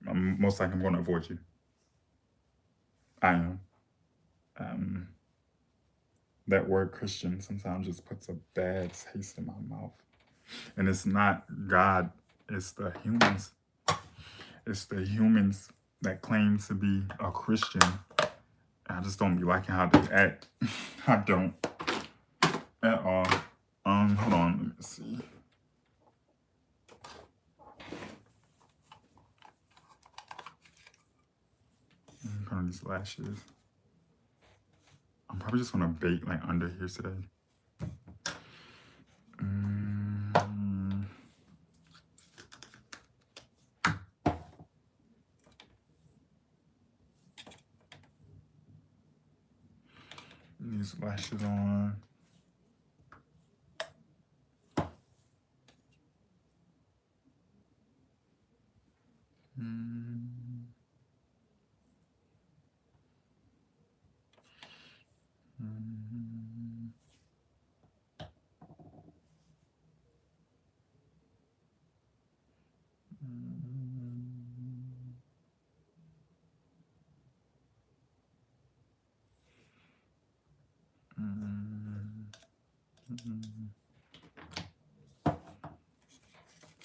most likely I'm going to avoid you. I am. That word Christian sometimes just puts a bad taste in my mouth. And it's not God, it's the humans. It's the humans that claim to be a Christian. I just don't be liking how they act. I don't at all. Hold on, let me see. Put on these lashes. I'm probably just gonna bake like under here today. These lashes on.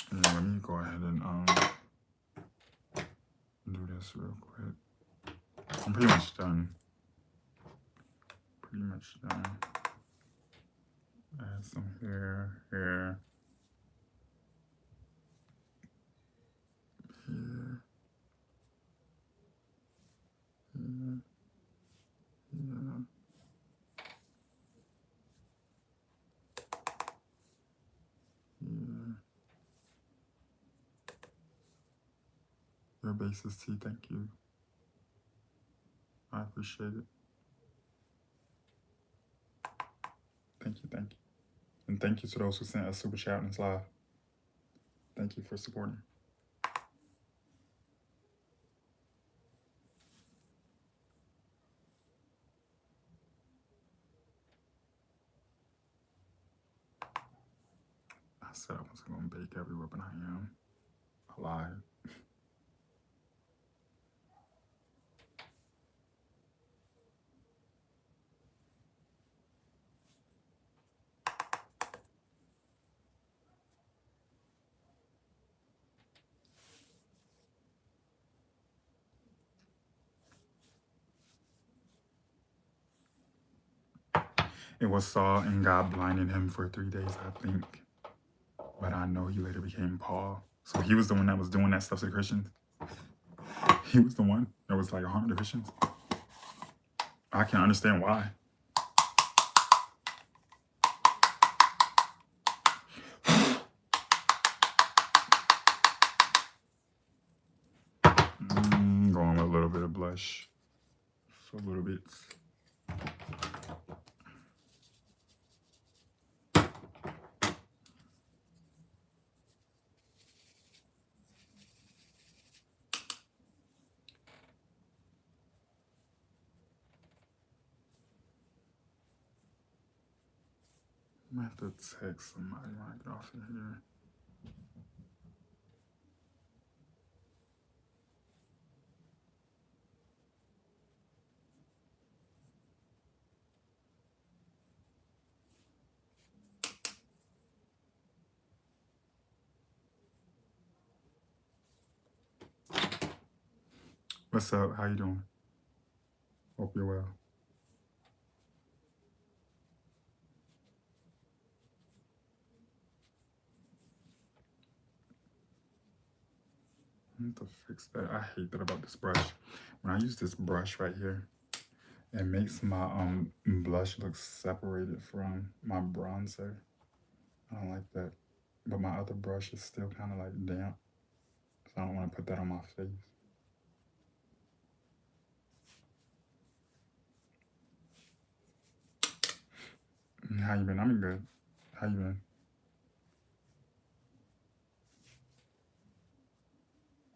Yeah, let me go ahead and do this real quick. I'm pretty much done. Add some hair. Here. Your base is tea, thank you. I appreciate it. Thank you. And thank you to those who sent us super chat in this live. Thank you for supporting. I said I wasn't gonna bake everywhere, but I am. I lied. It was Saul, and God blinded him for 3 days, I think. But I know he later became Paul. So he was the one that was doing that stuff to the Christians. He was the one that was like harming the Christians. I can understand why. Going with a little bit of blush. So a little bit. I have to text somebody when I get off of here. What's up? How you doing? Hope you're well. I need to fix that. I hate that about this brush. When I use this brush right here, it makes my blush look separated from my bronzer. I don't like that. But my other brush is still kind of like damp. So I don't want to put that on my face. How you been? I'm good. How you been?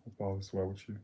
Hope all is well with you.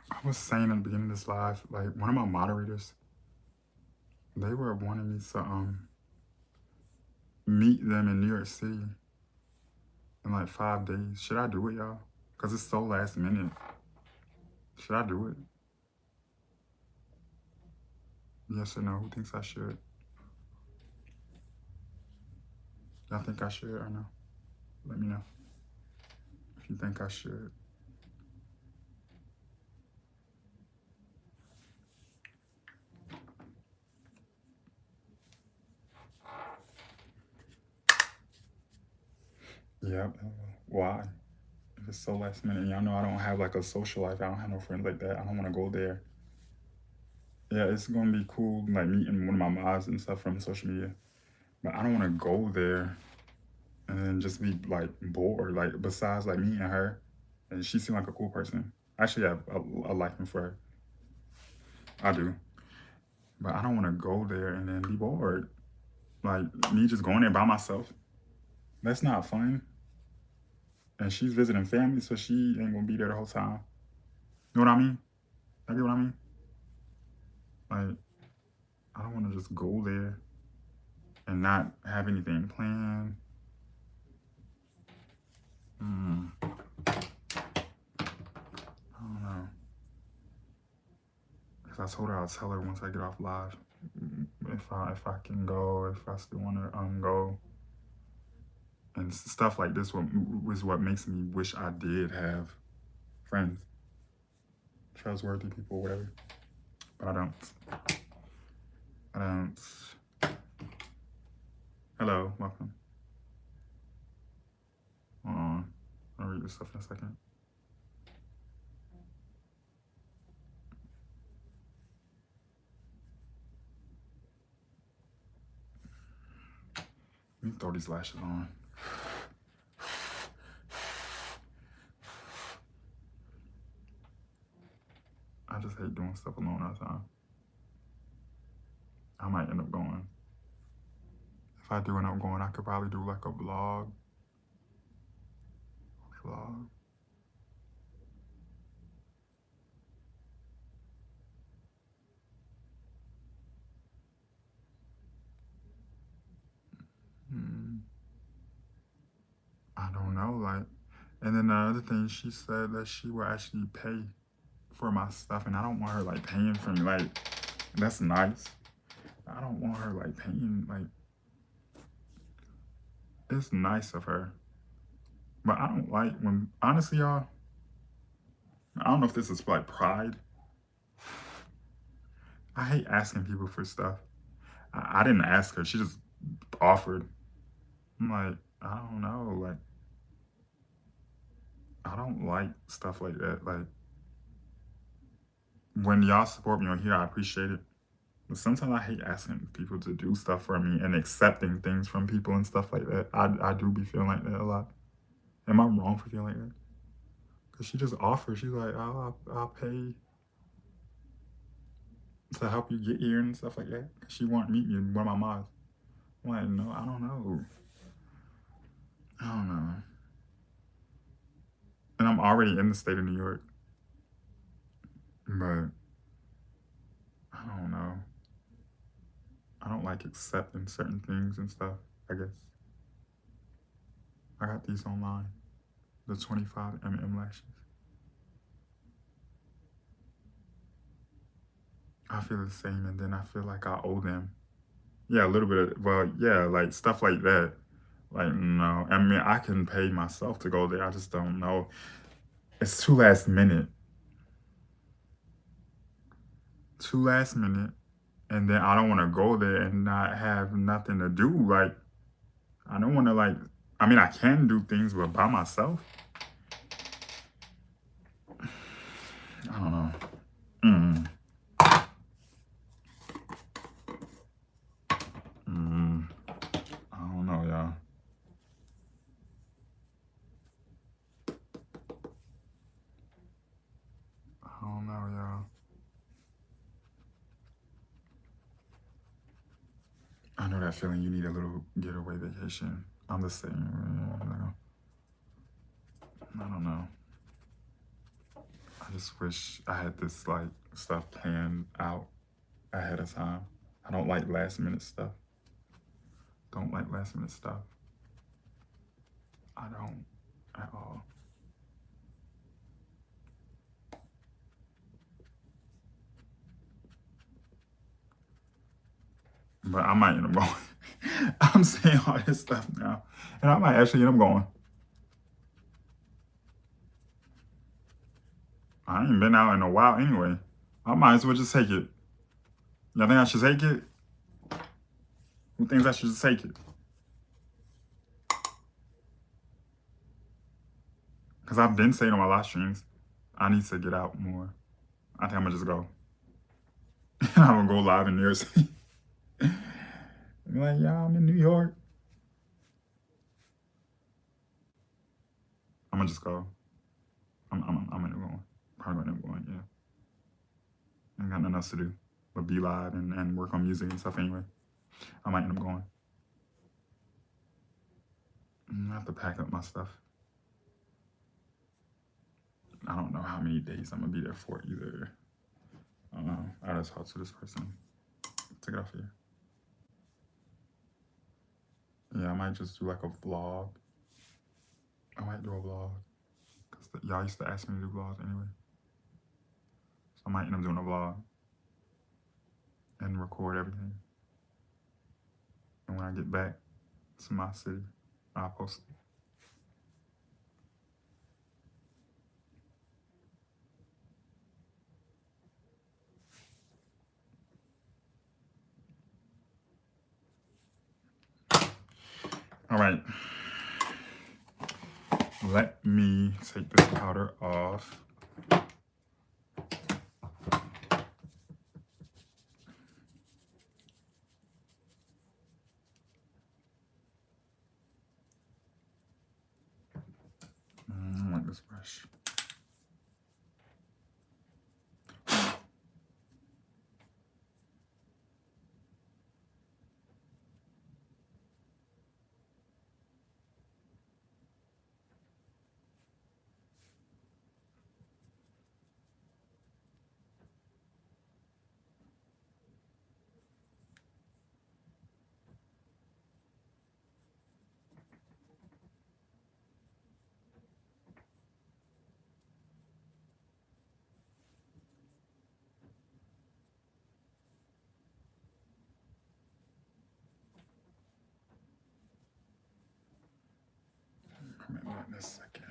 I was saying at the beginning of this live, like one of my moderators, they were wanting me to meet them in New York City in like 5 days. Should I do it, y'all? Because it's so last minute. Should I do it? Yes or no? Who thinks I should? Y'all think I should or no? Let me know if you think I should. Yep. Why? If it's so last minute, y'all know I don't have like a social life. I don't have no friends like that. I don't want to go there. Yeah, it's gonna be cool, like meeting one of my mods and stuff from social media. But I don't want to go there and then just be like bored. Like besides like me and her, and she seemed like a cool person. I actually have a liking for her. I do. But I don't want to go there and then be bored. Like me just going there by myself. That's not fun. And she's visiting family, so she ain't gonna be there the whole time. You know what I mean? I get what I mean? Like, I don't want to just go there and not have anything planned. So I told her I'll tell her once I get off live if I can go, if I still want to go. And stuff like this was what makes me wish I did have friends, trustworthy people, whatever. But I don't. Hello, welcome. Hold on. I'll read this stuff in a second. Let me throw these lashes on. I just hate doing stuff alone all the time. I might end up going. If I do end up going, I could probably do like a vlog. I don't know, like, and then the other thing, she said that she will actually pay for my stuff, and I don't want her like paying for me. Like, that's nice. I don't want her like paying, like, it's nice of her. But I don't like when, honestly, y'all, I don't know if this is like pride. I hate asking people for stuff. I didn't ask her, she just offered. I'm like, I don't know, like, I don't like stuff like that. Like, when y'all support me on here, I appreciate it. But sometimes I hate asking people to do stuff for me and accepting things from people and stuff like that. I do be feeling like that a lot. Am I wrong for feeling like that? Because she just offered. She's like, oh, I'll pay to help you get here and stuff like that. She wanted to meet me in one of my mods. I'm like, no, I don't know. I don't know. And I'm already in the state of New York. But I don't know. I don't like accepting certain things and stuff, I guess. I got these online. The 25mm lashes. I feel the same, and then I feel like I owe them. Yeah, a little bit of, well, yeah, like stuff like that. Like, no. I mean, I can pay myself to go there. I just don't know. It's too last minute. And then I don't want to go there and not have nothing to do. Like, I don't want to, like, I mean, I can do things, but by myself? I don't know. I don't know, y'all. I don't know, y'all. I know that feeling. You need a little getaway vacation. I'm the same. I don't know. I just wish I had this like stuff planned out ahead of time. I don't like last minute stuff. Don't like last minute stuff. I don't at all. But I might end up going. I'm saying all this stuff now. And I might actually end up going. I ain't been out in a while anyway. I might as well just take it. Y'all think I should take it? Who thinks I should just take it? Because I've been saying on my live streams, I need to get out more. I think I'm gonna just go. And I'm gonna go live in New York City. I'm like, yeah, I'm in New York. I'm gonna just go. I'm gonna go. Probably gonna go, yeah. I ain't got nothing else to do but be live and work on music and stuff anyway. I might end up going. I have to pack up my stuff. I don't know how many days I'm gonna be there for either. I don't know. I gotta talk to this person. Take it off here. Yeah, I might just do like a vlog. I might do a vlog. Because y'all used to ask me to do vlogs anyway. So I might end up doing a vlog. and record everything. And when I get back to my city, I'll post it. All right. Let me take this powder off. I like this brush. Come in a second.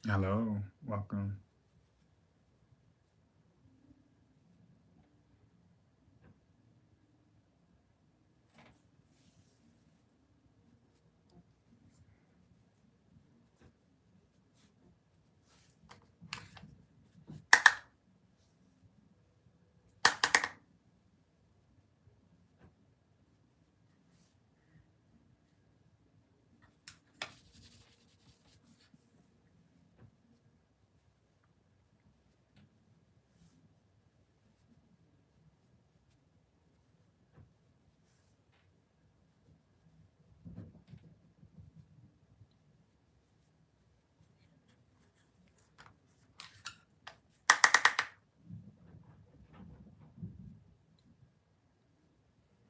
Hello, welcome.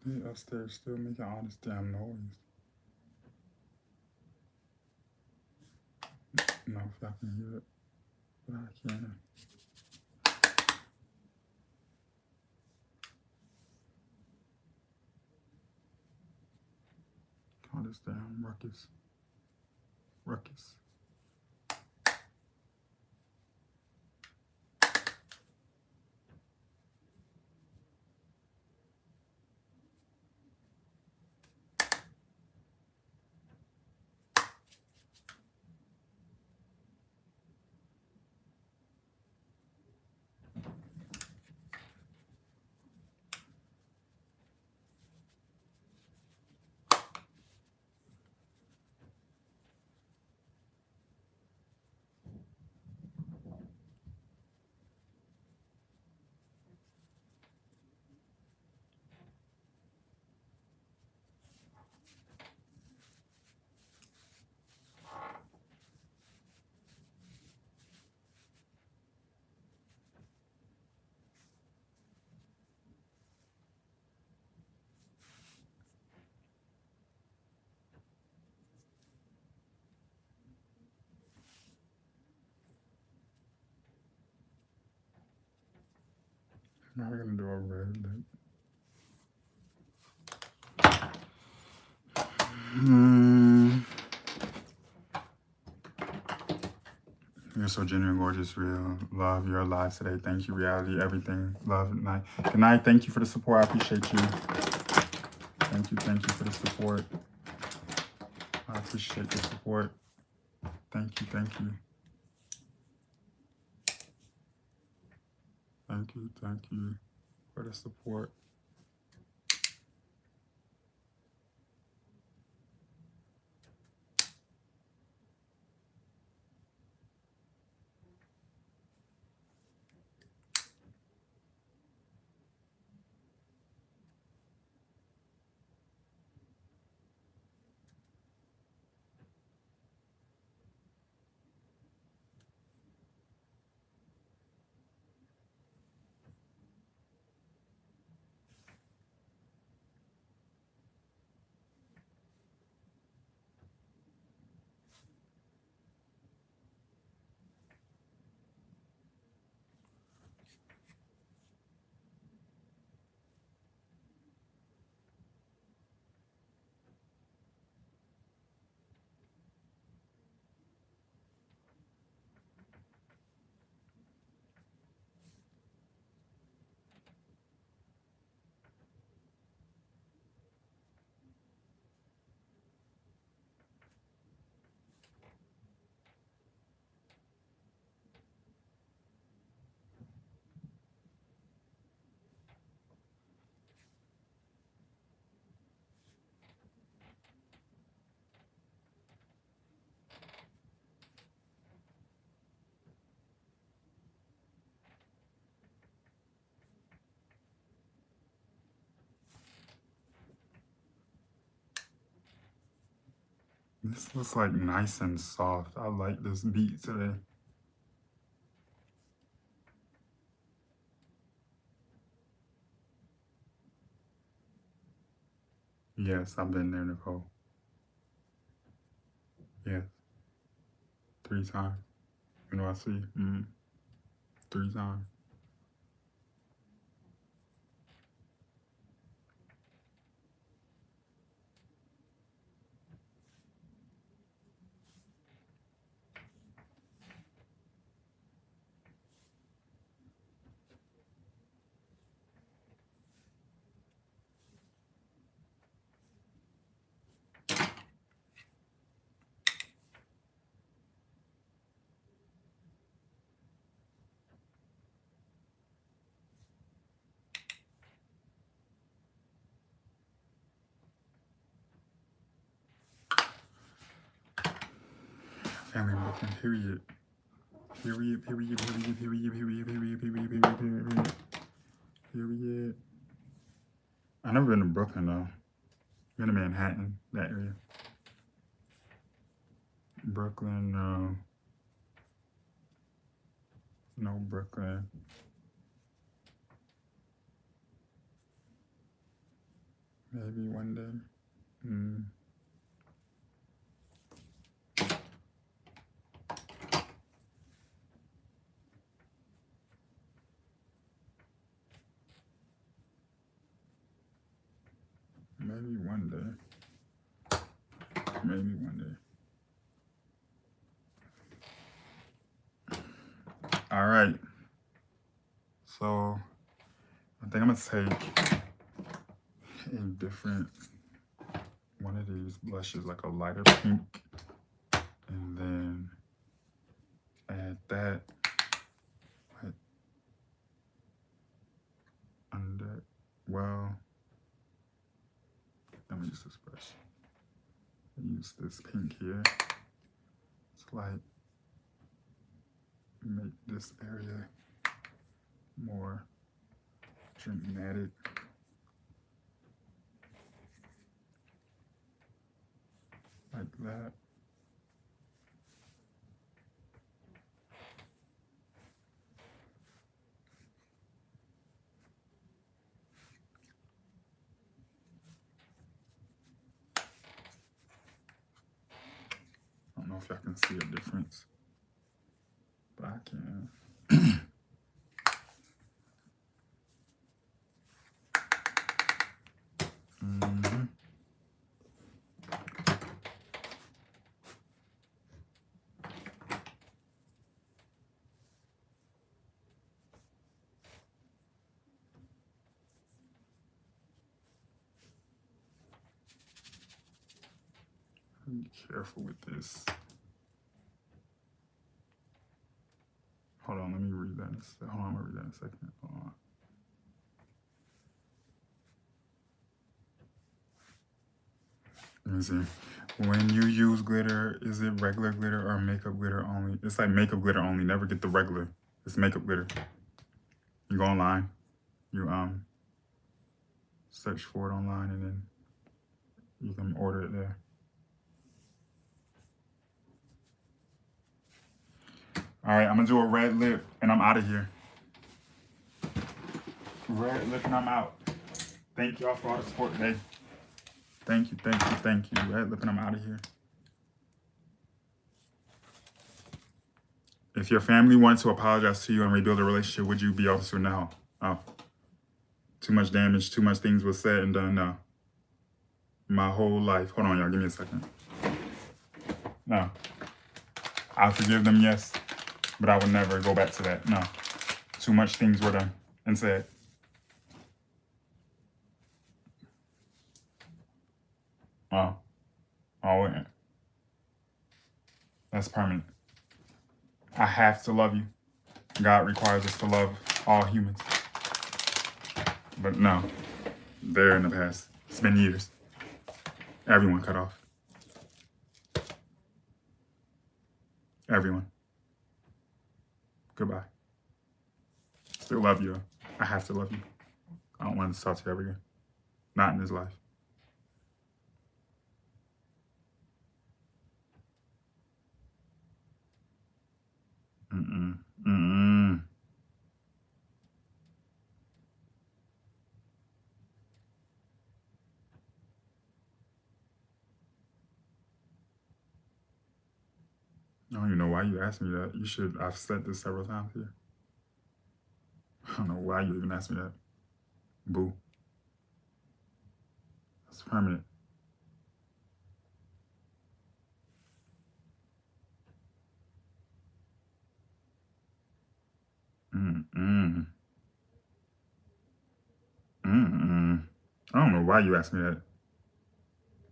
They upstairs still making all this damn noise. I don't know if y'all can hear it, but I can. All this damn ruckus. Ruckus. Now we're gonna do a red lip. You're so genuine, gorgeous, real. Love, you're alive today. Thank you, reality, everything. Love, night. Good night. Thank you for the support. I appreciate you. Thank you for the support. I appreciate the support. Thank you. Thank you for the support. This looks like nice and soft. I like this beat today. Yes, I've been there, Nicole. Yes. 3 times. You know, I see. 3 times. Family looking, period. Period. I've never been to Brooklyn though. Been to Manhattan, that area. Brooklyn, no Brooklyn. Maybe one day. Maybe one day. Maybe one day. All right. So I think I'm gonna take a different one of these blushes, like a lighter pink, and then add that like under. Well, let me use this brush. Use this pink here. It's like make this area more dramatic. Like that. I don't know if y'all can see a difference, but I can. Mm-hmm. Be careful with this. Hold on, let me read that. Hold on, I'm gonna read that in a second. Hold on. Let me see. When you use glitter, is it regular glitter or makeup glitter only? It's like makeup glitter only. Never get the regular. It's makeup glitter. You go online. You search for it online, and then you can order it there. All right, I'm gonna do a red lip, and I'm out of here. Red lip, and I'm out. Thank y'all for all the support today. Thank you, thank you, thank you. Red lip, and I'm out of here. If your family wanted to apologize to you and rebuild a relationship, would you be able to now? Oh, too much damage, too much things was said and done. No. My whole life. Hold on, y'all. Give me a second. No. I forgive them, yes. But I would never go back to that. No. Too much things were done and said. Oh. Oh, yeah. That's permanent. I have to love you. God requires us to love all humans. But no. They're in the past. It's been years. Everyone cut off. Everyone. Goodbye. Still love you. I have to love you. I don't want to talk to you ever again. Not in this life. Mm-mm. Mm-mm. I don't even know why you asked me that. You should. I've said this several times here. I don't know why you even asked me that. Boo. It's permanent. Mm-mm. Mm-mm. I don't know why you asked me that.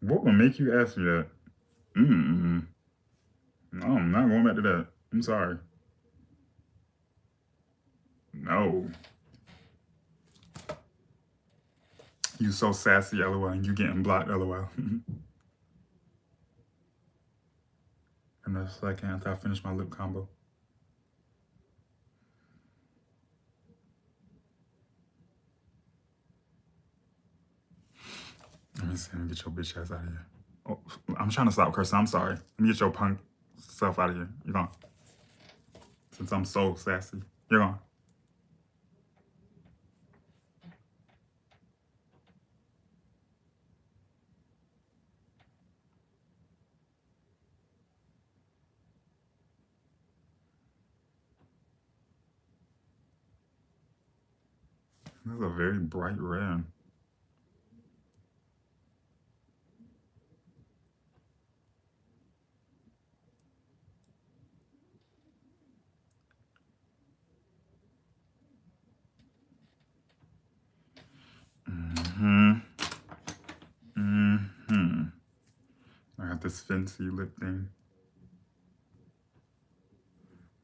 What would make you ask me that? Mm-mm. No, I'm not going back to that. I'm sorry. No. You so sassy, LOL, and you getting blocked, LOL. In a second after I finish my lip combo. Let me see. Let me get your bitch ass out of here. Oh, I'm trying to stop cursing. I'm sorry. Let me get your punk self out of here. You're gone. Since I'm so sassy. You're gone. This is a very bright red. Mm-hmm. Mm-hmm. I got this fancy lip thing.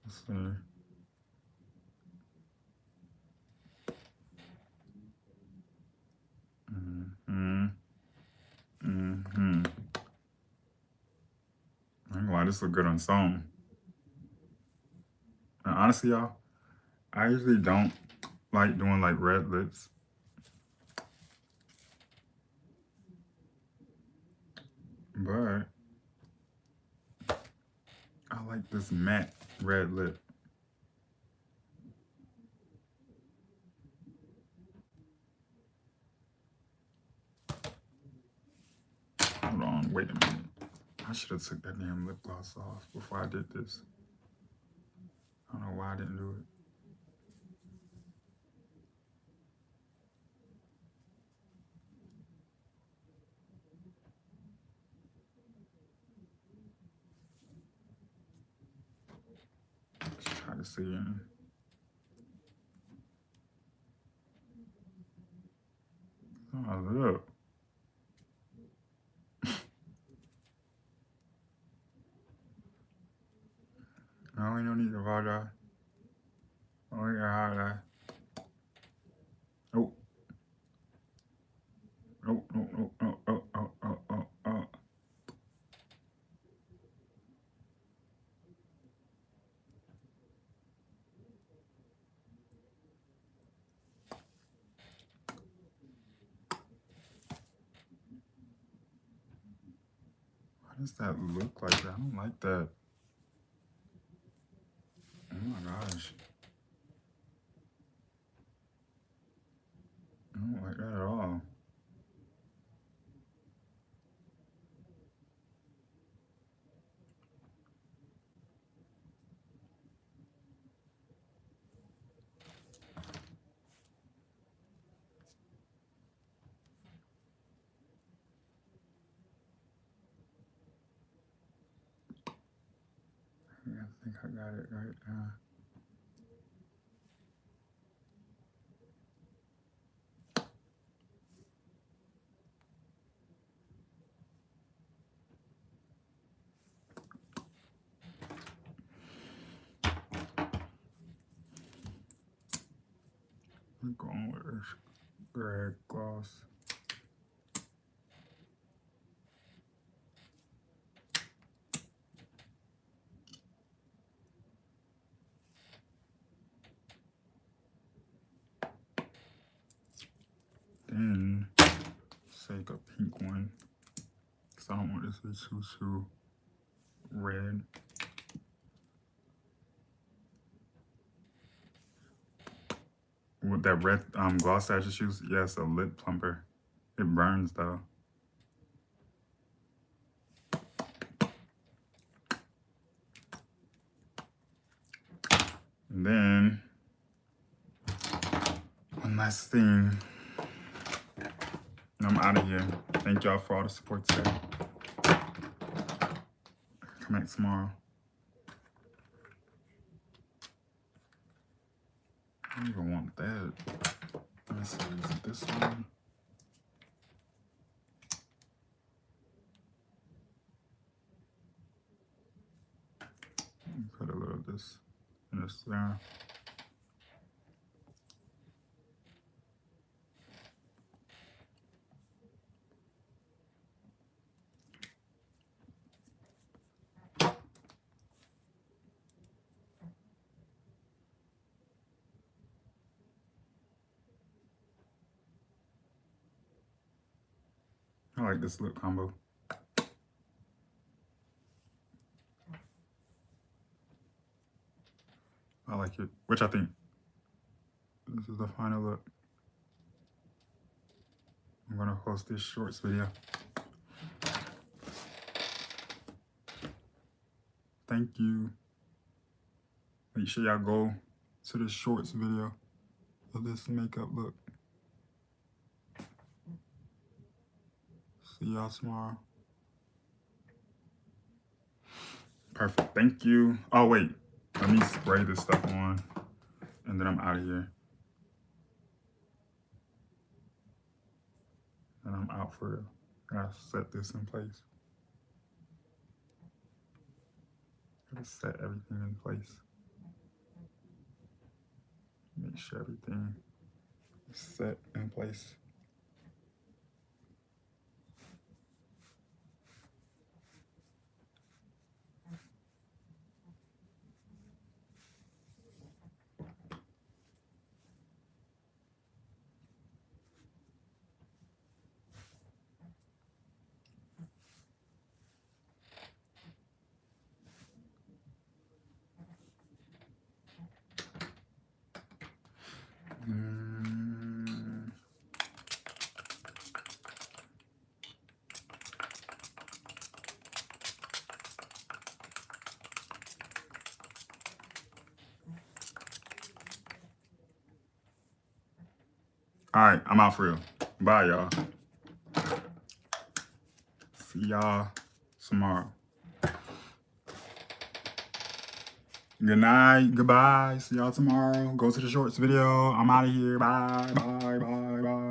Let's see. Mm-hmm. Mm-hmm. I ain't gonna lie, this look good on song. And honestly, y'all, I usually don't like doing like red lips. But I like this matte red lip. Hold on, wait a minute. I should have took that damn lip gloss off before I did this. I don't know why I didn't do it. Let's see. Oh, look. No, we don't need to apologize. Oh, we got highlight. Oh. Oh, oh, oh, oh, oh, oh, oh, oh, oh. Why does that look like that? I don't like that. Oh my gosh. I don't like that at all. I think I got it right now. I'm going with this red gloss. Then take a pink one, because I don't want this to be too red. With that red gloss I just used, yes, a lip plumper. It burns though. And then one last thing. And I'm out of here. Thank y'all for all the support today. Come back tomorrow. I don't even want that. Let me see, is it this one? Put a little of this in this there. I like this lip combo. I like it. Which I think this is the final look. I'm gonna post this shorts video. Thank you. Make sure y'all go to the shorts video of this makeup look. See y'all tomorrow. Perfect. Thank you. Oh, wait. Let me spray this stuff on, and then I'm out of here. And I'm out for real. Gotta set this in place. Gotta set everything in place. Make sure everything is set in place. All right, I'm out for real. Bye, y'all. See y'all tomorrow. Good night. Goodbye. See y'all tomorrow. Go to the shorts video. I'm out of here. Bye. Bye. Bye. Bye.